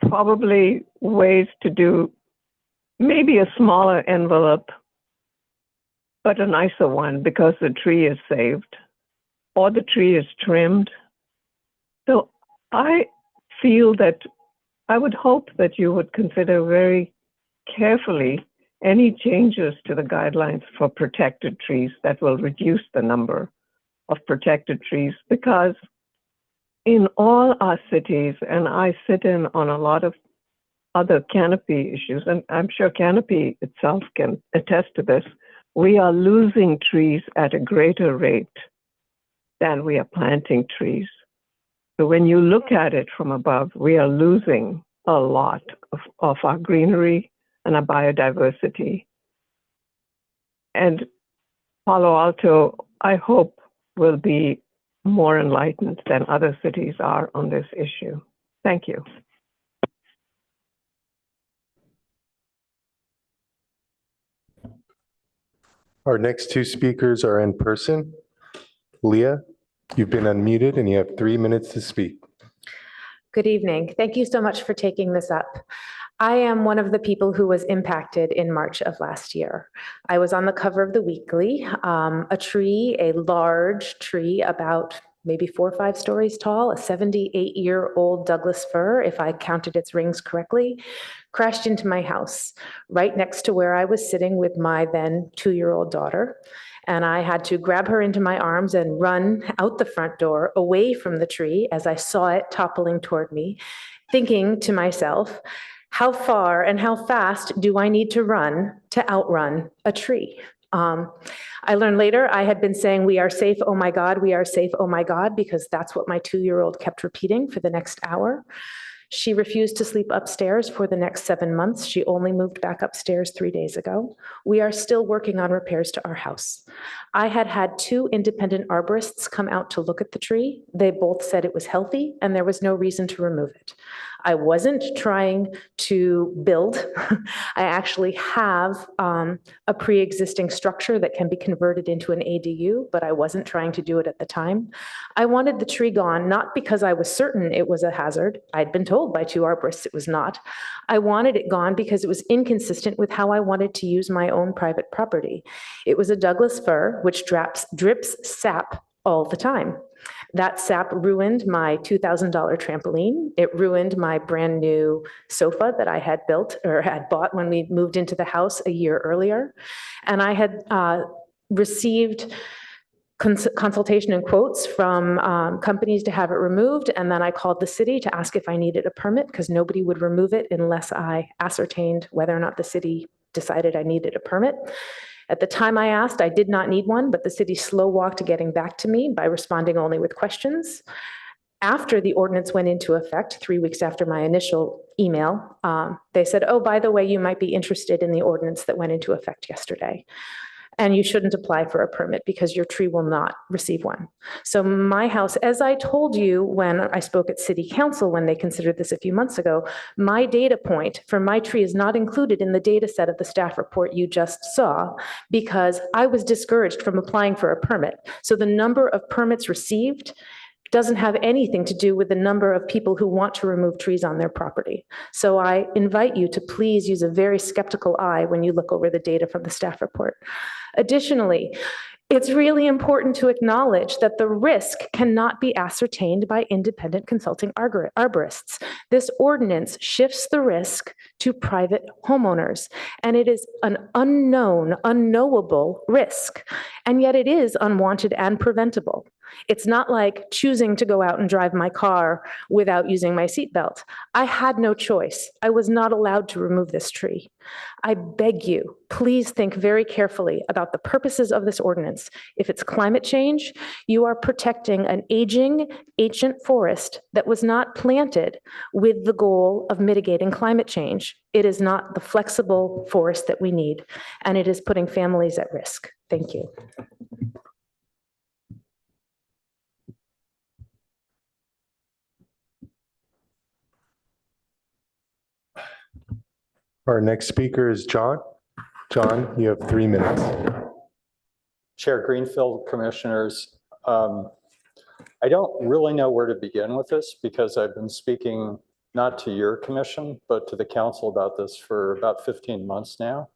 probably ways to do maybe a smaller envelope, but a nicer one because the tree is saved or the tree is trimmed. So I feel that I would hope that you would consider very carefully any changes to the guidelines for protected trees that will reduce the number of protected trees, because in all our cities, and I sit in on a lot of other canopy issues, and I'm sure canopy itself can attest to this, we are losing trees at a greater rate than we are planting trees. So when you look at it from above, we are losing a lot of our greenery and our biodiversity. And Palo Alto, I hope, will be more enlightened than other cities are on this issue. Thank you. Our next two speakers are in person. Leah, you've been unmuted and you have 3 minutes to speak. Good evening. Thank you so much for taking this up. I am one of the people who was impacted in March of last year. I was on the cover of the weekly. A tree, a large tree about maybe 4 or 5 stories tall, a 78-year-old Douglas fir, if I counted its rings correctly, crashed into my house right next to where I was sitting with my then 2-year-old daughter. And I had to grab her into my arms and run out the front door away from the tree as I saw it toppling toward me, thinking to myself, how far and how fast do I need to run to outrun a tree? I learned later I had been saying, we are safe, oh my God, we are safe, oh my God, because that's what my 2-year-old kept repeating for the next hour. She refused to sleep upstairs for the next 7 months. She only moved back upstairs 3 days ago. We are still working on repairs to our house. I had had 2 independent arborists come out to look at the tree. They both said it was healthy and there was no reason to remove it. I wasn't trying to build. I actually have a pre-existing structure that can be converted into an ADU, but I wasn't trying to do it at the time. I wanted the tree gone, not because I was certain it was a hazard. I'd been told by 2 arborists it was not. I wanted it gone because it was inconsistent with how I wanted to use my own private property. It was a Douglas fir, which drips sap all the time. That sap ruined my $2,000 trampoline. It ruined my brand new sofa that I had built or had bought when we moved into the house a year earlier. And I had received consultation and quotes from companies to have it removed. And then I called the city to ask if I needed a permit because nobody would remove it unless I ascertained whether or not the city decided I needed a permit. At the time I asked, I did not need one, but the city slow walked getting back to me by responding only with questions. After the ordinance went into effect, 3 weeks after my initial email, they said, oh, by the way, you might be interested in the ordinance that went into effect yesterday. And you shouldn't apply for a permit because your tree will not receive one. So my house, as I told you when I spoke at City Council when they considered this a few months ago, my data point for my tree is not included in the data set of the staff report you just saw because I was discouraged from applying for a permit. So the number of permits received doesn't have anything to do with the number of people who want to remove trees on their property. So I invite you to please use a very skeptical eye when you look over the data from the staff report. Additionally, it's really important to acknowledge that the risk cannot be ascertained by independent consulting arborists. This ordinance shifts the risk to private homeowners, and it is an unknown, unknowable risk, and yet it is unwanted and preventable. It's not like choosing to go out and drive my car without using my seatbelt. I had no choice. I was not allowed to remove this tree. I beg you, please think very carefully about the purposes of this ordinance. If it's climate change, you are protecting an aging, ancient forest that was not planted with the goal of mitigating climate change. It is not the flexible forest that we need, and it is putting families at risk. Thank you. Our next speaker is John. John, you have 3 minutes. Chair Greenfield, commissioners, I don't really know where to begin with this because I've been speaking not to your commission, but to the council about this for about 15 months now.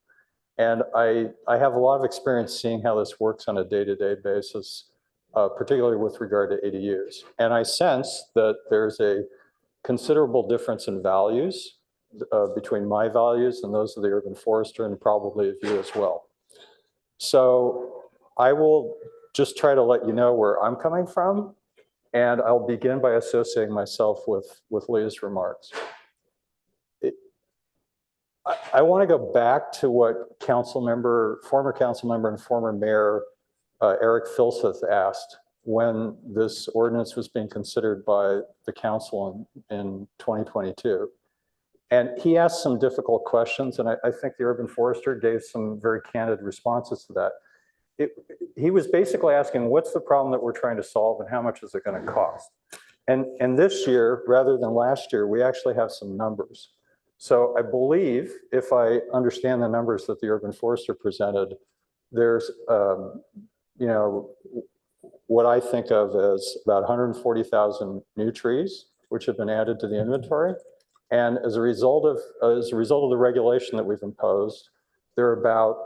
And I have a lot of experience seeing how this works on a day-to-day basis. particularly with regard to ADUs. And I sense that there's a considerable difference in values between my values and those of the urban forester and probably of you as well. So I will just try to let you know where I'm coming from, and I'll begin by associating myself with Leah's remarks. I want to go back to what former council member and former mayor Eric Filseth asked when this ordinance was being considered by the council in 2022. And he asked some difficult questions, and I think the urban forester gave some very candid responses to that. He was basically asking, what's the problem that we're trying to solve and how much is it going to cost? And this year, rather than last year, we actually have some numbers. So I believe, if I understand the numbers that the urban forester presented, there's, you know, what I think of as about 140,000 new trees, which have been added to the inventory. And as a result of the regulation that we've imposed, there are about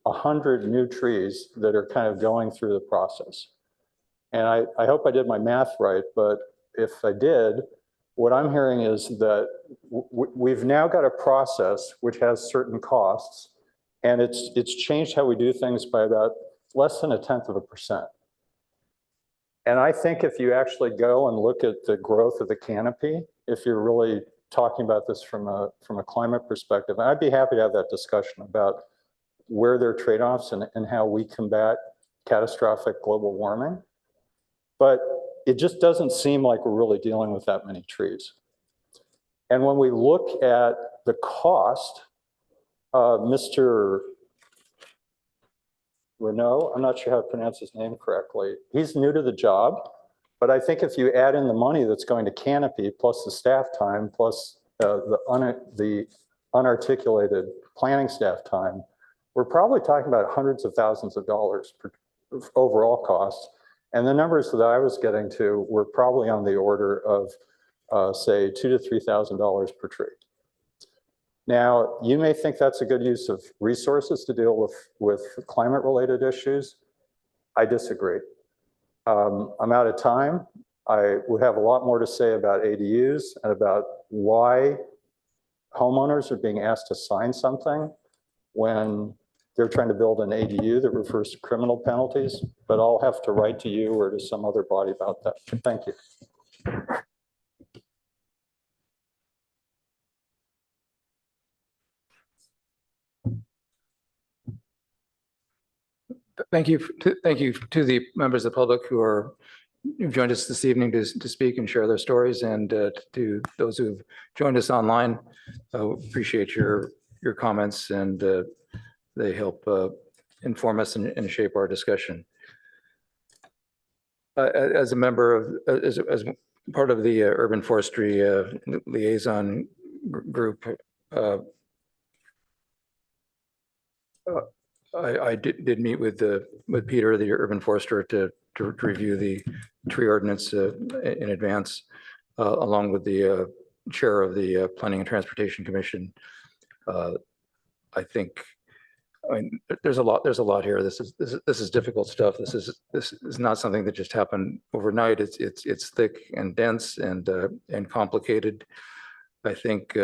100 new trees that are kind of going through the process. And I hope I did my math right, but if I did, what I'm hearing is that we've now got a process which has certain costs, and it's changed how we do things by about less than 0.1%. And I think if you actually go and look at the growth of the canopy, if you're really talking about this from a climate perspective, and I'd be happy to have that discussion about where there are trade-offs and how we combat catastrophic global warming. But it just doesn't seem like we're really dealing with that many trees. And when we look at the cost, Mr. Renault, I'm not sure how to pronounce his name correctly. He's new to the job, but I think if you add in the money that's going to canopy, plus the staff time, plus the unarticulated planning staff time, we're probably talking about hundreds of thousands of dollars per overall costs. And the numbers that I was getting to were probably on the order of, say, $2,000 to $3,000 per tree. Now, you may think that's a good use of resources to deal with climate-related issues. I disagree. I'm out of time. I would have a lot more to say about ADUs and about why homeowners are being asked to sign something when they're trying to build an ADU that refers to criminal penalties, but I'll have to write to you or to some other body about that. Thank you. Thank you to the members of the public who've joined us this evening to speak and share their stories, and to those who've joined us online. Appreciate your comments, and they help inform us and shape our discussion. As a member of, as part of the urban forestry liaison group, I did meet with Peter, the urban forester, to review the tree ordinance in advance, along with the chair of the Planning and Transportation Commission. I think, I mean, there's a lot here. This is difficult stuff. This is not something that just happened overnight. It's thick and dense and complicated. I think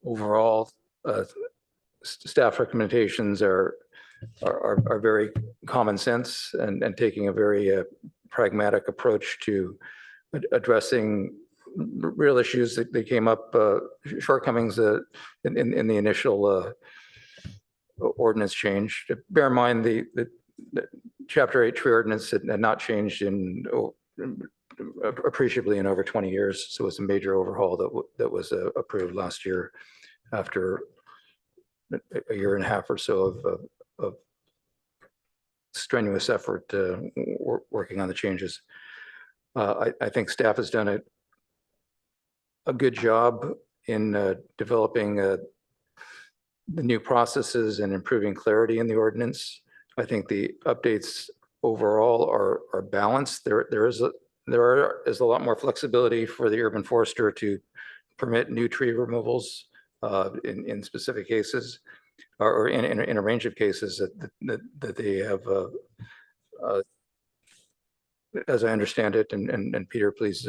overall, staff recommendations are very common sense and taking a very pragmatic approach to addressing real issues that came up, shortcomings in the initial ordinance change. Bear in mind the Chapter 8 tree ordinance had not changed appreciably in over 20 years. So it's a major overhaul that was approved last year after a year and a half or so of strenuous effort working on the changes. I think staff has done a good job in developing the new processes and improving clarity in the ordinance. I think the updates overall are balanced. There is a lot more flexibility for the urban forester to permit new tree removals in specific cases, or in a range of cases that they have as I understand it, and Peter, please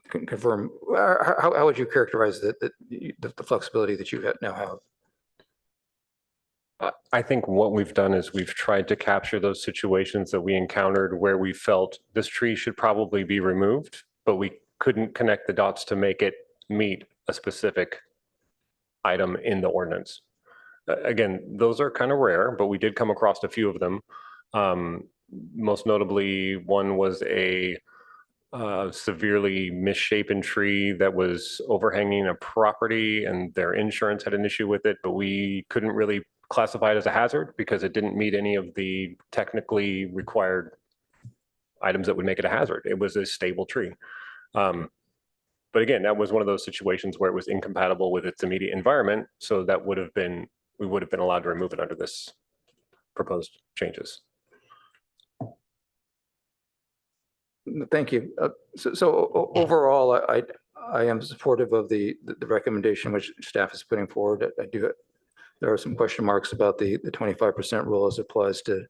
confirm, how would you characterize the flexibility that you now have? I think what we've done is we've tried to capture those situations that we encountered where we felt this tree should probably be removed, but we couldn't connect the dots to make it meet a specific item in the ordinance. Again, those are kind of rare, but we did come across a few of them. Most notably, one was a severely misshapen tree that was overhanging a property, and their insurance had an issue with it, but we couldn't really classify it as a hazard because it didn't meet any of the technically required items that would make it a hazard. It was a stable tree. But again, that was one of those situations where it was incompatible with its immediate environment. So that would have been, we would have been allowed to remove it under this proposed changes. Thank you. So overall, I am supportive of the recommendation which staff is putting forward. There are some question marks about the 25% rule as it applies to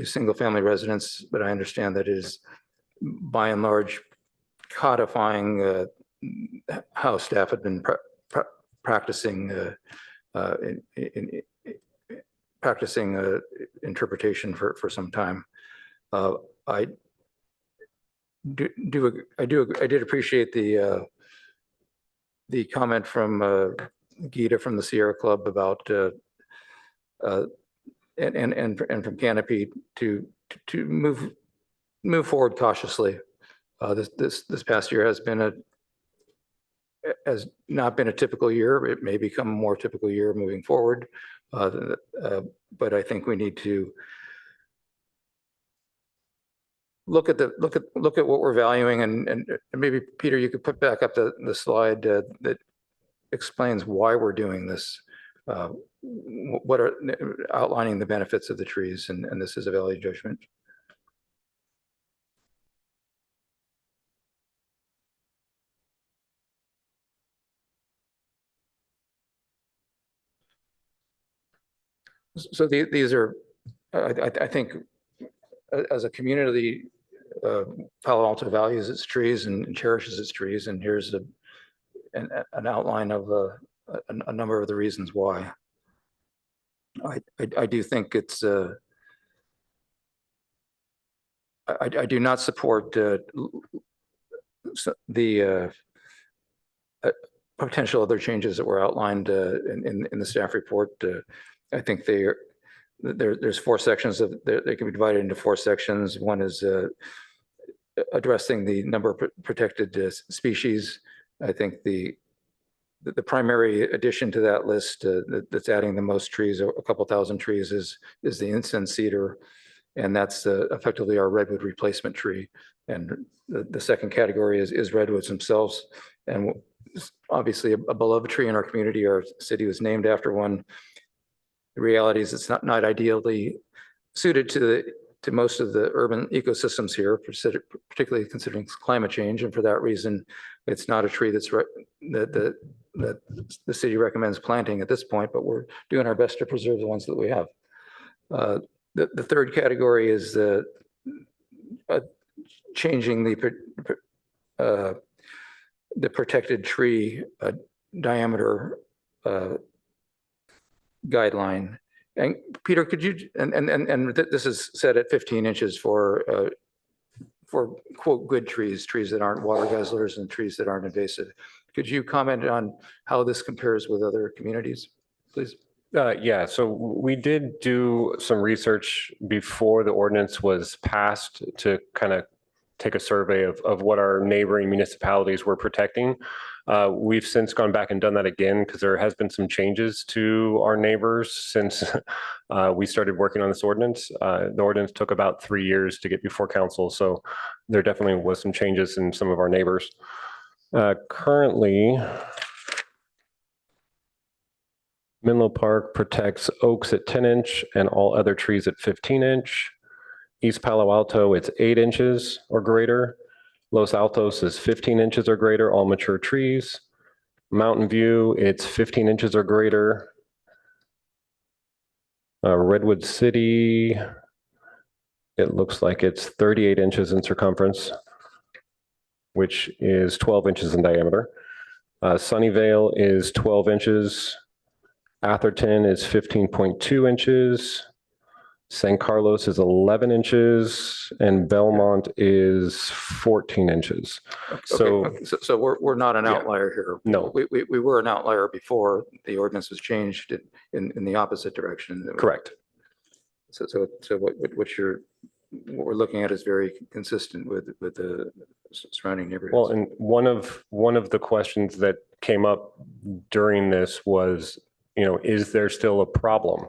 single family residents, but I understand that it is by and large codifying how staff had been practicing interpretation for some time. I did appreciate the comment from Gita from the Sierra Club about and from Canopy to move forward cautiously. This past year has not been a typical year. It may become a more typical year moving forward, but I think we need to look at what we're valuing, and maybe Peter, you could put back up the slide that explains why we're doing this. What are outlining the benefits of the trees, and this is a value judgment. So these are, I think, as a community, Palo Alto values its trees and cherishes its trees, and here's an outline of a number of the reasons why. I do think it's I do not support the potential other changes that were outlined in the staff report. I think there's 4 sections of they can be divided into 4 sections. One is addressing the number of protected species. I think the primary addition to that list that's adding the most trees, a couple thousand trees, is the incense cedar, and that's effectively our redwood replacement tree. And the second category is redwoods themselves, and obviously a beloved tree in our community. Our city was named after one. The reality is it's not ideally suited to most of the urban ecosystems here, particularly considering climate change, and for that reason, it's not a tree that the city recommends planting at this point, but we're doing our best to preserve the ones that we have. The third category is changing the protected tree diameter guideline. And Peter, could you, and this is set at 15 inches for quote good trees that aren't water guzzlers and trees that aren't invasive. Could you comment on how this compares with other communities, please? Yeah, so we did do some research before the ordinance was passed to kind of take a survey of what our neighboring municipalities were protecting. We've since gone back and done that again because there has been some changes to our neighbors since we started working on this ordinance. The ordinance took about 3 years to get before council, so there definitely was some changes in some of our neighbors. Currently, Menlo Park protects oaks at 10 inch and all other trees at 15 inch. East Palo Alto, it's 8 inches or greater. Los Altos is 15 inches or greater, all mature trees. Mountain View, it's 15 inches or greater. Redwood City, It looks like it's 38 inches in circumference, which is 12 inches in diameter. Sunnyvale is 12 inches. Atherton is 15.2 inches. San Carlos is 11 inches and Belmont is 14 inches. So we're not an Yeah. outlier here. No. We were an outlier before the ordinance was changed in the opposite direction. Correct. So what we're looking at is very consistent with the surrounding neighborhoods. Well, and one of the questions that came up during this was, is there still a problem?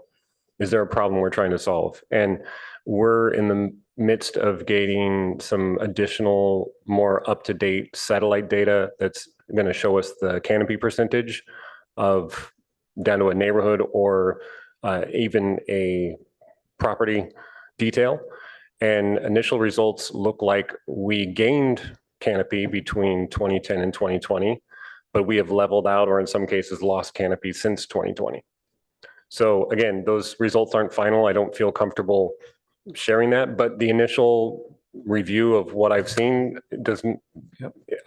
Is there a problem we're trying to solve? And we're in the midst of getting some additional, more up-to-date satellite data that's going to show us the canopy percentage of down to a neighborhood or even a property detail. And initial results look like we gained canopy between 2010 and 2020, but we have leveled out or in some cases lost canopy since 2020. So again, those results aren't final. I don't feel comfortable sharing that, but the initial review of what I've seen doesn't,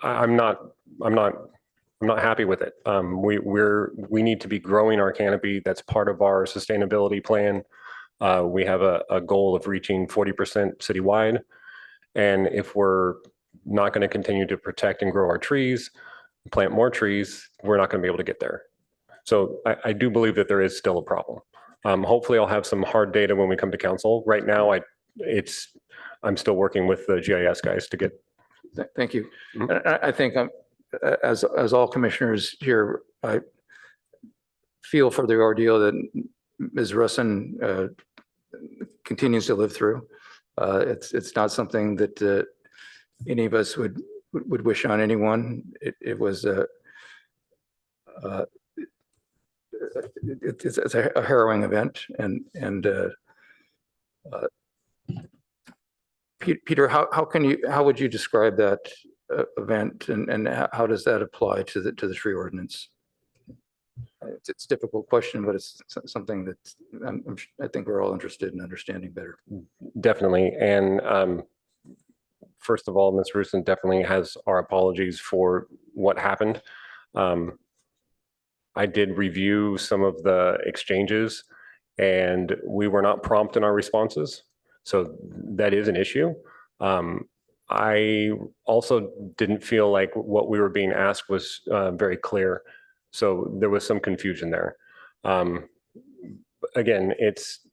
I'm not happy with it. We need to be growing our canopy. That's part of our sustainability plan. We have a goal of reaching 40% citywide. And if we're not going to continue to protect and grow our trees, plant more trees, we're not going to be able to get there. So I do believe that there is still a problem. Hopefully I'll have some hard data when we come to council. Right now, I'm still working with the GIS guys to get. Thank you. I think as all commissioners here, I feel for the ordeal that Ms. Russin continues to live through. It's not something that any of us would wish on anyone. It was it's a harrowing event, and Peter, how would you describe that event, and how does that apply to the tree ordinance? It's a difficult question, but it's something that I think we're all interested in understanding better. Definitely, and first of all, Ms. Russin definitely has our apologies for what happened. I did review some of the exchanges and we were not prompt in our responses. So that is an issue. I also didn't feel like what we were being asked was very clear. So there was some confusion there. Again, it's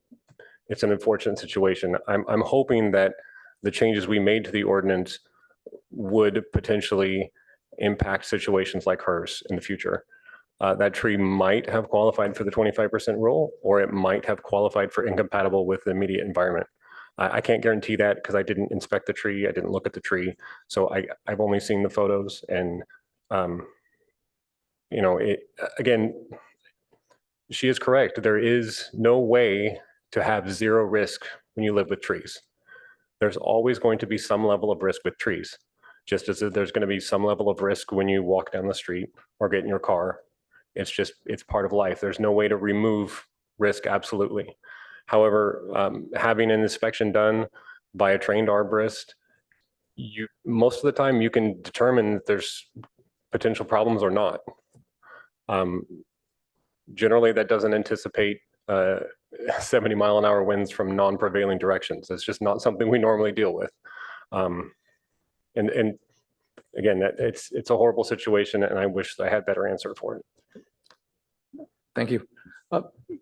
an unfortunate situation. I'm hoping that the changes we made to the ordinance would potentially impact situations like hers in the future. That tree might have qualified for the 25% rule, or it might have qualified for incompatible with the immediate environment. I can't guarantee that because I didn't inspect the tree. I didn't look at the tree. So I've only seen the photos, and again, she is correct. There is no way to have zero risk when you live with trees. There's always going to be some level of risk with trees, just as there's going to be some level of risk when you walk down the street or get in your car. It's part of life. There's no way to remove risk, absolutely. However, having an inspection done by a trained arborist, most of the time you can determine if there's potential problems or not. Generally, that doesn't anticipate 70-mile-an-hour winds from non-prevailing directions. It's just not something we normally deal with. And again, it's a horrible situation, and I wish I had better answer for it. Thank you.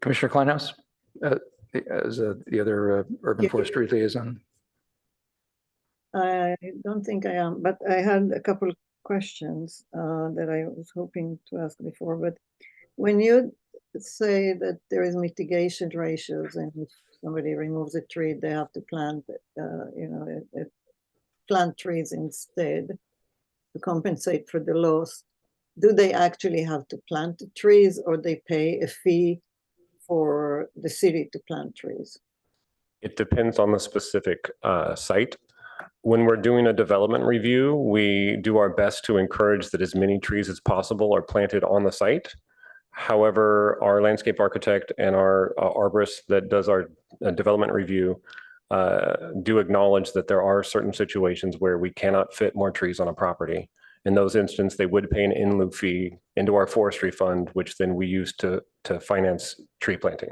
Commissioner Kleinhaus, as the other urban forestry liaison. I don't think I am, but I had a couple of questions that I was hoping to ask before. But when you say that there is mitigation ratios, and if somebody removes a tree, they have to plant, plant trees instead to compensate for the loss. Do they actually have to plant the trees, or they pay a fee for the city to plant trees? It depends on the specific site. When we're doing a development review, we do our best to encourage that as many trees as possible are planted on the site. However, our landscape architect and our arborist that does our development review do acknowledge that there are certain situations where we cannot fit more trees on a property. In those instances, they would pay an in lieu fee into our forestry fund, which then we use to finance tree planting.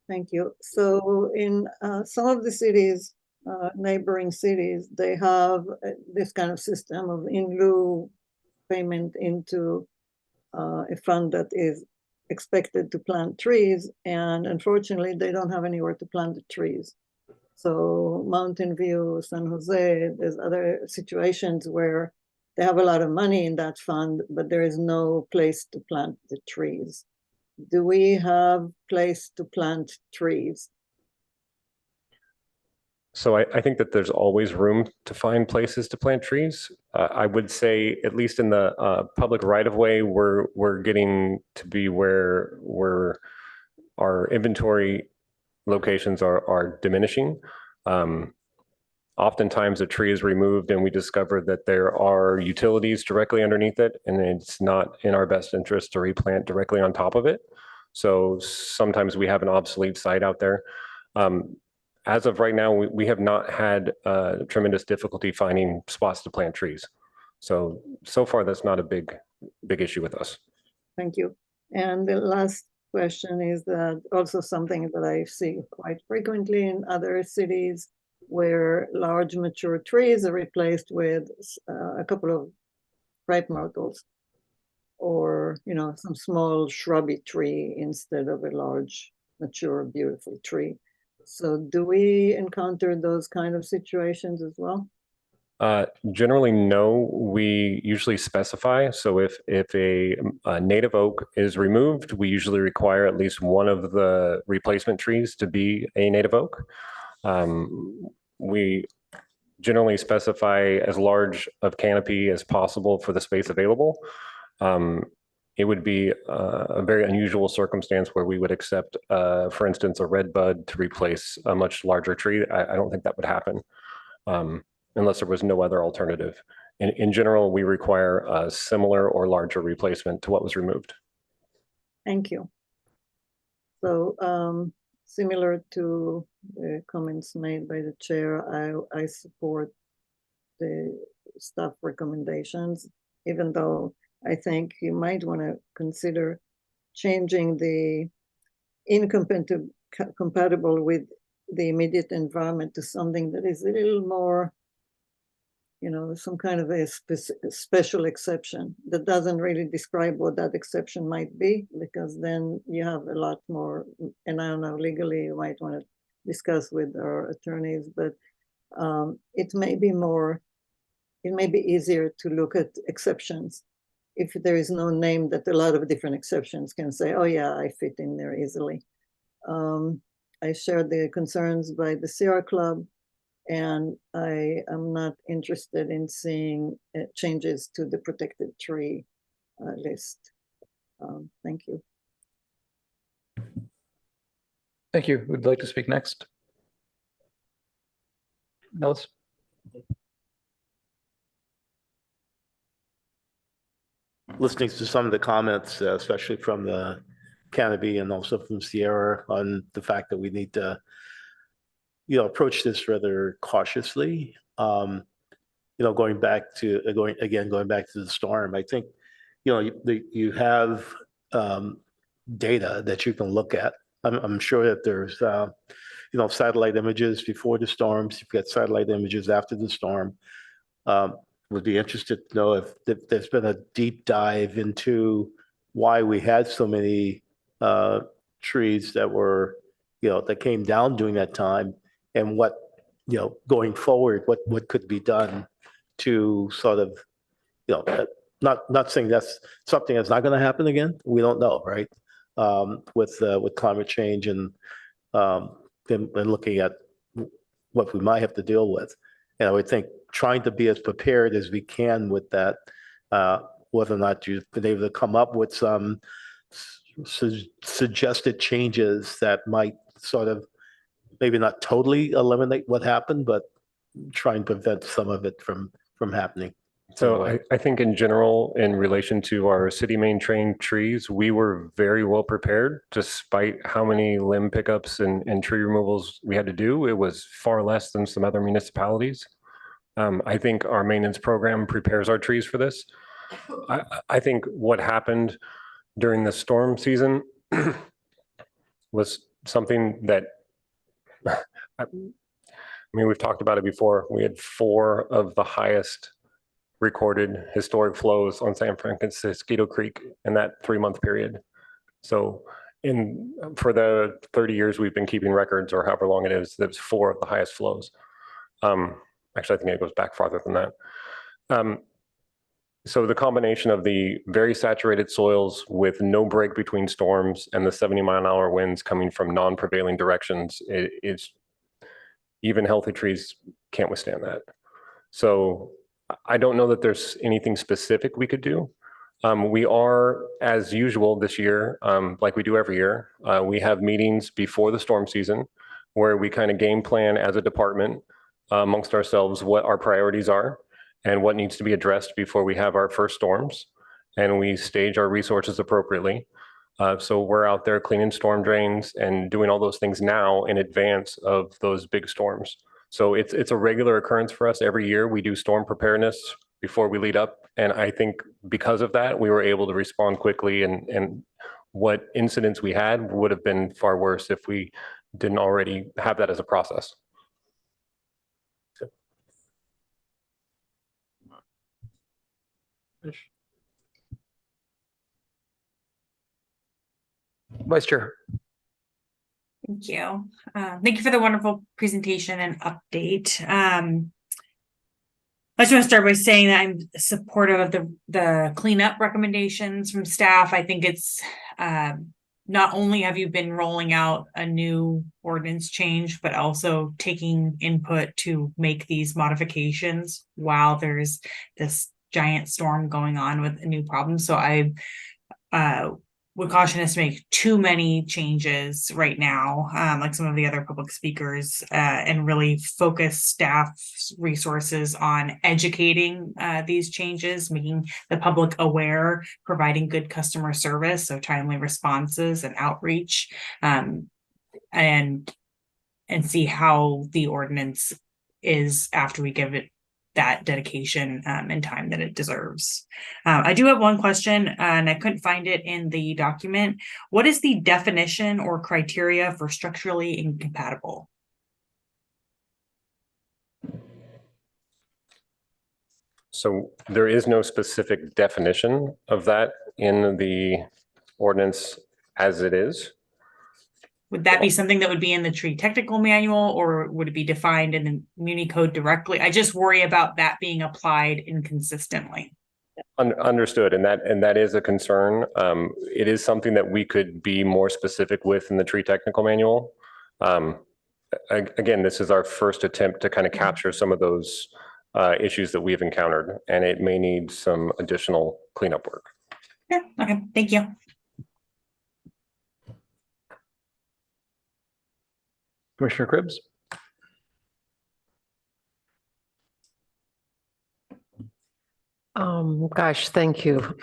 Thank you. So in some of the cities, neighboring cities, they have this kind of system of in lieu payment into a fund that is expected to plant trees. And unfortunately, they don't have anywhere to plant the trees. So Mountain View, San Jose, there's other situations where they have a lot of money in that fund, but there is no place to plant the trees. Do we have place to plant trees? So I think that there's always room to find places to plant trees. I would say, at least in the public right of way, we're getting to be where our inventory locations are diminishing. Oftentimes a tree is removed and we discover that there are utilities directly underneath it, and it's not in our best interest to replant directly on top of it. So sometimes we have an obsolete site out there. As of right now, we have not had tremendous difficulty finding spots to plant trees. So far, that's not a big issue with us. Thank you. And the last question is that also something that I see quite frequently in other cities where large mature trees are replaced with a couple of crepe myrtles or, some small shrubby tree instead of a large, mature, beautiful tree. So do we encounter those kind of situations as well? Generally, no. We usually specify. So if a native oak is removed, we usually require at least one of the replacement trees to be a native oak. We generally specify as large of canopy as possible for the space available. It would be a very unusual circumstance where we would accept, for instance, a red bud to replace a much larger tree. I don't think that would happen unless there was no other alternative. In general, we require a similar or larger replacement to what was removed. Thank you. So similar to the comments made by the chair, I support the staff recommendations, even though I think you might want to consider changing the incompatible with the immediate environment to something that is a little more, some kind of a special exception that doesn't really describe what that exception might be, because then you have a lot more, and I don't know, legally you might want to discuss with our attorneys, but it may be easier to look at exceptions if there is no name that a lot of different exceptions can say, oh yeah, I fit in there easily. I share the concerns by the Sierra Club, and I am not interested in seeing changes to the protected tree list. Thank you. Thank you. Who'd like to speak next? Nellis? Listening to some of the comments, especially from the Canopy and also from Sierra, on the fact that we need to, approach this rather cautiously. Going back to the storm, I think, you have data that you can look at. I'm sure that there's, satellite images before the storms. You've got satellite images after the storm. Would be interested to know if there's been a deep dive into why we had so many trees that were, that came down during that time, and what, going forward, what could be done to sort of, not saying that's something that's not going to happen again. We don't know, right? With climate change and looking at what we might have to deal with. And I would think trying to be as prepared as we can with that, whether or not you've been able to come up with some suggested changes that might sort of maybe not totally eliminate what happened, but try and prevent some of it from happening. So I think in general, in relation to our city maintained trees, we were very well prepared despite how many limb pickups and tree removals we had to do. It was far less than some other municipalities. I think our maintenance program prepares our trees for this. I think what happened during the storm season was something that, I mean, we've talked about it before. We had 4 of the highest recorded historic flows on San Francisco Creek in that 3-month period. So for the 30 years we've been keeping records, or however long it is, there's 4 of the highest flows. Actually, I think it goes back farther than that. So the combination of the very saturated soils with no break between storms and the 70-mile-an-hour winds coming from non-prevailing directions, it's even healthy trees can't withstand that. So I don't know that there's anything specific we could do. We are, as usual this year, like we do every year, we have meetings before the storm season where we kind of game plan as a department amongst ourselves what our priorities are and what needs to be addressed before we have our first storms. And we stage our resources appropriately. So we're out there cleaning storm drains and doing all those things now in advance of those big storms. So it's a regular occurrence for us. Every year we do storm preparedness before we lead up. And I think because of that, we were able to respond quickly, and what incidents we had would have been far worse if we didn't already have that as a process. Vice Chair. Thank you. Thank you for the wonderful presentation and update. I just want to start by saying that I'm supportive of the cleanup recommendations from staff. I think it's not only have you been rolling out a new ordinance change, but also taking input to make these modifications while there's this giant storm going on with a new problem. So I would caution us to make too many changes right now, like some of the other public speakers, and really focus staff's resources on educating these changes, making the public aware, providing good customer service, so timely responses and outreach, and see how the ordinance is after we give it that dedication and time that it deserves. I do have one question, and I couldn't find it in the document. What is the definition or criteria for structurally incompatible? So there is no specific definition of that in the ordinance as it is. Would that be something that would be in the tree technical manual, or would it be defined in the Muni code directly? I just worry about that being applied inconsistently. Understood, and that is a concern. It is something that we could be more specific with in the tree technical manual. Again, this is our first attempt to kind of capture some of those issues that we've encountered, and it may need some additional cleanup work. Yeah, okay, thank you. Commissioner Cribbs. Gosh, thank you.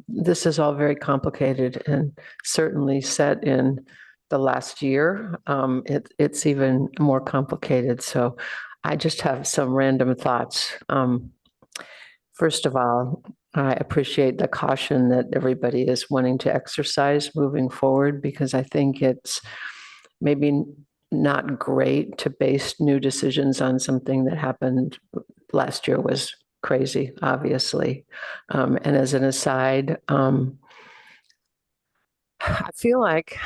This is all very complicated and certainly set in the last year. It's even more complicated. So I just have some random thoughts. First of all, I appreciate the caution that everybody is wanting to exercise moving forward, because I think it's maybe not great to base new decisions on something that happened last year. Was crazy, obviously. And as an aside, I feel like,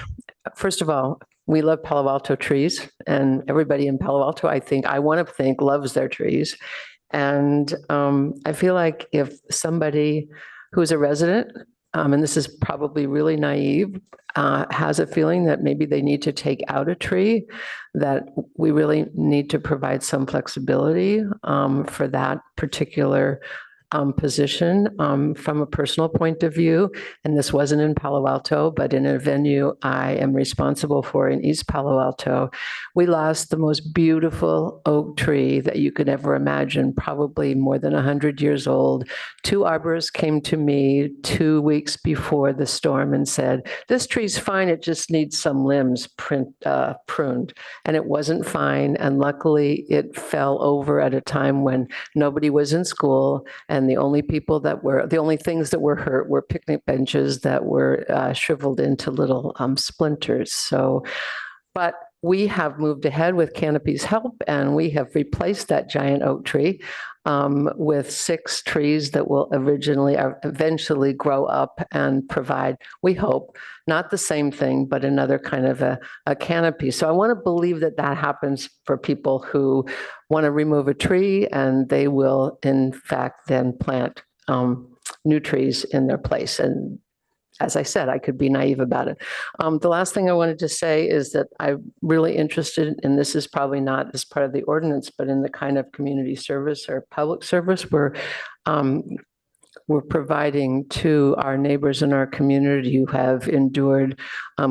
first of all, we love Palo Alto trees, and everybody in Palo Alto, I want to think, loves their trees. And I feel like if somebody who's a resident, and this is probably really naive, has a feeling that maybe they need to take out a tree, that we really need to provide some flexibility for that particular position from a personal point of view. And this wasn't in Palo Alto, but in a venue I am responsible for in East Palo Alto. We lost the most beautiful oak tree that you could ever imagine, probably more than 100 years old. Two arborists came to me 2 weeks before the storm and said, this tree's fine, it just needs some limbs pruned. And it wasn't fine. And luckily it fell over at a time when nobody was in school. And the only things that were hurt were picnic benches that were shriveled into little splinters. But we have moved ahead with Canopy's help, and we have replaced that giant oak tree with 6 trees that will eventually grow up and provide, we hope, not the same thing, but another kind of a canopy. So I want to believe that that happens for people who want to remove a tree, and they will, in fact, then plant new trees in their place. And as I said, I could be naive about it. The last thing I wanted to say is that I'm really interested, and this is probably not as part of the ordinance, but in the kind of community service or public service we're providing to our neighbors in our community who have endured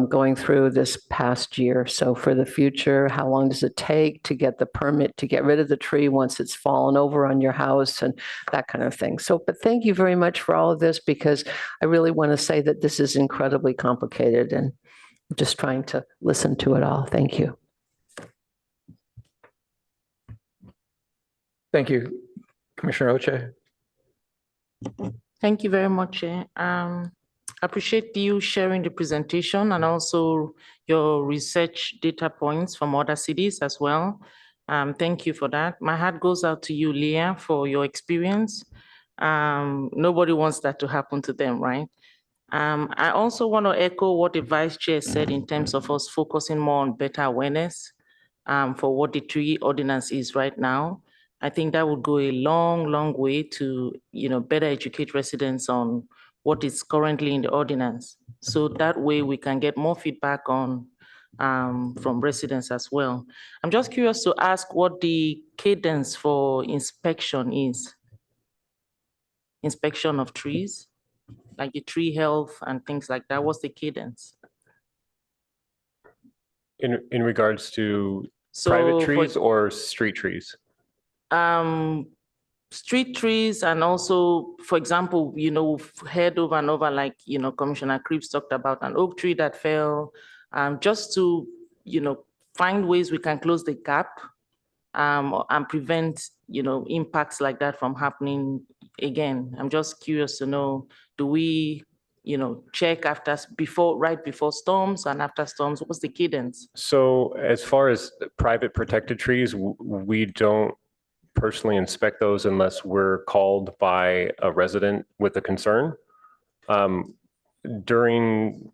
going through this past year. So for the future, how long does it take to get the permit to get rid of the tree once it's fallen over on your house and that kind of thing. So, but thank you very much for all of this, because I really want to say that this is incredibly complicated, and I'm just trying to listen to it all. Thank you. Thank you. Commissioner Oche. Thank you very much. I appreciate you sharing the presentation and also your research data points from other cities as well. Thank you for that. My heart goes out to you, Leah, for your experience. Nobody wants that to happen to them, right? I also want to echo what the Vice Chair said in terms of us focusing more on better awareness for what the tree ordinance is right now. I think that would go a long, long way to, better educate residents on what is currently in the ordinance. So that way we can get more feedback on from residents as well. I'm just curious to ask what the cadence for inspection is. Inspection of trees, like the tree health and things like that. What's the cadence? In regards to private trees or street trees? Street trees, and also, for example, we've heard over and over, like, Commissioner Cripps talked about an oak tree that fell, just to, find ways we can close the gap and prevent, impacts like that from happening again. I'm just curious to know, do we, check right before storms and after storms? What's the cadence? So as far as private protected trees, we don't personally inspect those unless we're called by a resident with a concern. During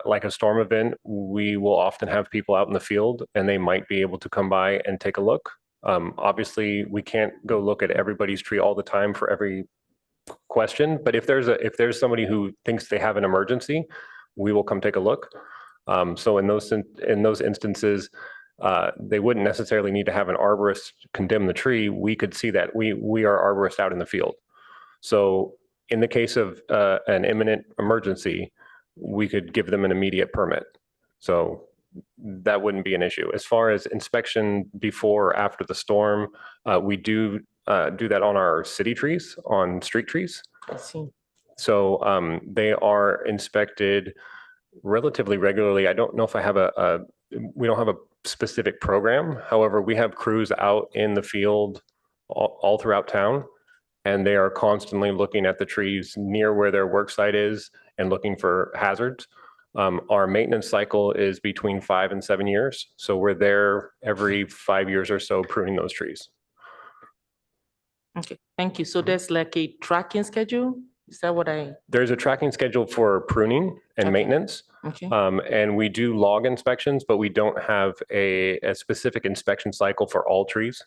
like a storm event, we will often have people out in the field, and they might be able to come by and take a look. Obviously, we can't go look at everybody's tree all the time for every question, but if there's somebody who thinks they have an emergency, we will come take a look. So in those instances, they wouldn't necessarily need to have an arborist condemn the tree. We could see that we are arborists out in the field. So in the case of an imminent emergency, we could give them an immediate permit. So that wouldn't be an issue. As far as inspection before or after the storm, we do that on our city trees, on street trees. I see. So they are inspected relatively regularly. I don't know if I have we don't have a specific program. However, we have crews out in the field all throughout town, and they are constantly looking at the trees near where their work site is and looking for hazards. Our maintenance cycle is between 5 and 7 years. So we're there every 5 years or so pruning those trees. Okay, thank you. So there's like a tracking schedule? Is that what There's a tracking schedule for pruning and maintenance. Okay. And we do log inspections, but we don't have a specific inspection cycle for all trees.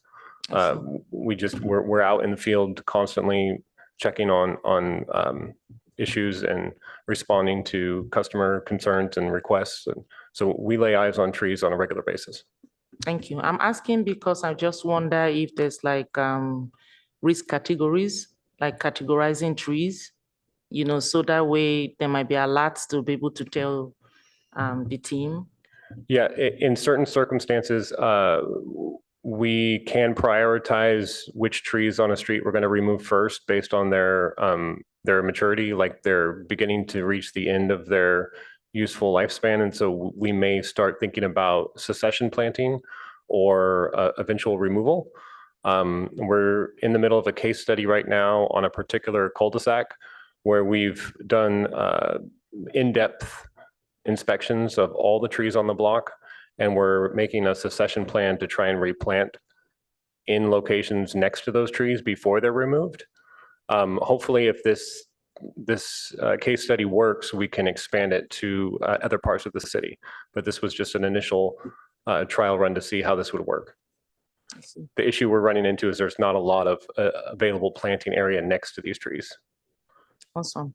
We're out in the field constantly checking on issues and responding to customer concerns and requests. And so we lay eyes on trees on a regular basis. Thank you. I'm asking because I just wonder if there's like, risk categories, like categorizing trees, so that way there might be alerts to be able to tell the team? Yeah, in certain circumstances, we can prioritize which trees on a street we're going to remove first based on their maturity, like they're beginning to reach the end of their useful lifespan. And so we may start thinking about succession planting or eventual removal. We're in the middle of a case study right now on a particular cul-de-sac where we've done in-depth inspections of all the trees on the block, and we're making a succession plan to try and replant in locations next to those trees before they're removed. Hopefully, if this case study works, we can expand it to other parts of the city. But this was just an initial trial run to see how this would work. The issue we're running into is there's not a lot of available planting area next to these trees. Awesome.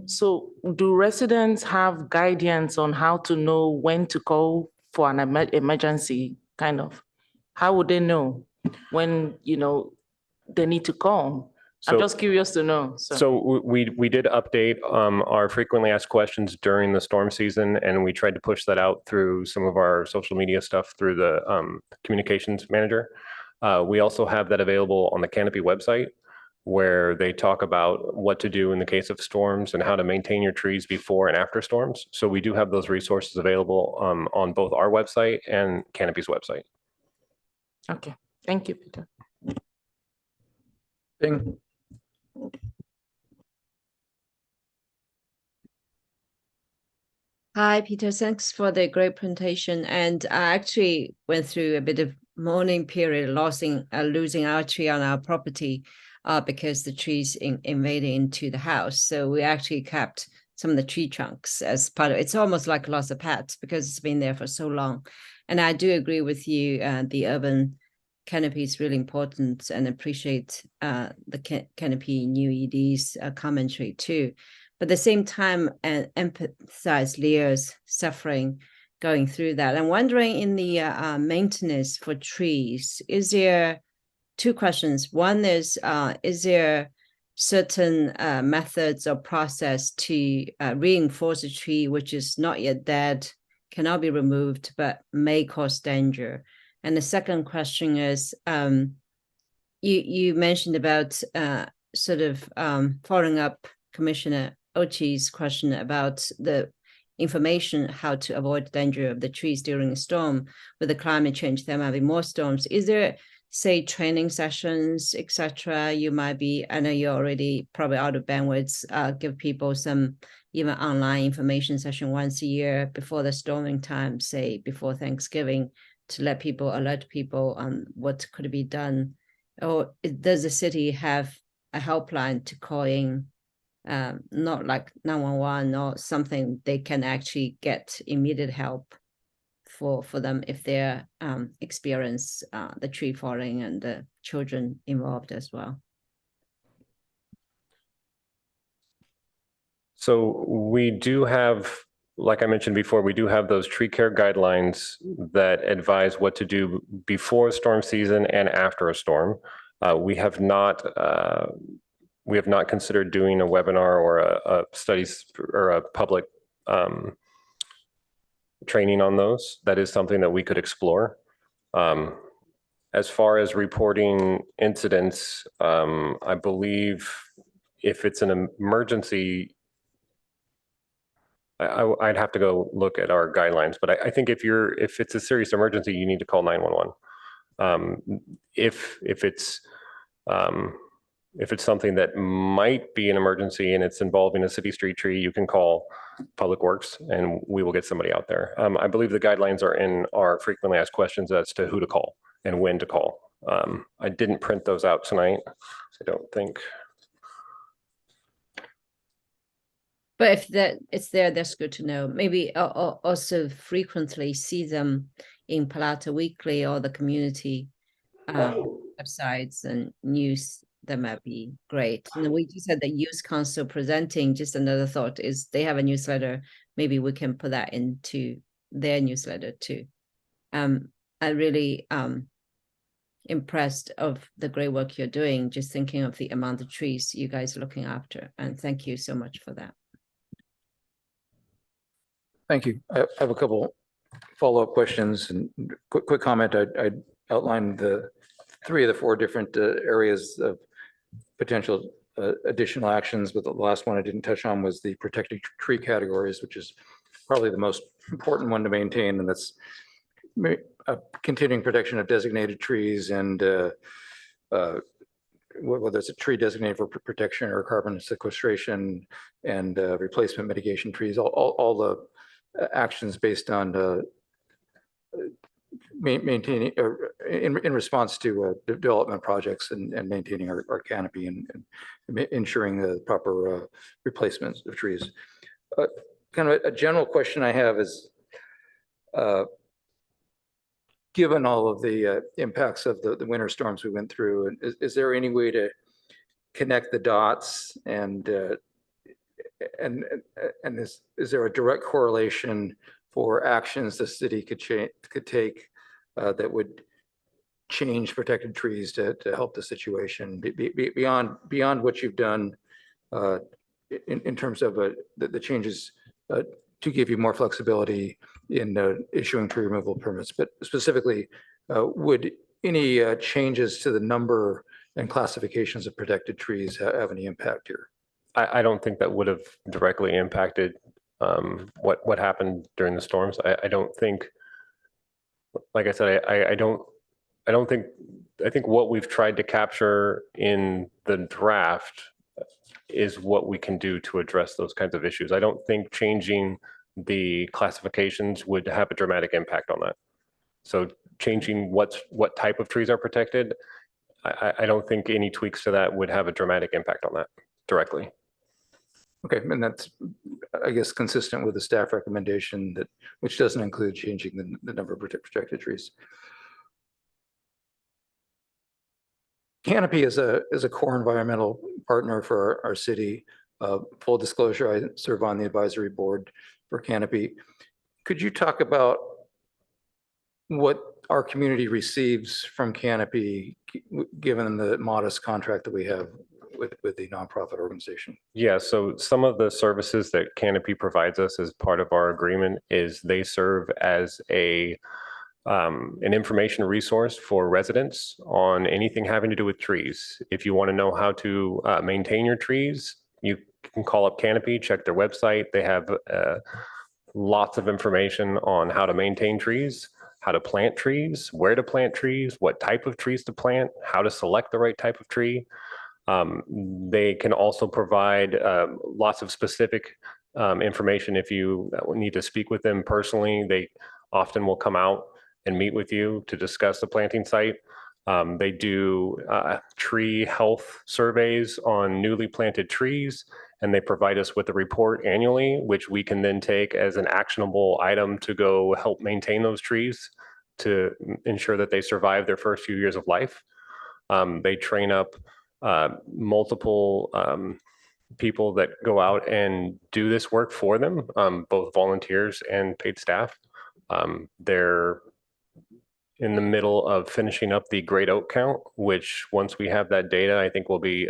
So do residents have guidance on how to know when to call for an emergency, kind of? How would they know when, they need to call? I'm just curious to know. So we did update our frequently asked questions during the storm season, and we tried to push that out through some of our social media stuff through the communications manager. We also have that available on the Canopy website, where they talk about what to do in the case of storms and how to maintain your trees before and after storms. So we do have those resources available on both our website and Canopy's website. Okay, thank you, Peter. Bing. Hi, Peter. Thanks for the great presentation. And I actually went through a bit of mourning period, losing losing our tree on our property because the trees invaded into the house. So we actually kept some of the tree trunks as part of it. It's almost like a loss of pets because it's been there for so long. And I do agree with you. The urban canopy is really important, and appreciate the canopy new ED's commentary too. But at the same time, and empathize Leah's suffering going through that. I'm wondering, in the maintenance for trees, is there two questions? One is there certain methods or process to reinforce a tree which is not yet dead, cannot be removed, but may cause danger? And the second question is, you mentioned about sort of following up Commissioner Ochi's question about the information how to avoid the danger of the trees during a storm. With the climate change, there might be more storms. Is there, say, training sessions, etc.? You might be, I know you're already probably out of bandwidth, give people some even online information session once a year before the storming time, say before Thanksgiving, to let people, alert people on what could be done. Or does the city have a helpline to call in, not like 911 or something, they can actually get immediate help for them if they experience the tree falling and the children involved as well? So we do have, like I mentioned before, we do have those tree care guidelines that advise what to do before storm season and after a storm. We have not considered doing a webinar or a studies or a public training on those. That is something that we could explore. As far as reporting incidents, I believe if it's an emergency, I'd have to go look at our guidelines, but I think if it's a serious emergency, you need to call 911. If it's something that might be an emergency and it's involving a city street tree, you can call Public Works and we will get somebody out there. I believe the guidelines are in our frequently asked questions as to who to call and when to call. I didn't print those out tonight, I don't think. But if it's there, that's good to know. Maybe also frequently see them in Palata Weekly or the community websites and news. That might be great. And we just had the Youth Council presenting. Just another thought is they have a newsletter. Maybe we can put that into their newsletter too. I really impressed of the great work you're doing, just thinking of the amount of trees you guys are looking after. And thank you so much for that. Thank you. I have a couple follow-up questions and quick comment. I outlined the 3 of the 4 different areas of potential additional actions, but the last one I didn't touch on was the protected tree categories, which is probably the most important one to maintain, and that's continuing protection of designated trees and whether it's a tree designated for protection or carbon sequestration and replacement mitigation trees, all the actions based on maintaining in response to development projects and maintaining our canopy and ensuring the proper replacements of trees. Kind of a general question I have is, given all of the impacts of the winter storms we went through, is there any way to connect the dots and is there a direct correlation for actions the city could take that would change protected trees to help the situation beyond what you've done in terms of the changes to give you more flexibility in issuing tree removal permits, but specifically, would any changes to the number and classifications of protected trees have any impact here? I don't think that would have directly impacted what happened during the storms. I don't think, like I said, I think what we've tried to capture in the draft is what we can do to address those kinds of issues. I don't think changing the classifications would have a dramatic impact on that. So changing what type of trees are protected, I don't think any tweaks to that would have a dramatic impact on that directly. Okay, and that's, I guess, consistent with the staff recommendation which doesn't include changing the number of protected trees. Canopy is a core environmental partner for our city. Full disclosure, I serve on the advisory board for Canopy. Could you talk about what our community receives from Canopy, given the modest contract that we have with the nonprofit organization? Yeah, so some of the services that Canopy provides us as part of our agreement is they serve as an information resource for residents on anything having to do with trees. If you want to know how to maintain your trees, you can call up Canopy, check their website. They have lots of information on how to maintain trees, how to plant trees, where to plant trees, what type of trees to plant, how to select the right type of tree. They can also provide lots of specific information if you need to speak with them personally. They often will come out and meet with you to discuss the planting site. They do tree health surveys on newly planted trees, and they provide us with a report annually, which we can then take as an actionable item to go help maintain those trees to ensure that they survive their first few years of life. They train up multiple people that go out and do this work for them, both volunteers and paid staff. They're in the middle of finishing up the great oak count, which once we have that data, I think will be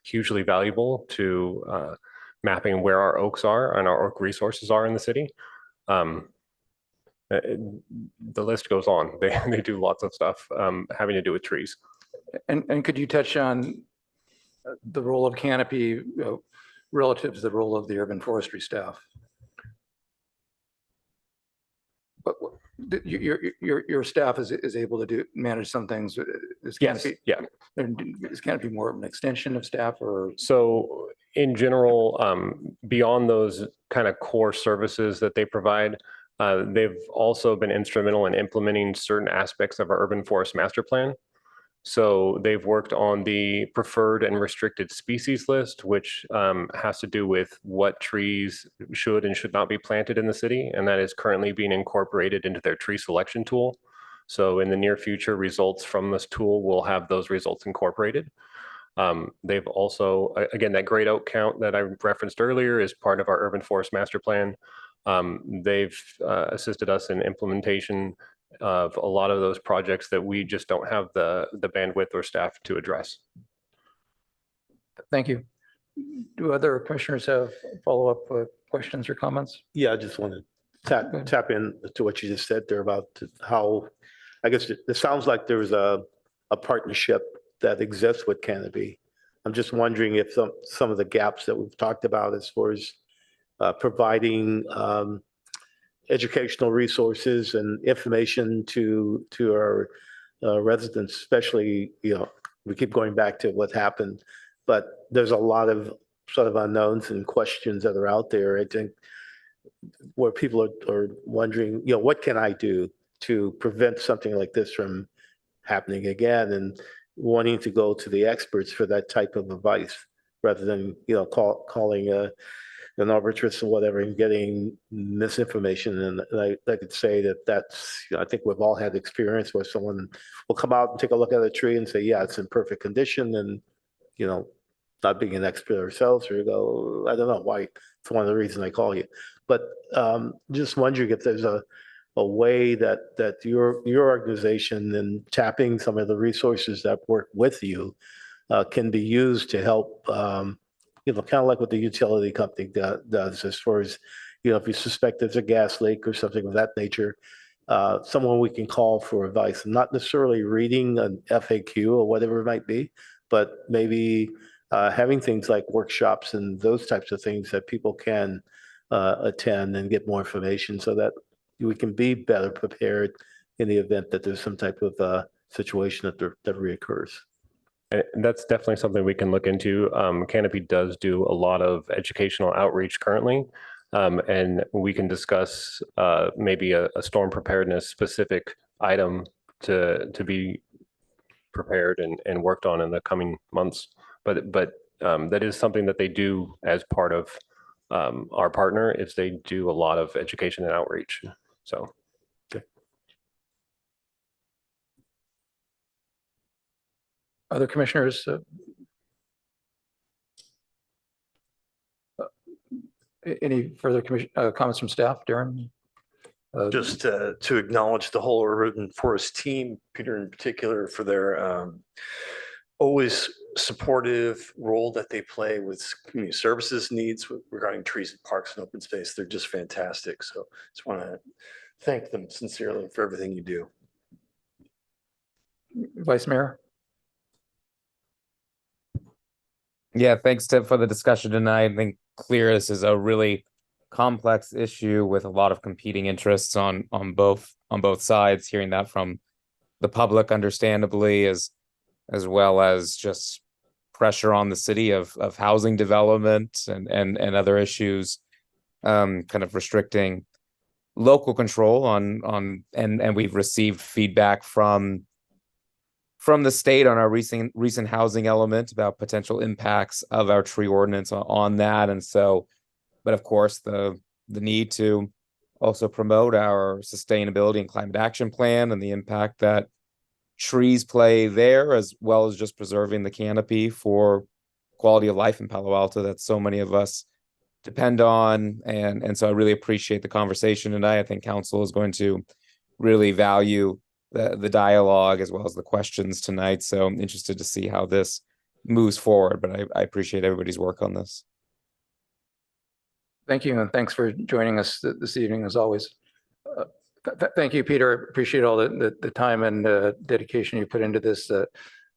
hugely valuable to mapping where our oaks are and our oak resources are in the city. The list goes on. They do lots of stuff having to do with trees. And could you touch on the role of Canopy relative to the role of the urban forestry staff? But your staff is able to manage some things. Is Canopy, yes, yeah. Is Canopy more of an extension of staff, or? So in general, beyond those kind of core services that they provide, they've also been instrumental in implementing certain aspects of our urban forest master plan. So they've worked on the preferred and restricted species list, which has to do with what trees should and should not be planted in the city. And that is currently being incorporated into their tree selection tool. So in the near future, results from this tool will have those results incorporated. They've also, again, that great oak count that I referenced earlier is part of our urban forest master plan. They've assisted us in implementation of a lot of those projects that we just don't have the bandwidth or staff to address. Thank you. Do other commissioners have follow-up questions or comments? Yeah, I just want to tap in to what you just said there about how, I guess it sounds like there's a partnership that exists with Canopy. I'm just wondering if some of the gaps that we've talked about as far as providing educational resources and information to our residents, especially, we keep going back to what happened, but there's a lot of sort of unknowns and questions that are out there. I think where people are wondering, what can I do to prevent something like this from happening again, and wanting to go to the experts for that type of advice rather than, calling an arbitrist or whatever and getting misinformation. And I could say that's, I think we've all had experience where someone will come out and take a look at a tree and say, yeah, it's in perfect condition. And, not being an expert ourselves, or go, I don't know why. It's one of the reasons I call you. But just wondering if there's a way that your organization and tapping some of the resources that work with you can be used to help, kind of like what the utility company does as far as, if you suspect there's a gas leak or something of that nature, someone we can call for advice. Not necessarily reading an FAQ or whatever it might be, but maybe having things like workshops and those types of things that people can attend and get more information so that we can be better prepared in the event that there's some type of situation that reoccurs. And that's definitely something we can look into. Canopy does do a lot of educational outreach currently, and we can discuss maybe a storm preparedness specific item to be prepared and worked on in the coming months. But that is something that they do as part of our partner, is they do a lot of education and outreach. So. Other commissioners? Any further comments from staff, Darren? Just to acknowledge the whole urban forest team, Peter in particular, for their always supportive role that they play with community services needs regarding trees and parks and open space. They're just fantastic. So just want to thank them sincerely for everything you do. Vice Mayor? Yeah, thanks, Tim, for the discussion tonight. I think clear this is a really complex issue with a lot of competing interests on both sides. Hearing that from the public, understandably, as well as just pressure on the city of housing development and other issues, kind of restricting local control on and we've received feedback from the state on our recent housing element about potential impacts of our tree ordinance on that. And so, but of course, the need to also promote our sustainability and climate action plan and the impact that trees play there, as well as just preserving the canopy for quality of life in Palo Alto that so many of us depend on. And so I really appreciate the conversation tonight. I think council is going to really value the dialogue as well as the questions tonight. So I'm interested to see how this moves forward, but I appreciate everybody's work on this. Thank you, and thanks for joining us this evening, as always. Thank you, Peter. Appreciate all the time and dedication you put into this.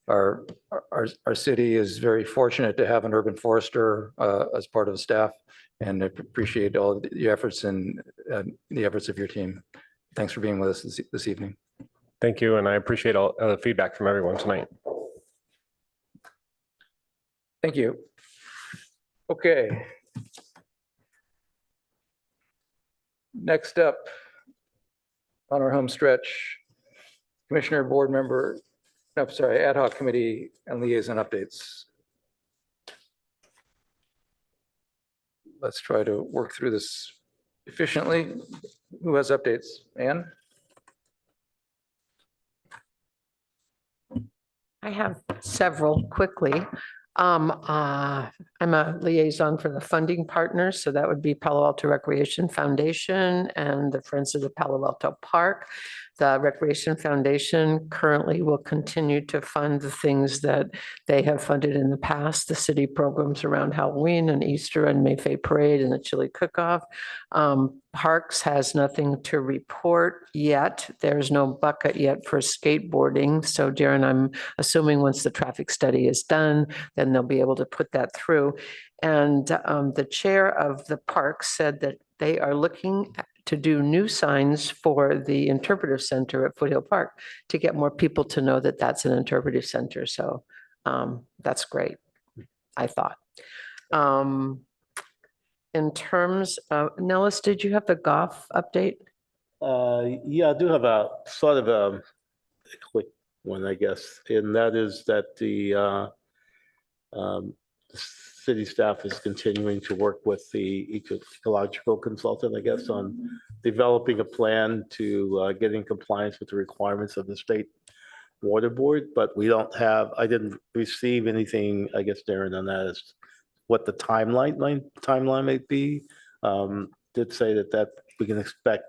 Our city is very fortunate to have an urban forester as part of the staff, and I appreciate all the efforts and the efforts of your team. Thanks for being with us this evening. Thank you, and I appreciate all the feedback from everyone tonight. Thank you. Okay. Next up on our home stretch, Commissioner, Board Member, Ad Hoc Committee and Liaison Updates. Let's try to work through this efficiently. Who has updates? Ann? I have several quickly. I'm a liaison for the funding partners, so that would be Palo Alto Recreation Foundation and the Friends of the Palo Alto Park. the Recreation Foundation currently will continue to fund the things that they have funded in the past, the city programs around Halloween and Easter and Mayfay Parade and the Chili Cook-Off. Parks has nothing to report yet. There's no bucket yet for skateboarding. So Darren, I'm assuming once the traffic study is done, then they'll be able to put that through. And the chair of the park said that they are looking to do new signs for the interpretive center at Foothill Park to get more people to know that that's an interpretive center. So that's great, I thought. In terms of, Nellis, did you have the golf update? Yeah, I do have a sort of a quick one, I guess, and that is that the city staff is continuing to work with the ecological consultant, I guess, on developing a plan to get in compliance with the requirements of the state water board, but we don't have, I didn't receive anything, I guess, Darren, on that as what the timeline might be. Did say that we can expect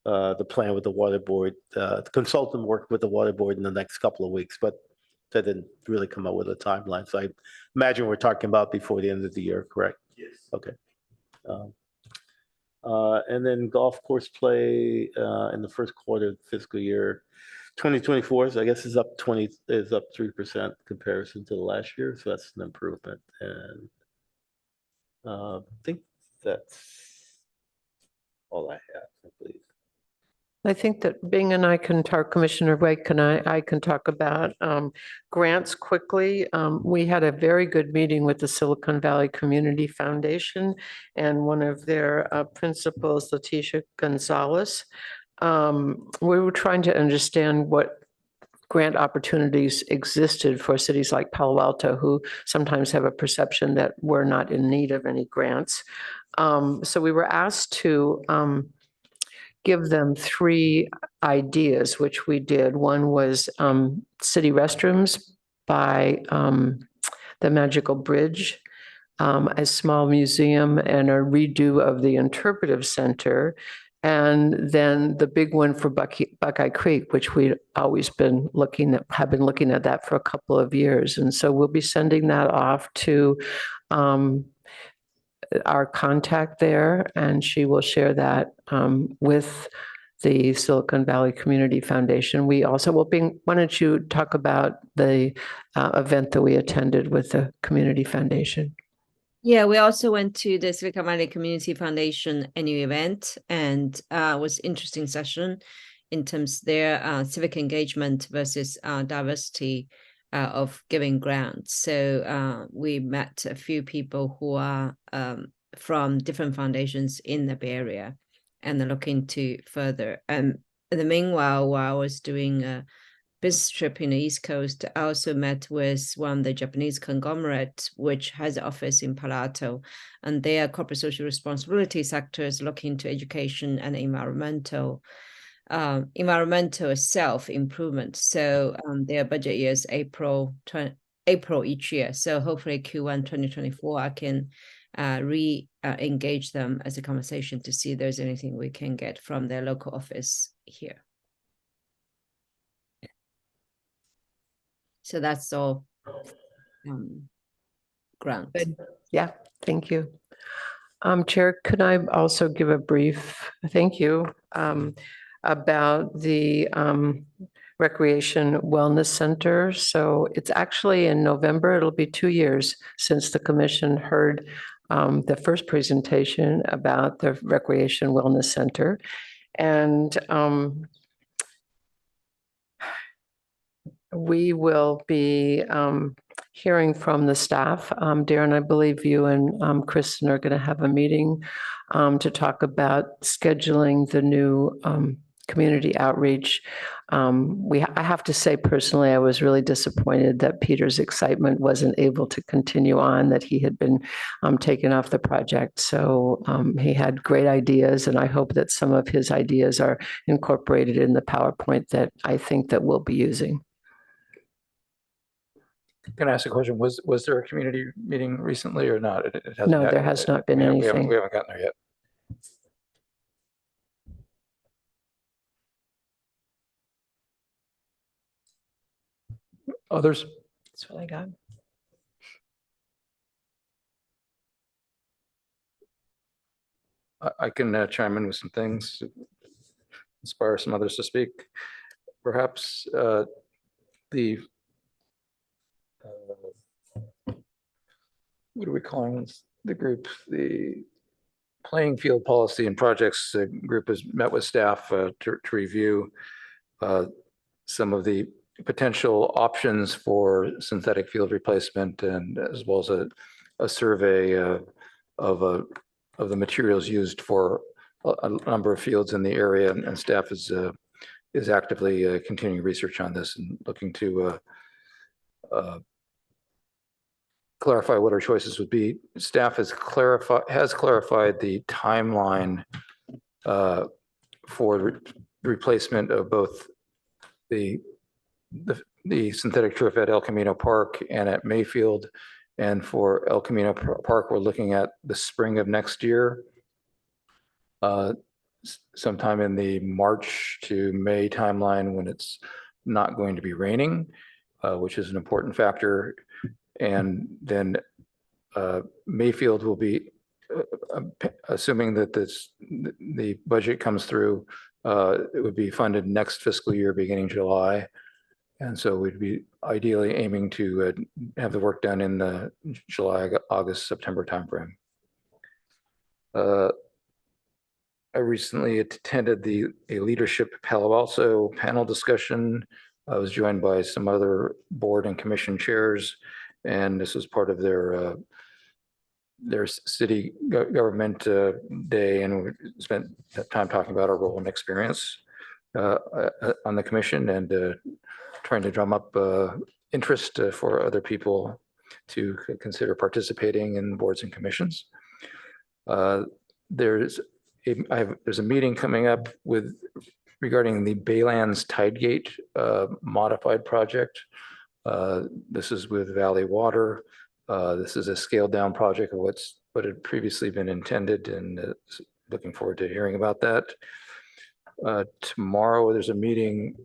the plan with the water board, the consultant worked with the water board in the next couple of weeks, but that didn't really come up with a timeline. So I imagine we're talking about before the end of the year, correct? Yes. Okay. And then golf course play in the first quarter of fiscal year 2024, so I guess is up 3% comparison to the last year. So that's an improvement. And I think that's all I have, I believe. I think that Bing and I can talk, Commissioner Wake and I can talk about grants quickly. We had a very good meeting with the Silicon Valley Community Foundation and one of their principals, Leticia Gonzalez. We were trying to understand what grant opportunities existed for cities like Palo Alto, who sometimes have a perception that we're not in need of any grants. So we were asked to give them 3 ideas, which we did. One was city restrooms by the Magical Bridge, a small museum and a redo of the interpretive center. And then the big one for Buckeye Creek, which we've always been looking at, have been looking at that for a couple of years. And so we'll be sending that off to our contact there, and she will share that with the Silicon Valley Community Foundation. We also will be, why don't you talk about the event that we attended with the Community Foundation? Yeah, we also went to the Silicon Valley Community Foundation annual event, and it was an interesting session in terms of their civic engagement versus diversity of giving grants. So we met a few people who are from different foundations in the Bay Area and are looking to further. And in the meanwhile, while I was doing a business trip in the East Coast, I also met with one of the Japanese conglomerates, which has an office in Palo Alto, and their corporate social responsibility sectors looking to education and environmental self-improvement. So their budget year is April each year. So hopefully Q1 2024, I can re-engage them as a conversation to see if there's anything we can get from their local office here. So that's all grant. Good. Yeah, thank you. Chair, could I also give a brief thank you about the Recreation Wellness Center? So it's actually in November, it'll be 2 years since the commission heard the first presentation about the Recreation Wellness Center. And we will be hearing from the staff. Darren, I believe you and Kristen are going to have a meeting to talk about scheduling the new community outreach. I have to say personally, I was really disappointed that Peter's excitement wasn't able to continue on, that he had been taken off the project. So he had great ideas, and I hope that some of his ideas are incorporated in the PowerPoint that I think that we'll be using. Can I ask a question? Was there a community meeting recently or not? It hasn't No, there has not been anything. We haven't gotten there yet. Others? That's what I got. I can chime in with some things, to inspire some others to speak. Perhaps the, what are we calling this? The group, the playing field policy and projects group has met with staff to review some of the potential options for synthetic field replacement, and as well as a survey of the materials used for a number of fields in the area, and staff is actively continuing research on this and looking to clarify what our choices would be. Staff has clarified the timeline for the replacement of both the synthetic turf at El Camino Park and at Mayfield. And for El Camino Park, we're looking at the spring of next year, sometime in the March to May timeline when it's not going to be raining, which is an important factor. And then Mayfield will be, assuming that the budget comes through, it would be funded next fiscal year, beginning July. And so we'd be ideally aiming to have the work done in the July, August, September timeframe. I recently attended a leadership Palo Alto panel discussion. I was joined by some other board and commission chairs, and this was part of their city government day, and we spent time talking about our role and experience on the commission, and trying to drum up interest for other people to consider participating in boards and commissions. There's a meeting coming up regarding the Baylands Tidegate modified project. This is with Valley Water. This is a scaled down project of what had previously been intended, and looking forward to hearing about that. Tomorrow, there's a meeting,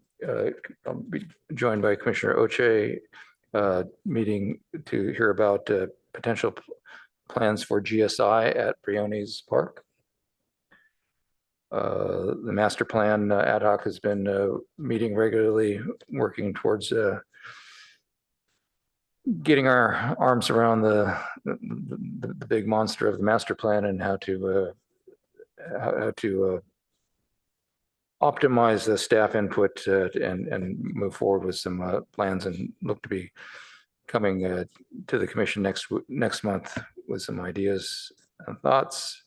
I'll be joined by Commissioner Oche, meeting to hear about potential plans for GSI at Briones Park. The master plan ad hoc has been meeting regularly, working towards getting our arms around the big monster of the master plan and how to optimize the staff input and move forward with some plans, and look to be coming to the commission next month with some ideas and thoughts.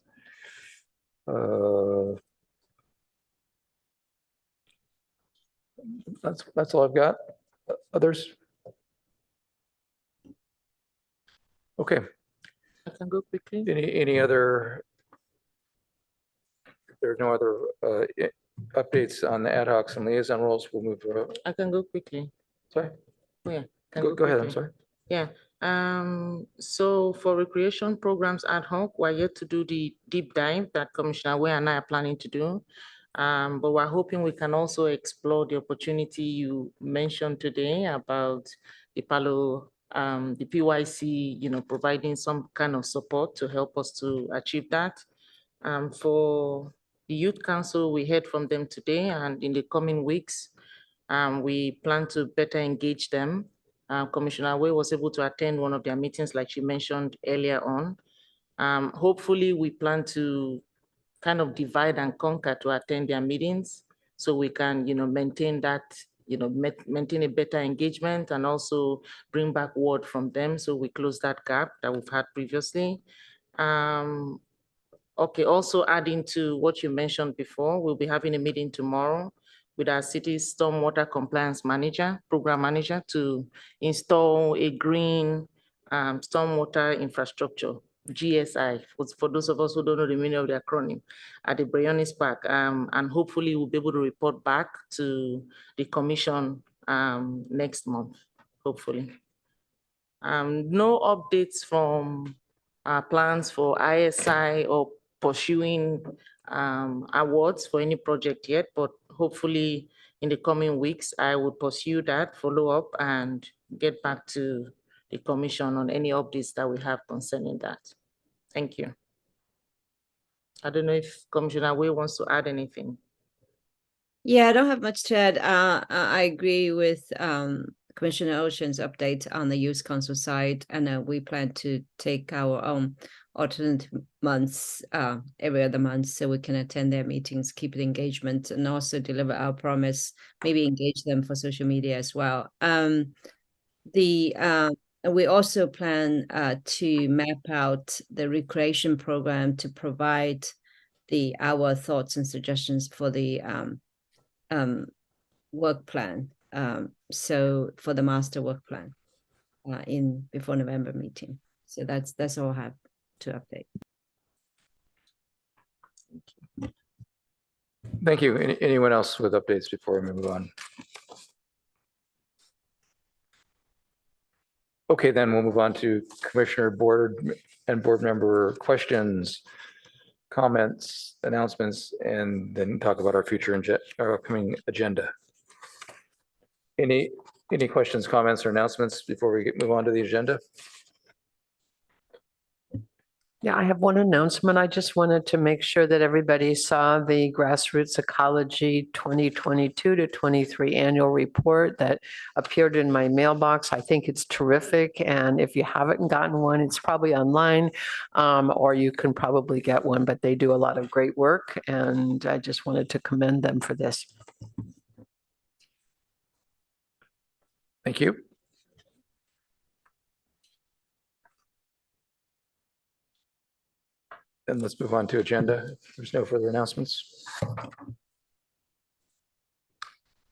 That's all I've got. Others? Okay. I can go quickly. Any other? If there are no other updates on the ad hocs and liaison roles, we'll move. I can go quickly. Sorry. Oh, yeah. Go ahead. I'm quickly. sorry. Yeah. So for recreation programs ad hoc, we're yet to do the deep dive that Commissioner Wei and I are planning to do. But we're hoping we can also explore the opportunity you mentioned today about the the PYC, providing some kind of support to help us to achieve that. For the Youth Council, we heard from them today, and in the coming weeks, we plan to better engage them. Commissioner Wei was able to attend one of their meetings, like she mentioned earlier on. Hopefully, we plan to kind of divide and conquer to attend their meetings, so we can, maintain that, maintain a better engagement, and also bring back word from them, so we close that gap that we've had previously. Okay, also adding to what you mentioned before, we'll be having a meeting tomorrow with our city's stormwater compliance program manager, to install a green stormwater infrastructure, GSI, for those of us who don't know the meaning of the acronym, at the Briones Park. And hopefully we'll be able to report back to the commission next month, hopefully. No updates from our plans for ISI or pursuing awards for any project yet, but hopefully in the coming weeks, I will pursue that, follow up, and get back to the commission on any updates that we have concerning that. Thank you. I don't know if Commissioner Way wants to add anything. Yeah, I don't have much to add. I agree with Commissioner Ocean's update on the Youth Council side, and we plan to take our own alternate months every other month so we can attend their meetings, keep the engagement, and also deliver our promise, maybe engage them for social media as well. We also plan to map out the recreation program to provide our thoughts and suggestions for the work plan. So for the master work plan before November meeting. So that's all I have to update. Thank you. Anyone else with updates before we move on? Okay, then we'll move on to Commissioner Board and Board Member questions, comments, announcements, and then talk about our our upcoming agenda. Any questions, comments, or announcements before we move on to the agenda? Yeah, I have one announcement. I just wanted to make sure that everybody saw the Grassroots Ecology 2022 to 23 annual report that appeared in my mailbox. I think it's terrific. And if you haven't gotten one, it's probably online, or you can probably get one, but they do a lot of great work. And I just wanted to commend them for this. Thank you. Then let's move on to agenda. If there's no further announcements.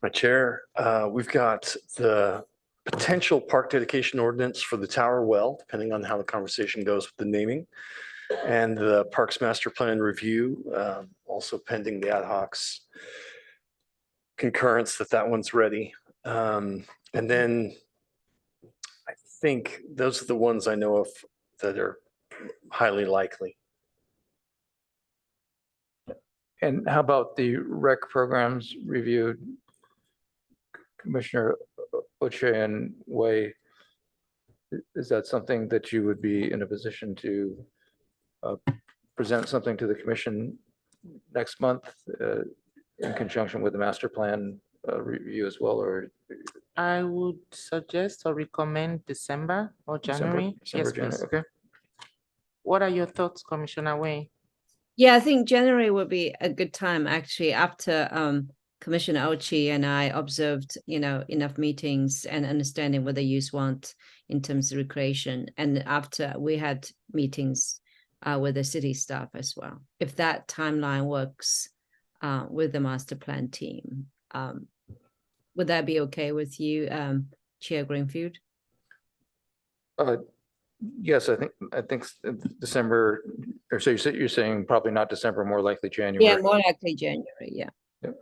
My chair, we've got the potential park dedication ordinance for the Tower Well, depending on how the conversation goes with the naming, and the Parks Master Plan review, also pending the ad hoc's concurrence that one's ready. And then I think those are the ones I know of that are highly likely. And how about the rec programs reviewed? Commissioner Oche and Way, is that something that you would be in a position to present something to the commission next month in conjunction with the master plan review as well, or? I would suggest or recommend December or January. December, Yes, January, please. okay. What are your thoughts, Commissioner Way? Yeah, I think January would be a good time actually after Commissioner Ochi and I observed, enough meetings and understanding what the youth want in terms of recreation. And after we had meetings with the city staff as well. If that timeline works with the master plan team, would that be okay with you, Chair Greenfield? Yes, I think December, or so you're saying probably not December, more likely January. Yeah, more likely January, yeah. Yep.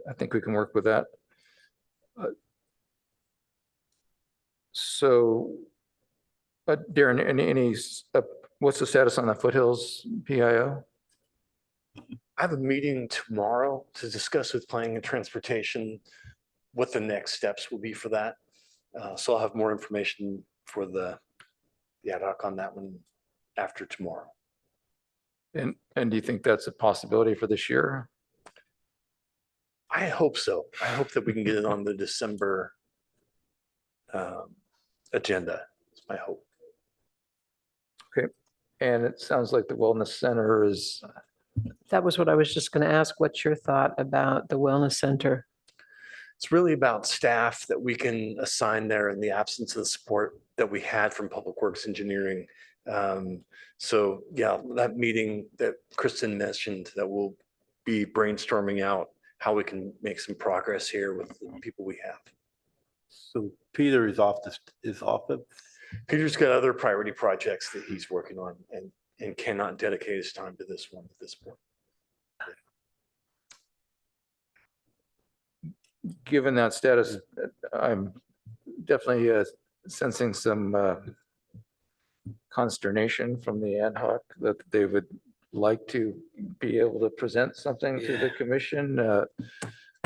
I think we can work with that. So, Darren, what's the status on the Foothills PIO? I have a meeting tomorrow to discuss with planning and transportation what the next steps will be for that. So I'll have more information for the ad hoc on that one after tomorrow. And do you think that's a possibility for this year? I hope so. I hope that we can get it on the December agenda. It's my hope. Okay. And it sounds like the Wellness Center is. That was what I was just going to ask. What's your thought about the Wellness Center? It's really about staff that we can assign there in the absence of the support that we had from Public Works Engineering. So yeah, that meeting that Kristen mentioned, that we'll be brainstorming out how we can make some progress here with the people we have. So Peter is off of. Peter's got other priority projects that he's working on and cannot dedicate his time to this one at this point. Given that status, I'm definitely sensing some consternation from the ad hoc that they would like to be able to present something to the commission.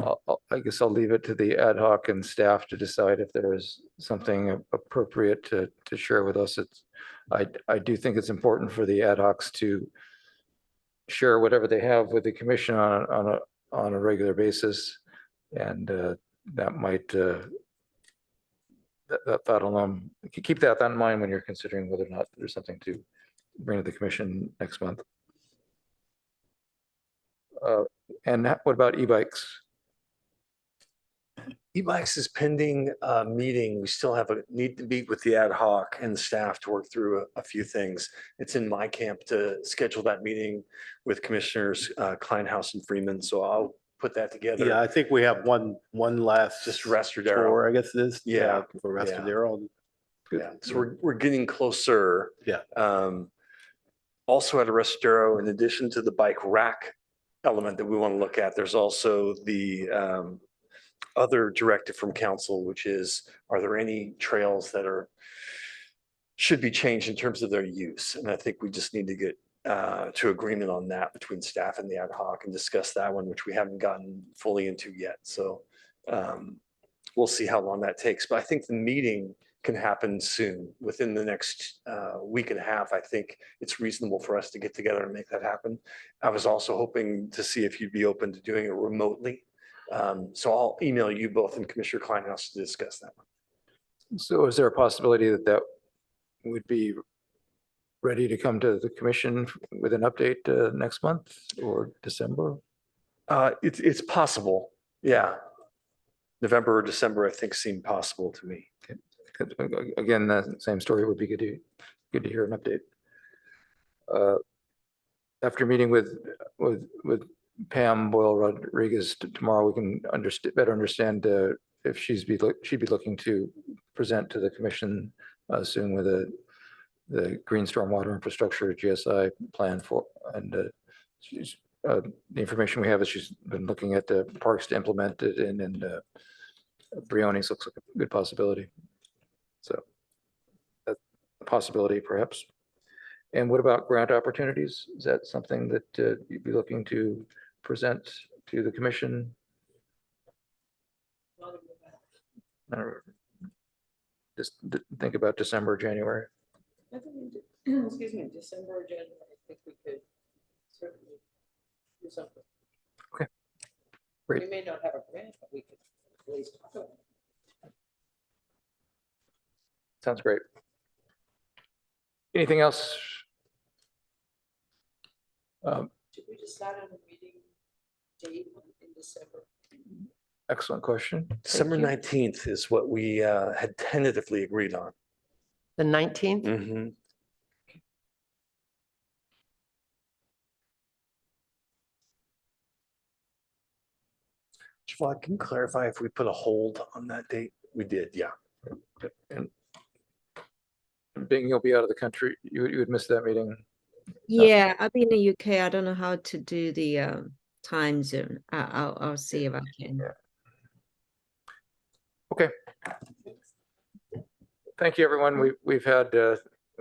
I guess I'll leave it to the ad hoc and staff to decide if there is something appropriate to share with us. I do think it's important for the ad hocs to share whatever they have with the commission on a regular basis. And that might, that thought alone, keep that in mind when you're considering whether or not there's something to bring to the commission next month. And what about e-bikes? E-bikes is pending a meeting. We still have a need to meet with the ad hoc and the staff to work through a few things. It's in my camp to schedule that meeting with Commissioners Kleinhaus and Freeman. So I'll put that together. Yeah, I think we have one last. Just Restradero. Tour, I guess it is. Yeah. For Restradero. Yeah. So we're getting closer. Yeah. Also at a Restradero, in addition to the bike rack element that we want to look at, there's also the other directive from council, which is, are there any trails that should be changed in terms of their use? And I think we just need to get to agreement on that between staff and the ad hoc and discuss that one, which we haven't gotten fully into yet. So we'll see how long that takes. But I think the meeting can happen soon, within the next week and a half. I think it's reasonable for us to get together and make that happen. I was also hoping to see if you'd be open to doing it remotely. So I'll email you both and Commissioner Kleinhaus to discuss that one. So is there a possibility that that would be ready to come to the commission with an update next month or December? It's possible. Yeah. November or December, I think, seemed possible to me. Okay. Again, the same story would be good to hear an update. After meeting with Pam Boyle Rodriguez tomorrow, we can better understand if she'd be looking to present to the commission soon with the green stormwater infrastructure GSI plan for, and the information we have is she's been looking at the parks to implement it in, and Briones looks like a good possibility. So that's a possibility perhaps. And what about grant opportunities? Is that something that you'd be looking to present to the commission? Just think about December, January. Excuse me, December or January, I think we could certainly do something. Okay, great. We may not have a grant, but we could at least talk about it. Sounds great. Anything else? Should we decide on a meeting date in December? Excellent question. December 19th is what we had tentatively agreed on. The 19th? Mm-hmm. Well, I can clarify if we put a hold on that date. We did, yeah. And being you'll be out of the country, you would miss that meeting. Yeah, I'll be in the UK. I don't know how to do the time zone. I'll see if I can. Yeah. Okay. Thank you, everyone. We've had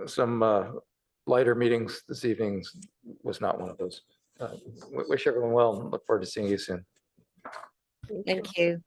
some lighter meetings this evening. Was not one of those. Wish everyone well and look forward to seeing you soon. Thank you.